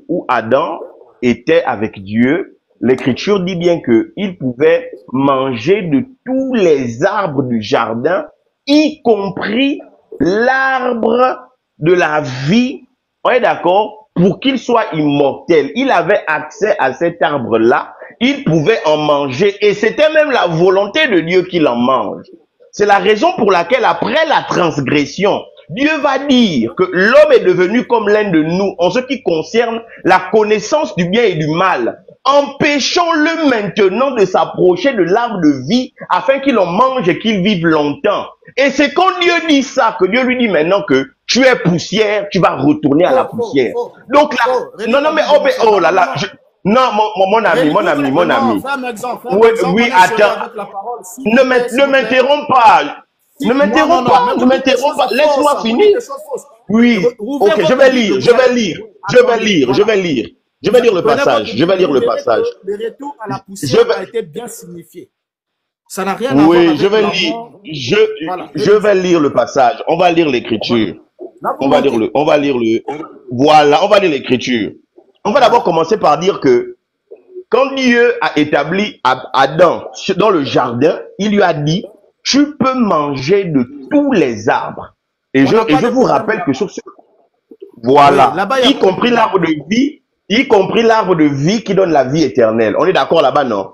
où Adam était avec Dieu, l'Écriture dit bien qu'il pouvait manger de tous les arbres du jardin, y compris l'arbre de la vie. On est d'accord? Pour qu'il soit immortel, il avait accès à cet arbre-là, il pouvait en manger et c'était même la volonté de Dieu qu'il en mange. C'est la raison pour laquelle après la transgression, Dieu va dire que l'homme est devenu comme l'un de nous en ce qui concerne la connaissance du bien et du mal. Empêchons-le maintenant de s'approcher de l'arbre de vie afin qu'il en mange et qu'il vive longtemps. Et c'est quand Dieu dit ça que Dieu lui dit maintenant que tu es poussière, tu vas retourner à la poussière. Donc là, oh là là, non, mon ami. Oui, attends. Ne m'interromps pas. Ne m'interromps pas. Laisse-moi finir. Oui, ok, je vais lire le passage. Le retour à la poussière a été bien signifié. Ça n'a rien à voir avec je vais lire le passage. On va lire l'écriture. On va lire l'écriture. On va d'abord commencer par dire que quand Dieu a établi Adam dans le jardin, il lui a dit, tu peux manger de tous les arbres. Et je vous rappelle que sur ce... Voilà. Y compris l'arbre de vie qui donne la vie éternelle. On est d'accord là-bas, non?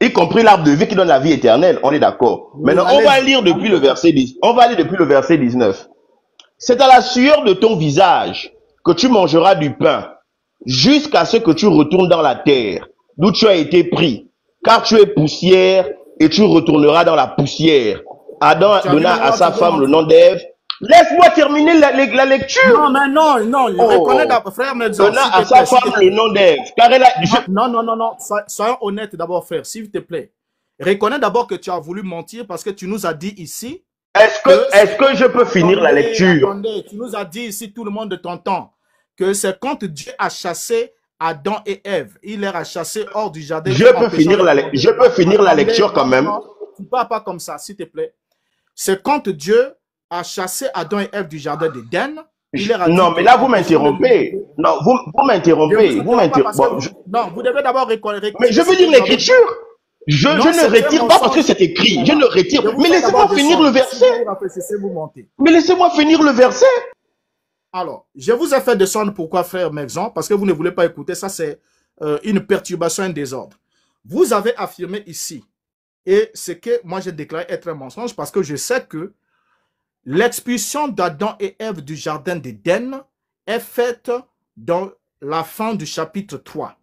Y compris l'arbre de vie qui donne la vie éternelle. On est d'accord. Maintenant, on va lire depuis le verset 10. On va lire depuis le verset 19. C'est à la sueur de ton visage que tu mangeras du pain, jusqu'à ce que tu retournes dans la terre, d'où tu as été pris, car tu es poussière et tu retourneras dans la poussière. Adam donna à sa femme le nom d'Ève. Laisse-moi terminer la lecture. Non. Reconnais d'abord, frère Nelson. Donna à sa femme le nom d'Ève. Car elle a... Non. Soyons honnêtes d'abord, frère, s'il te plaît. Reconnais d'abord que tu as voulu mentir parce que tu nous as dit ici. Est-ce que je peux finir la lecture? Attendez, tu nous as dit ici, tout le monde t'entend, que c'est quand Dieu a chassé Adam et Ève, il les a chassés hors du jardin. Je peux finir la lecture quand même. Tu ne parles pas comme ça, s'il te plaît. C'est quand Dieu a chassé Adam et Ève du jardin d'Éden. Non, mais là, vous m'interrompez. Non, vous m'interrompez. Non, vous devez d'abord reconnaître. Mais je veux dire l'écriture. Je ne retire pas parce que c'est écrit. Je ne retire. Mais laissez-moi finir le verset. Mais laissez-moi finir le verset. Alors, je vous ai fait descendre pourquoi, frère Mexon? Parce que vous ne voulez pas écouter. Ça, c'est une perturbation, un désordre. Vous avez affirmé ici, et c'est que moi j'ai déclaré être un mensonge parce que je sais que l'expulsion d'Adam et Ève du jardin d'Éden est faite dans la fin du chapitre 3.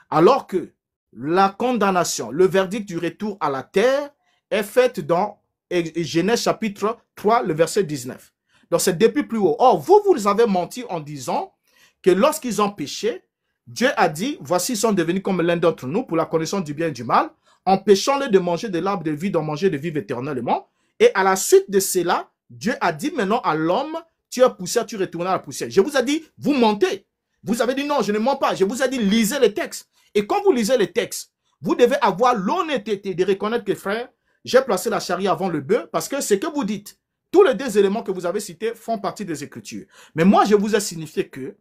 Alors que la condamnation, le verdict du retour à la terre est faite dans Genèse chapitre 3, le verset 19. Donc c'est depuis plus haut. Or, vous avez menti en disant que lorsqu'ils ont péché, Dieu a dit, voici, ils sont devenus comme l'un d'entre nous pour la connaissance du bien et du mal, empêchant-les de manger de l'arbre de vie, d'en manger de vivre éternellement. Et à la suite de cela, Dieu a dit maintenant à l'homme, tu es poussière, tu retournes à la poussière. Je vous ai dit, vous mentez. Vous avez dit non, je ne mens pas. Je vous ai dit, lisez les textes. Et quand vous lisez les textes, vous devez avoir l'honnêteté de reconnaître que, frère, j'ai placé la charie avant le bœuf parce que ce que vous dites, Tous les deux éléments que vous avez cités font partie des Écritures. Mais moi, je vous ai signifié que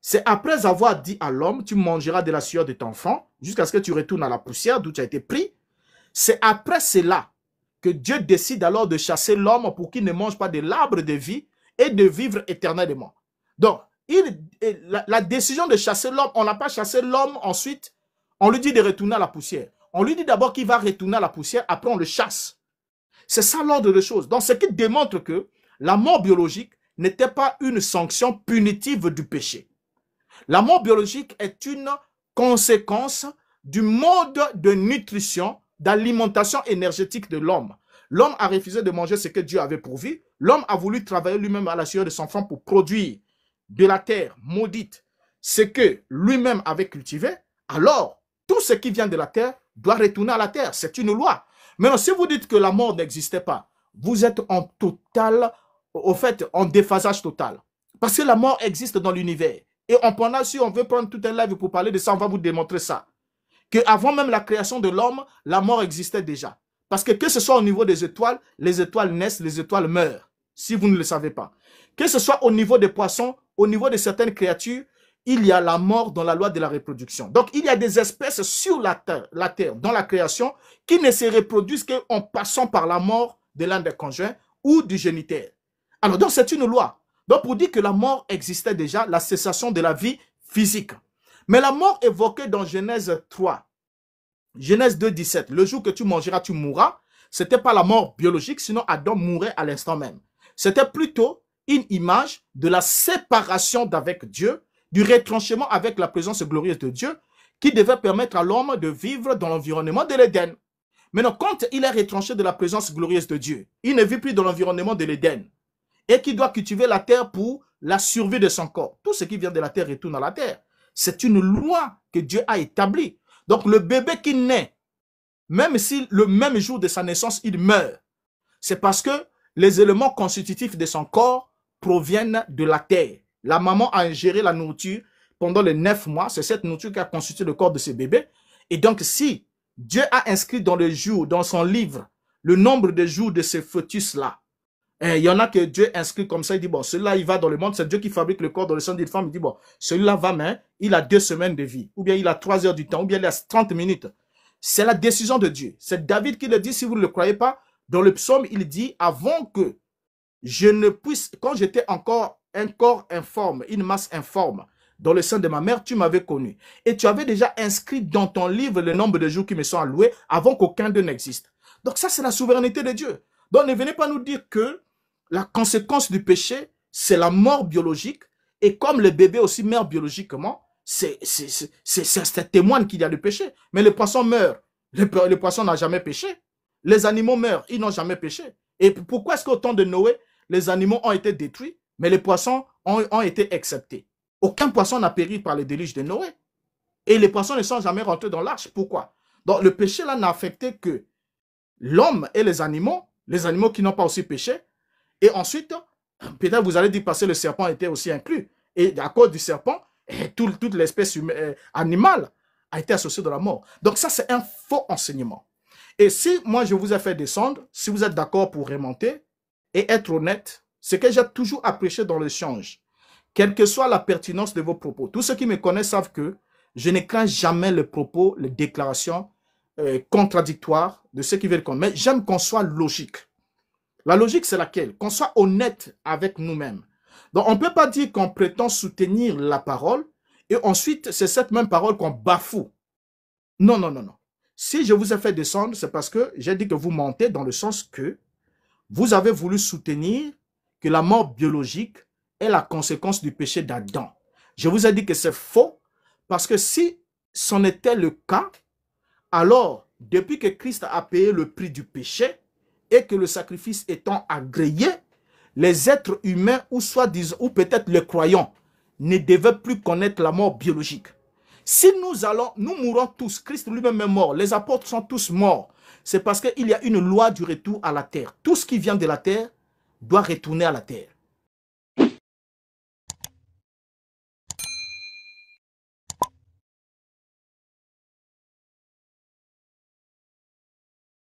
c'est après avoir dit à l'homme, tu mangeras de la sueur de ton front jusqu'à ce que tu retournes à la poussière d'où tu as été pris. C'est après cela que Dieu décide alors de chasser l'homme pour qu'il ne mange pas de l'arbre de vie et de vivre éternellement. Donc, la décision de chasser l'homme, on n'a pas chassé l'homme ensuite, on lui dit de retourner à la poussière. On lui dit d'abord qu'il va retourner à la poussière, après on le chasse. C'est ça l'ordre des choses. Donc, ce qui démontre que la mort biologique n'était pas une sanction punitive du péché. La mort biologique est une conséquence du mode de nutrition, d'alimentation énergétique de l'homme. L'homme a refusé de manger ce que Dieu avait pourvu. L'homme a voulu travailler lui-même à la sueur de son front pour produire de la terre maudite ce que lui-même avait cultivé. Alors, tout ce qui vient de la terre doit retourner à la terre. C'est une loi. Maintenant, si vous dites que la mort n'existait pas, vous êtes en total, au fait, en déphasage total. Parce que la mort existe dans l'univers. Et si on veut prendre tout un live pour parler de ça, on va vous démontrer ça. Qu'avant même la création de l'homme, la mort existait déjà. Parce que ce soit au niveau des étoiles, les étoiles naissent, les étoiles meurent. Si vous ne le savez pas. Que ce soit au niveau des poissons, au niveau de certaines créatures, il y a la mort dans la loi de la reproduction. Donc, il y a des espèces sur la terre, dans la création, qui ne se reproduisent qu'en passant par la mort de l'un des conjoints ou du géniteur. Alors, donc, c'est une loi. Donc, pour dire que la mort existait déjà, la cessation de la vie physique. Mais la mort évoquée dans Genèse 3, Genèse 2, 17, le jour que tu mangeras, tu mourras, ce n'était pas la mort biologique, sinon Adam mourait à l'instant même. C'était plutôt une image de la séparation d'avec Dieu, du retranchement avec la présence glorieuse de Dieu, qui devait permettre à l'homme de vivre dans l'environnement de l'Éden. Maintenant, quand il est retranché de la présence glorieuse de Dieu, il ne vit plus dans l'environnement de l'Éden, et qu'il doit cultiver la terre pour la survie de son corps. Tout ce qui vient de la terre retourne à la terre. C'est une loi que Dieu a établie. Donc, le bébé qui naît, même si le même jour de sa naissance, il meurt, c'est parce que les éléments constitutifs de son corps proviennent de la terre. La maman a ingéré la nourriture pendant les 9 mois. C'est cette nourriture qui a constitué le corps de ce bébé. Et donc, si Dieu a inscrit dans le jour, dans son livre, le nombre de jours de ce fœtus-là, il y en a que Dieu inscrit comme ça, il dit, bon, celui-là, il va dans le monde, c'est Dieu qui fabrique le corps dans le sein d'une femme, il dit, bon, celui-là va, mais il a 2 semaines de vie, ou bien il a 3 heures du temps, ou bien il a 30 minutes. C'est la décision de Dieu. C'est David qui le dit, si vous ne le croyez pas, dans le psaume, il dit, avant que je ne puisse, quand j'étais encore un corps informe, une masse informe, dans le sein de ma mère, tu m'avais connu. Et tu avais déjà inscrit dans ton livre le nombre de jours qui me sont alloués avant qu'aucun d'eux n'existe. Donc ça, c'est la souveraineté de Dieu. Donc ne venez pas nous dire que la conséquence du péché, c'est la mort biologique. Et comme le bébé aussi meurt biologiquement, ça témoigne qu'il y a le péché. Mais le poisson meurt. Le poisson n'a jamais péché. Les animaux meurent. Ils n'ont jamais péché. Et pourquoi est-ce qu'au temps de Noé, les animaux ont été détruits, mais les poissons ont été exceptés? Aucun poisson n'a péri par le déluge de Noé. Et les poissons ne sont jamais rentrés dans l'arche. Pourquoi? Donc le péché là n'a affecté que l'homme et les animaux qui n'ont pas aussi péché. Et ensuite, peut-être vous allez dire parce que le serpent était aussi inclus. Et à cause du serpent, toute l'espèce animale a été associée de la mort. Donc ça, c'est un faux enseignement. Et si moi, je vous ai fait descendre, si vous êtes d'accord pour remonter et être honnête, ce que j'ai toujours apprécié dans l'échange, quelle que soit la pertinence de vos propos, tous ceux qui me connaissent savent que je ne crains jamais les propos, les déclarations contradictoires de ceux qui veulent qu'on... Mais j'aime qu'on soit logique. La logique, c'est laquelle? Qu'on soit honnête avec nous-mêmes. Donc, on ne peut pas dire qu'on prétend soutenir la parole et ensuite, c'est cette même parole qu'on bafoue. Non, non, non, non. Si je vous ai fait descendre, c'est parce que j'ai dit que vous mentez dans le sens que vous avez voulu soutenir que la mort biologique est la conséquence du péché d'Adam. Je vous ai dit que c'est faux parce que si c'en était le cas, alors, depuis que Christ a payé le prix du péché, et que le sacrifice étant agréé, les êtres humains ou ou peut-être les croyants ne devaient plus connaître la mort biologique. Si nous mourons tous, Christ lui-même est mort, les apôtres sont tous morts, c'est parce qu'il y a une loi du retour à la terre. Tout ce qui vient de la terre doit retourner à la terre.